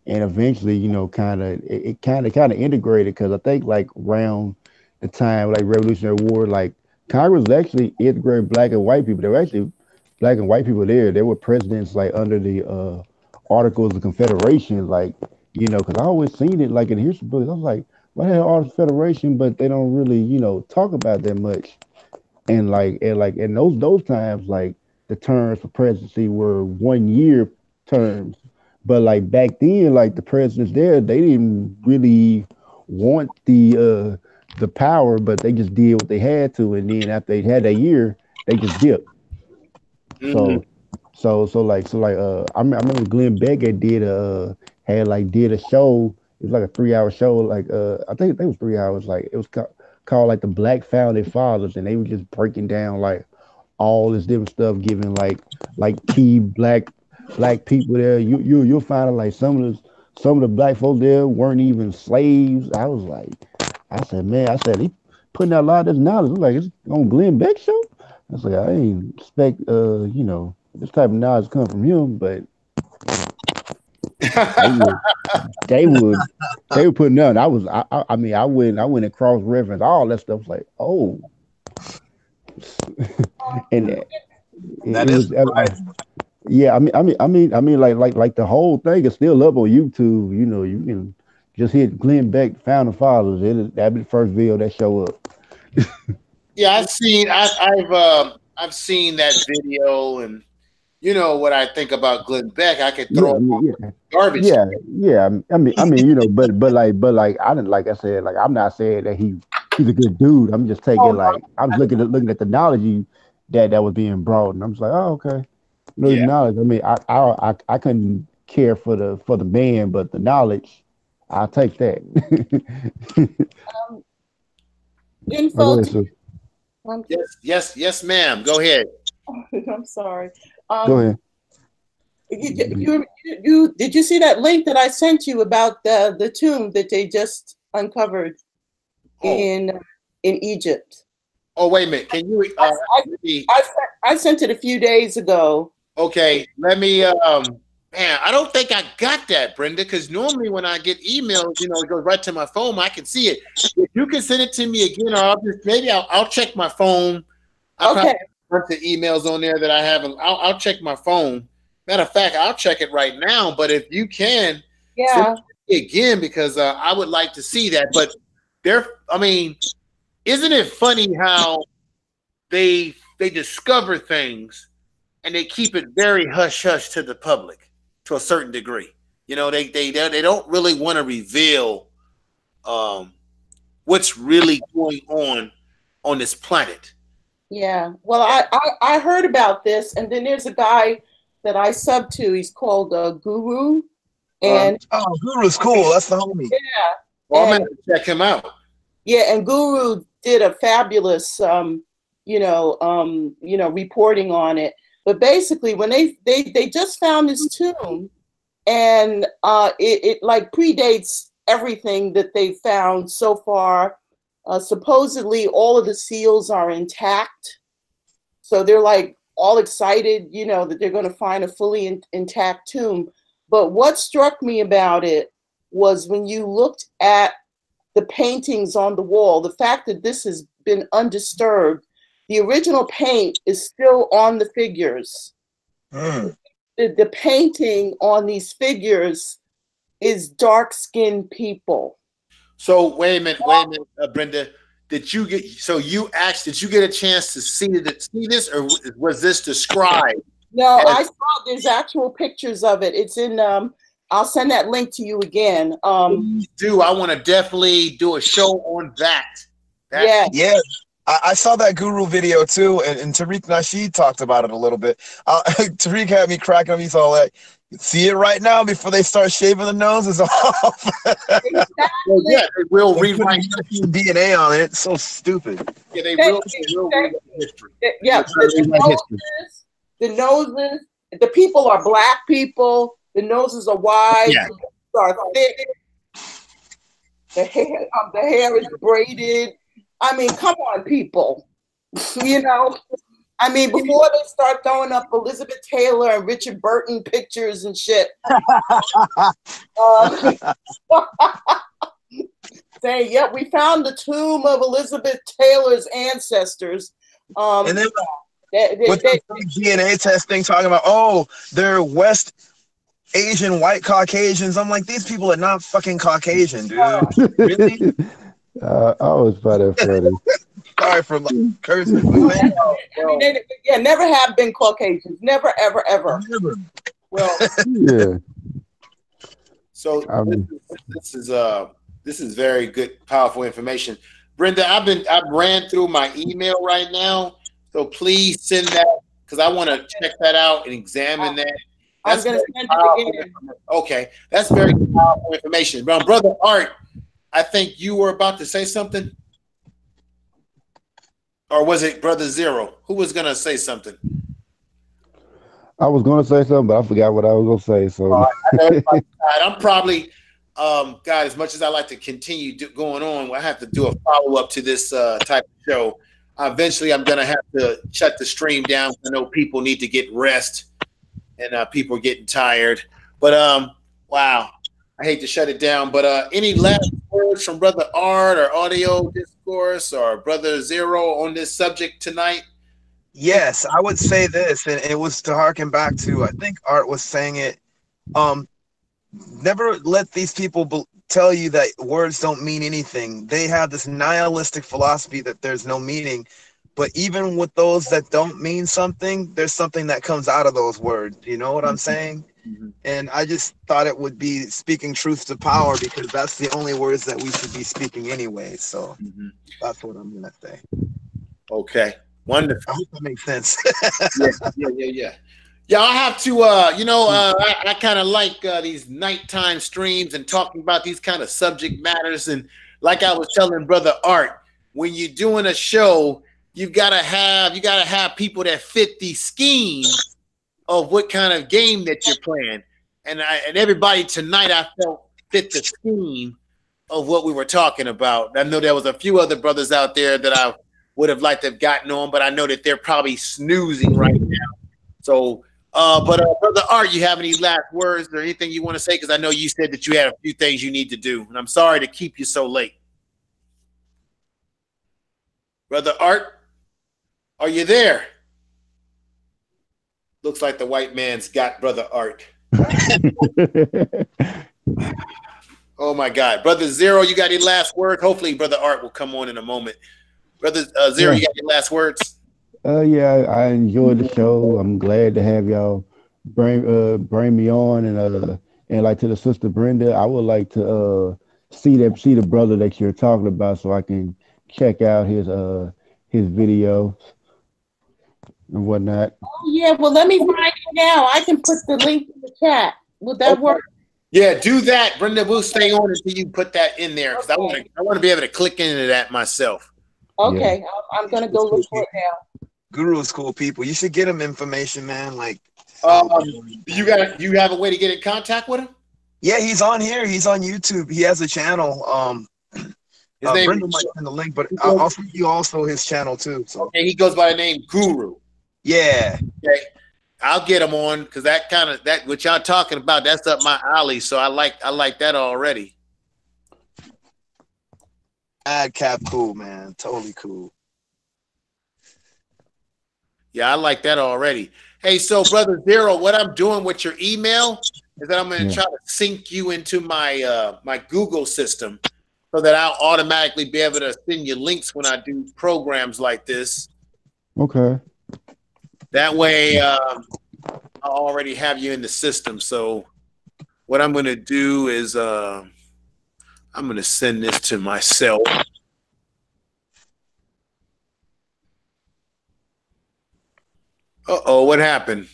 and eventually, you know, it kind of integrated, because I think like around the time like Revolutionary War, like Congress was actually integrating Black and white people. There were actually Black and white people there. There were presidents like under the Articles of Confederation, like, you know, because I always seen it like in history books. I was like, why the hell Articles of Confederation, but they don't really, you know, talk about that much. And in those times, like the terms for presidency were 1 year terms. But like back then, like the presidents there, they didn't really want the power, but they just did what they had to, and then after they had that year, they just dipped. So I remember Glenn Beck did a show. It was like a 3-hour show, like I think it was 3 hours. Like it was called like the Black Founding Fathers, and they were just breaking down like all this different stuff, giving like key black people there. You'll find like some of the black folks there weren't even slaves. I said he putting out a lot of this knowledge. I'm like, it's on Glenn Beck show. I was like, I ain't expect you know, this type of knowledge come from him, but they were putting out. I went and cross reference all that stuff. Like, oh, and that is right. Yeah, I mean, like the whole thing is still up on YouTube. You know, you can just hit Glenn Beck Founding Fathers. That'll be the first video that show up. Yeah, I've seen that video, and you know what I think about Glenn Beck. I could throw garbage. Yeah. I mean, you know, but like I didn't, like I said, like I'm not saying that he's a good dude. I'm just taking I'm looking at the knowledge that was being brought, and I'm just like, oh, okay. Knowledge. I mean, I couldn't care for the man, but the knowledge, I'll take that. Info. Yes, ma'am. Go ahead. I'm sorry. Go ahead. Did you see that link that I sent you about the tomb that they just uncovered in Egypt? Oh, wait a minute. Can you? I sent it a few days ago. Okay, let me Man, I don't think I got that, Brenda, because normally when I get emails, you know, it goes right to my phone. I can see it. If you can send it to me again, or I'll check my phone. I probably have a bunch of emails on there that I haven't. I'll check my phone. Matter of fact, I'll check it right now. But if you can, send it again, because I would like to see that. But I mean, isn't it funny how they discover things and they keep it very hush hush to the public? To a certain degree, you know, they don't really want to reveal what's really going on this planet. Yeah, well, I heard about this, and then there's a guy that I sub to. He's called Guru, and Guru's cool. That's the homie. Yeah, well, I'm gonna check him out. Yeah, and Guru did a fabulous, reporting on it. But basically, when they just found this tomb, and it like predates everything that they found so far. Supposedly, all of the seals are intact, so they're like all excited, you know, that they're going to find a fully intact tomb. But what struck me about it was when you looked at the paintings on the wall, the fact that this has been undisturbed. The original paint is still on the figures. The painting on these figures is dark-skinned people. So wait a minute, Brenda. Did you get a chance to see this, or was this described? No, I saw there's actual pictures of it. It's in. I'll send that link to you again. Please do. I want to definitely do a show on that. Yeah. I saw that Guru video too, and Tariq Nasheed talked about it a little bit. Tariq had me cracking up. He's all like, see it right now before they start shaving the noses off. Exactly. Well, yeah, they will rewrite DNA on it. It's so stupid. Yeah, they will rewrite history. Yeah, the noses, the people are black people. The noses are wide. Yeah. The noses are thick. The hair is braided. I mean, come on, people. You know, I mean, before they start throwing up Elizabeth Taylor and Richard Burton pictures and shit. Saying, yep, we found the tomb of Elizabeth Taylor's ancestors. And then with the DNA testing, talking about, oh, they're West Asian, white Caucasians. I'm like, these people are not fucking Caucasian, dude. Really? I was funny. Sorry for cursing. Never have been Caucasians. Never, ever, ever. Never. Well, Yeah. so this is very good, powerful information. Brenda, I've ran through my email right now, so please send that, because I want to check that out and examine that. I'm going to send it again. Okay, that's very powerful information. Brother Art, I think you were about to say something, or was it Brother Zero? Who was going to say something? I was going to say something, but I forgot what I was going to say. So I'm probably, God, as much as I like to continue going on, I have to do a follow-up to this type of show. Eventually, I'm going to have to shut the stream down. I know people need to get rest, and people are getting tired. But, wow, I hate to shut it down. But any last words from Brother Art or Audio Discourse or Brother Zero on this subject tonight? Yes, I would say this, and it was to harken back to, I think Art was saying it. Never let these people tell you that words don't mean anything. They have this nihilistic philosophy that there's no meaning. But even with those that don't mean something, there's something that comes out of those words. You know what I'm saying? Mm-hmm. And I just thought it would be speaking truth to power, because that's the only words that we should be speaking anyway. So that's what I'm going to say. Okay. Wonderful. I hope that makes sense. Yeah, I have to, I kind of like these nighttime streams and talking about these kind of subject matters. And like I was telling Brother Art, when you're doing a show, you gotta have people that fit the scheme of what kind of game that you're playing. And everybody tonight, I felt fit the scheme of what we were talking about. I know there was a few other brothers out there that I would have liked to have gotten on, but I know that they're probably snoozing right now. So Brother Art, you have any last words or anything you want to say? Because I know you said that you had a few things you need to do, and I'm sorry to keep you so late. Brother Art, are you there? Looks like the white man's got Brother Art. Oh my God. Brother Zero, you got any last words? Hopefully Brother Art will come on in a moment. Brother Zero, you got any last words? Yeah, I enjoyed the show. I'm glad to have y'all bring me on, and like to the sister Brenda, I would like to see the brother that you're talking about so I can check out his videos and whatnot. Oh yeah, well let me find it now. I can put the link in the chat. Would that work? Yeah, do that, Brenda. We'll stay on until you put that in there because I want to be able to click into that myself. Okay, yeah. I'm gonna go look for it now. Guru is cool people. You should get him information, man. Like, you have a way to get in contact with him? Yeah, he's on here. He's on YouTube. He has a channel. His name Brenda might send the link, but I'll send you also his channel too. So okay, he goes by the name Guru. Yeah. Okay, I'll get him on because that what y'all talking about, that's up my alley. So I like that already. Ad cap, cool, man. Totally cool. Yeah, I like that already. Hey, so Brother Zero, what I'm doing with your email is that I'm going to try to sync you into my my Google system so that I'll automatically be able to send you links when I do programs like this. Okay. That way, I'll already have you in the system. So what I'm going to do is I'm going to send this to myself. Uh-oh, what happened?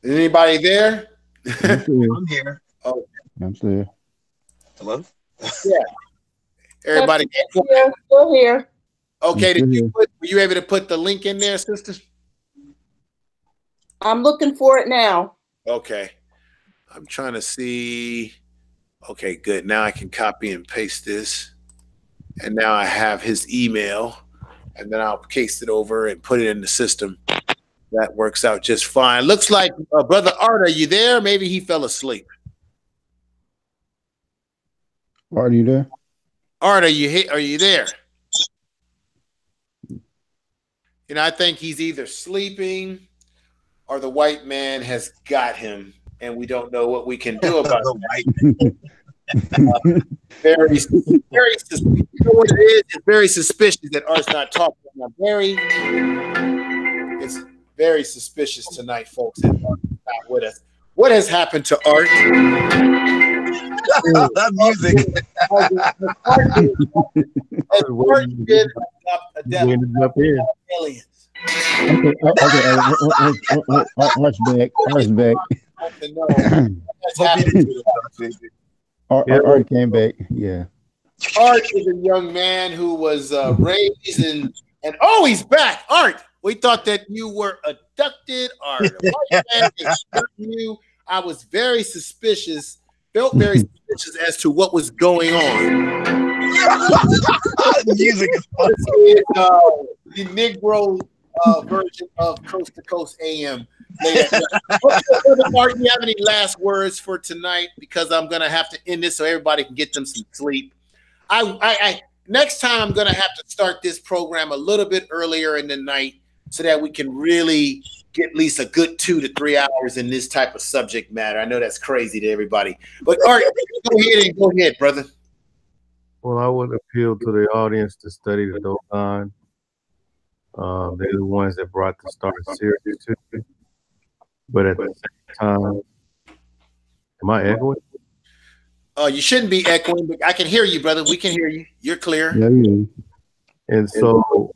Is anybody there? I'm here. Oh, I'm still. Hello? Yeah. Everybody still here. Okay, were you able to put the link in there, sister? I'm looking for it now. Okay. I'm trying to see. Okay, good. Now I can copy and paste this. And now I have his email. And then I'll paste it over and put it in the system. That works out just fine. Looks like Brother Art, are you there? Maybe he fell asleep. Art, are you there? Art, are you there? You know, I think he's either sleeping or the white man has got him, and we don't know what we can do about it. Very suspicious. You know what it is? It's very suspicious that Art's not talking. It's very suspicious tonight, folks, that Art's not with us. What has happened to Art? That music. Aliens. Art's back. Art's back. Art came back. Yeah. Art is a young man who was raised and oh, he's back. Art, we thought that you were abducted or the white man abducted you. I was very suspicious, felt very suspicious as to what was going on. Music is the Negro version of Coast to Coast AM. Mark, do you have any last words for tonight? Because I'm gonna have to end this so everybody can get them some sleep. I next time I'm gonna have to start this program a little bit earlier in the night so that we can really get at least a good 2 to 3 hours in this type of subject matter. I know that's crazy to everybody, but Art, go ahead, brother. Well, I would appeal to the audience to study the Dogon. They're the ones that brought the Star series to me. But at the same time, am I echoing? You shouldn't be echoing, but I can hear you, brother. We can hear you. You're clear. Yeah. And so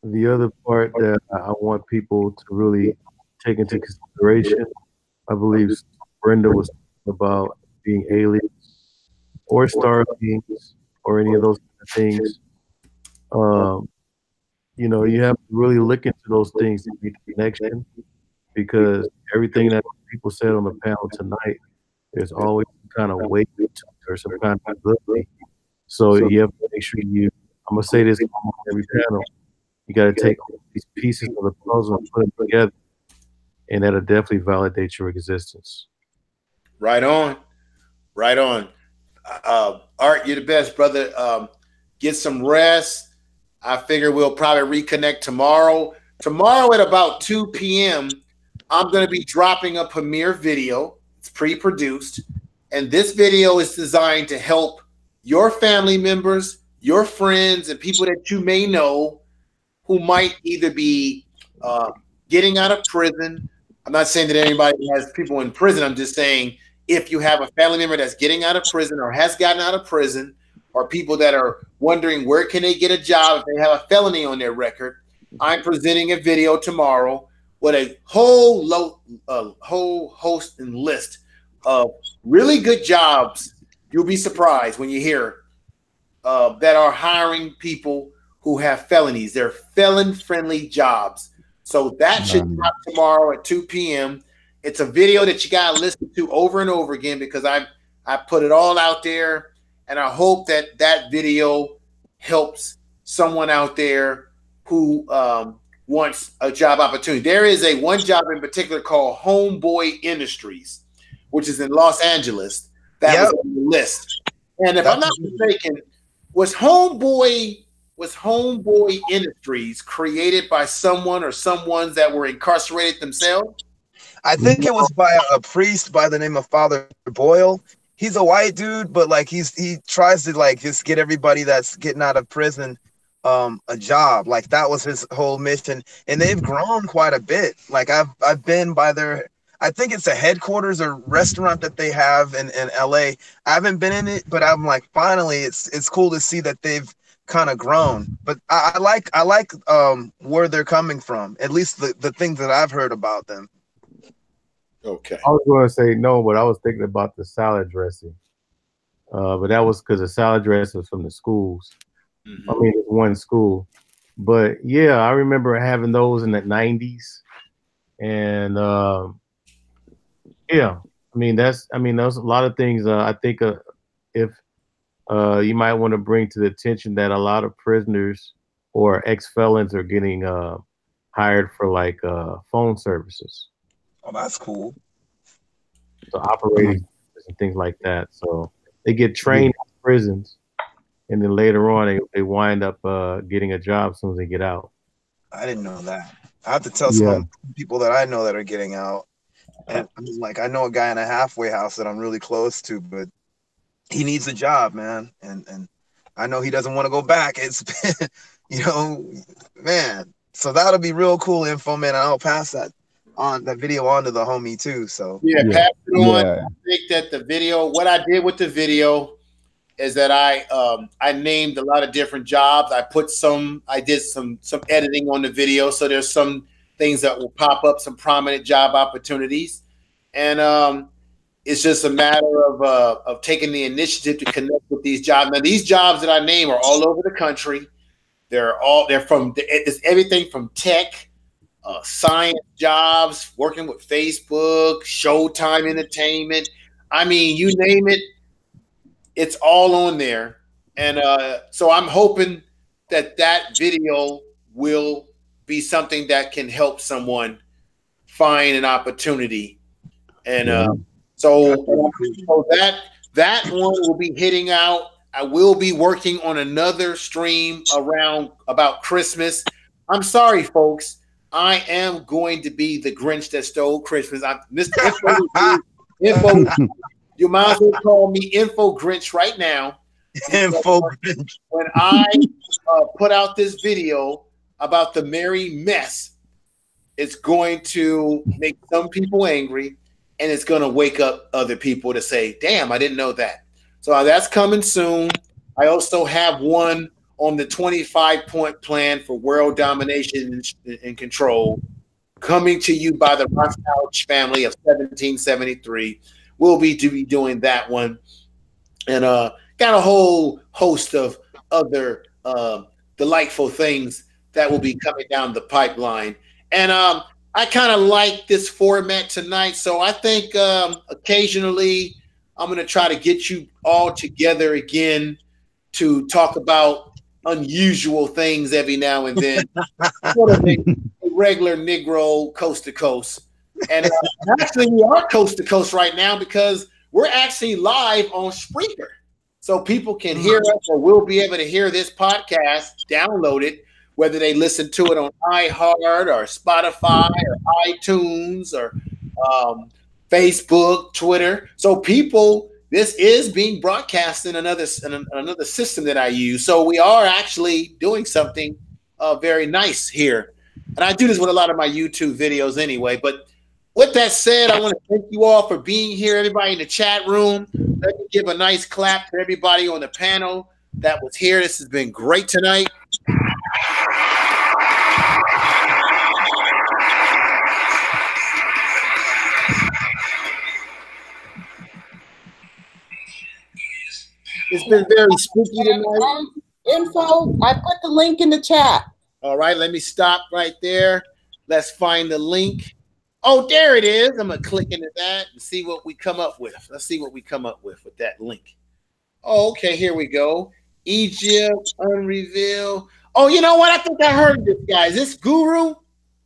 the other part that I want people to really take into consideration, I believe Brenda was talking about being aliens or star beings or any of those kind of things. You know, you have to really look into those things to make the connection, because everything that people said on the panel tonight, there's always some kind of weight or some kind of ability. So you have to make sure I'm going to say this on every panel, You got to take these pieces of the puzzle and put them together, and that'll definitely validate your existence. Right on. Right on. Art, you're the best, brother. Get some rest. I figure we'll probably reconnect tomorrow. Tomorrow at about 2 p.m., I'm going to be dropping a premiere video. It's pre-produced. And this video is designed to help your family members, your friends, and people that you may know who might either be getting out of prison. I'm not saying that anybody has people in prison. I'm just saying if you have a family member that's getting out of prison or has gotten out of prison, or people that are wondering where can they get a job if they have a felony on their record, I'm presenting a video tomorrow with a whole host and list of really good jobs. You'll be surprised when you hear that are hiring people who have felonies. They're felon-friendly jobs. So that should drop tomorrow at 2 p.m. It's a video that you got to listen to over and over again because I put it all out there. And I hope that that video helps someone out there who wants a job opportunity. There is one job in particular called Homeboy Industries, which is in Los Angeles. That was on the list. And if I'm not mistaken, was Homeboy Industries created by someone or someones that were incarcerated themselves? I think it was by a priest by the name of Father Boyle. He's a white dude, but like he tries to like just get everybody that's getting out of prison a job. Like that was his whole mission, and they've grown quite a bit. Like I've been by their, I think it's a headquarters or restaurant that they have in LA. I haven't been in it, but I'm like, finally, it's cool to see that they've kind of grown. But I like where they're coming from, at least the things that I've heard about them. Okay. I was going to say no, but I was thinking about the salad dressing. But that was because the salad dressing was from the schools. Mm-hmm. I mean, it's one school. But yeah, I remember having those in the 90s. And yeah, I mean, there's a lot of things I think if you might want to bring to the attention that a lot of prisoners or ex-felons are getting hired for like phone services. Oh, that's cool. So operating and things like that. So they get trained in prisons, and then later on they wind up getting a job as soon as they get out. I didn't know that. I have to tell some people that I know that are getting out. And I'm like, I know a guy in a halfway house that I'm really close to, but he needs a job, man. And I know he doesn't want to go back. It's been, man. So that'll be real cool info, man. I'll pass that video on to the homie too. So pass it on. I think that the video, what I did with the video is that I named a lot of different jobs. I did some editing on the video, so there's some things that will pop up, some prominent job opportunities, and it's just a matter of taking the initiative to connect with these jobs. Now, these jobs that I name are all over the country. It's everything from tech, science jobs, working with Facebook, Showtime Entertainment. I mean, you name it, it's all on there. And so I'm hoping that video will be something that can help someone find an opportunity. And so that one will be hitting out. I will be working on another stream around about Christmas. I'm sorry, folks. I am going to be the Grinch that stole Christmas. Info. You might as well call me Info Grinch right now. Info Grinch. When I put out this video about the merry mess, it's going to make some people angry, and it's going to wake up other people to say, damn, I didn't know that. So that's coming soon. I also have one on the 25-point plan for world domination and control, coming to you by the Rothschild family of 1773. We'll be doing that one. And got a whole host of other delightful things that will be coming down the pipeline. And I kind of like this format tonight. So I think occasionally I'm going to try to get you all together again to talk about unusual things every now and then. Sort of a regular Negro coast to coast. And actually, we are coast to coast right now because we're actually live on Spreaker. So people can hear us or will be able to hear this podcast, download it, whether they listen to it on iHeart or Spotify or iTunes or Facebook, Twitter. So people, this is being broadcast in another system that I use. So we are actually doing something very nice here. And I do this with a lot of my YouTube videos anyway. But with that said, I want to thank you all for being here, everybody in the chat room. Let me give a nice clap to everybody on the panel that was here. This has been great tonight. It's been very spooky tonight. Info, I put the link in the chat. All right, let me stop right there. Let's find the link. Oh, there it is. I'm going to click into that and see what we come up with. Let's see what we come up with that link. Oh, okay, here we go. Egypt, unrevealed. Oh, you know what? I think I heard this guy. Is this Guru?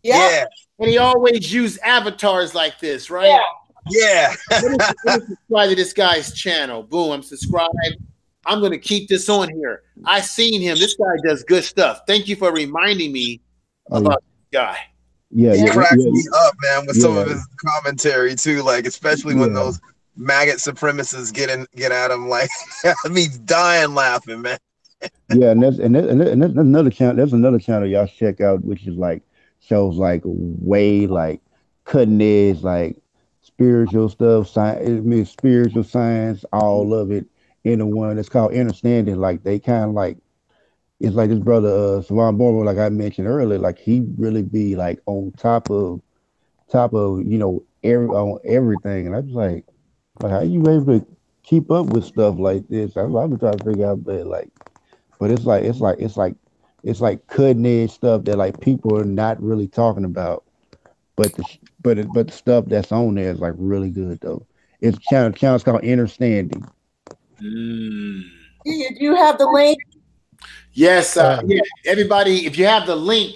Yeah. And he always used avatars like this, right? Yeah. Let me subscribe to this guy's channel. Boom, I'm subscribed. I'm going to keep this on here. I seen him. This guy does good stuff. Thank you for reminding me about this guy. He cracks me up, man, with some of his commentary too. Like, especially when those maggot supremacists get at him, like, me dying laughing, man. Yeah, and that's another channel. There's another channel y'all should check out, which is like shows like way like cutting edge, like spiritual stuff, science, spiritual science, all of it in the one. It's called Understanding. Like they kind of like, it's like this brother Savon Bormo, like I mentioned earlier, like he really be like on top of you know on everything, and I was like how you able to keep up with stuff like this? I've been trying to figure out, but it's like cutting edge stuff that like people are not really talking about, but the stuff that's on there is like really good though. It's channel's called Understanding. Do you have the link? Yes, yeah. Everybody, if you have the link,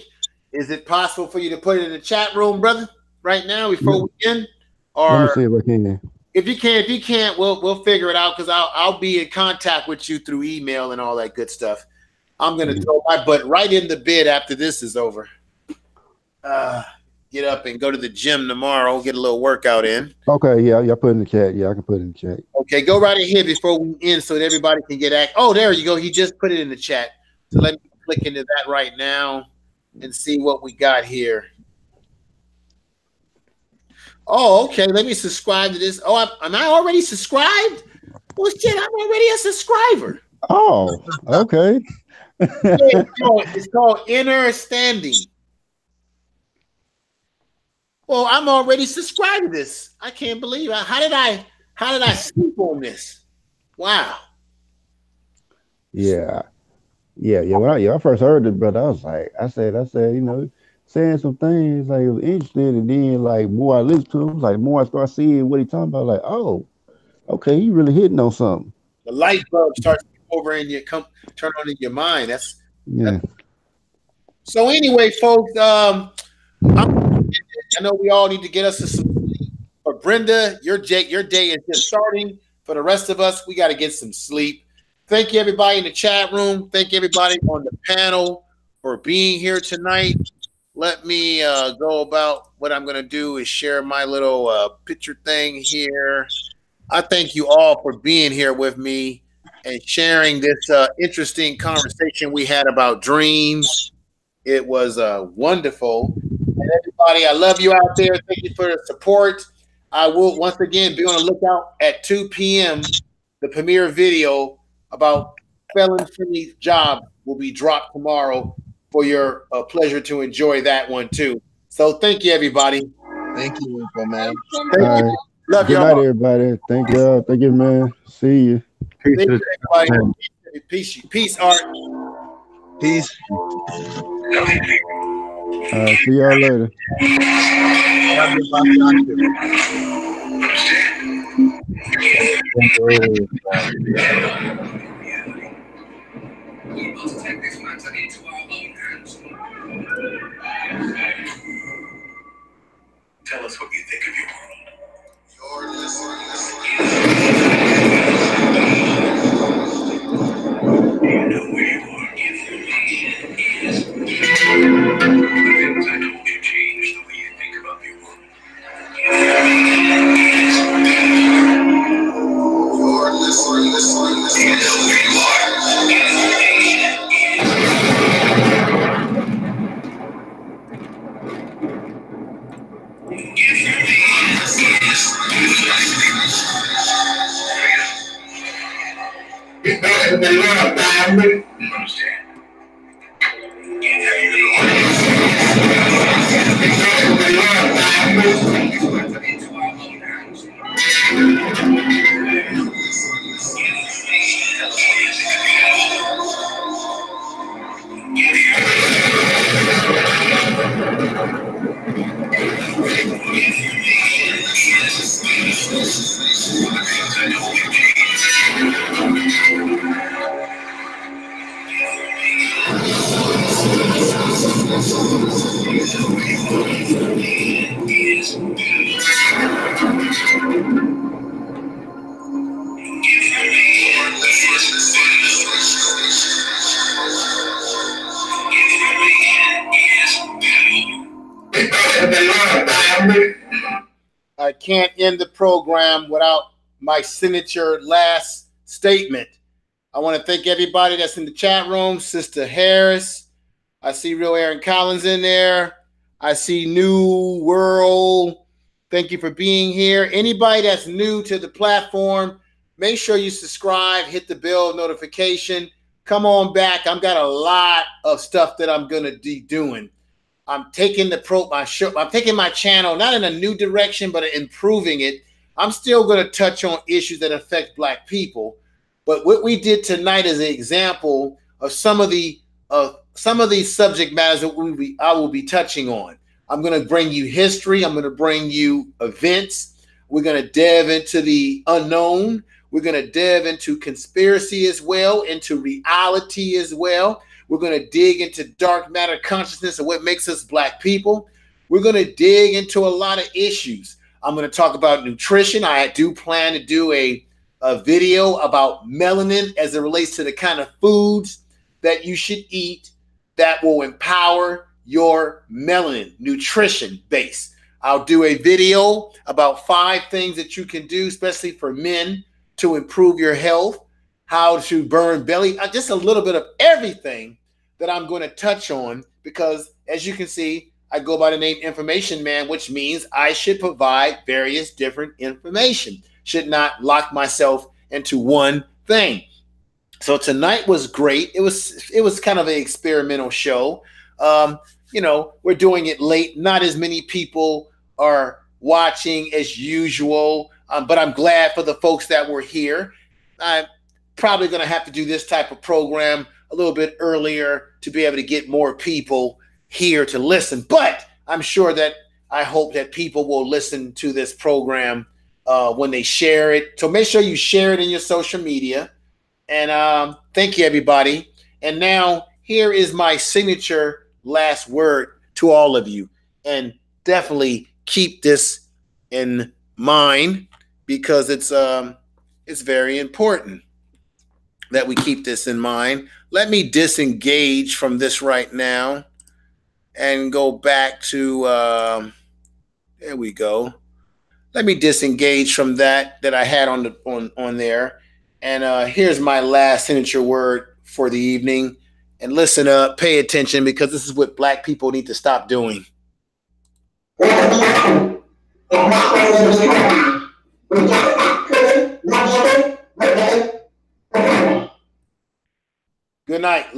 is it possible for you to put it in the chat room, brother, right now before we end? Or let me see if I can. If you can't, we'll figure it out because I'll be in contact with you through email and all that good stuff. I'm gonna throw my butt right in the bed after this is over. Get up and go to the gym tomorrow, get a little workout in. Okay, yeah, put it in the chat. Yeah, I can put it in the chat. Okay, go right ahead before we end so that everybody can get Oh, there you go. He just put it in the chat. So let me click into that right now and see what we got here. Oh, okay. Let me subscribe to this. Oh, am I already subscribed? Well, shit, I'm already a subscriber. Oh, okay. It's called Understanding. Well, I'm already subscribed to this. I can't believe it. How did I sleep on this? Wow. Yeah. When I first heard it, brother, I said, you know, saying some things like it was interesting, and then like more I listened to him, like more I start seeing what he talking about, like, oh, okay, he really hitting on something. The light bulb starts over in your turn on in your mind. That's so anyway, folks. I know we all need to get us to some sleep. But Brenda, your day is just starting. For the rest of us, we got to get some sleep. Thank you, everybody in the chat room. Thank you, everybody on the panel for being here tonight. Let me go about what I'm going to do is share my little picture thing here. I thank you all for being here with me and sharing this interesting conversation we had about dreams. It was wonderful. And everybody, I love you out there. Thank you for the support. I will once again be on the lookout at 2 p.m. The premiere video about felon-free job will be dropped tomorrow for your pleasure to enjoy that one too. So thank you, everybody. Thank you, man. Thank you. Love Good y'all. night, everybody. Thank y'all. Thank you, man. See you. Thank you, everybody. Peace, Art. Peace. All right, see y'all later. We must take this us what you think of your world. You're listening. Do you know where you are? Information is. The things I told you change the way you think about your world. You're listening. Do you know where you are? I can't end the program without my signature last statement. I want to thank everybody that's in the chat room. Sister Harris, I see Real Aaron Collins in there. I see New World. Thank you for being here. Anybody that's new to the platform, make sure you subscribe, hit the bell notification. Come on back. I've got a lot of stuff that I'm going to be doing. I'm taking I'm taking my channel not in a new direction, but improving it. I'm still going to touch on issues that affect Black people. But what we did tonight is an example of some of these subject matters that I will be touching on. I'm going to bring you history. I'm going to bring you events. We're going to delve into the unknown. We're going to delve into conspiracy as well, into reality as well. We're going to dig into dark matter consciousness and what makes us Black people. We're going to dig into a lot of issues. I'm going to talk about nutrition. I do plan to do a video about melanin as it relates to the kind of foods that you should eat that will empower your melanin, nutrition base. I'll do a video about 5 things that you can do, especially for men, to improve your health, how to burn belly, just a little bit of everything that I'm going to touch on, because as you can see, I go by the name Information Man, which means I should provide various different information, should not lock myself into one thing. So tonight was great. It was kind of an experimental show. You know, we're doing it late. Not as many people are watching as usual, but I'm glad for the folks that were here. I'm probably going to have to do this type of program a little bit earlier to be able to get more people here to listen. But I'm sure that I hope that people will listen to this program when they share it. So make sure you share it in your social media. And thank you, everybody. And now here is my signature last word to all of you. And definitely keep this in mind, because it's very important that we keep this in mind. Let me disengage from this right now and go back to, there we go. Let me disengage from that I had on there. And here's my last signature word for the evening. And listen up, pay attention, because this is what Black people need to stop doing. Good night.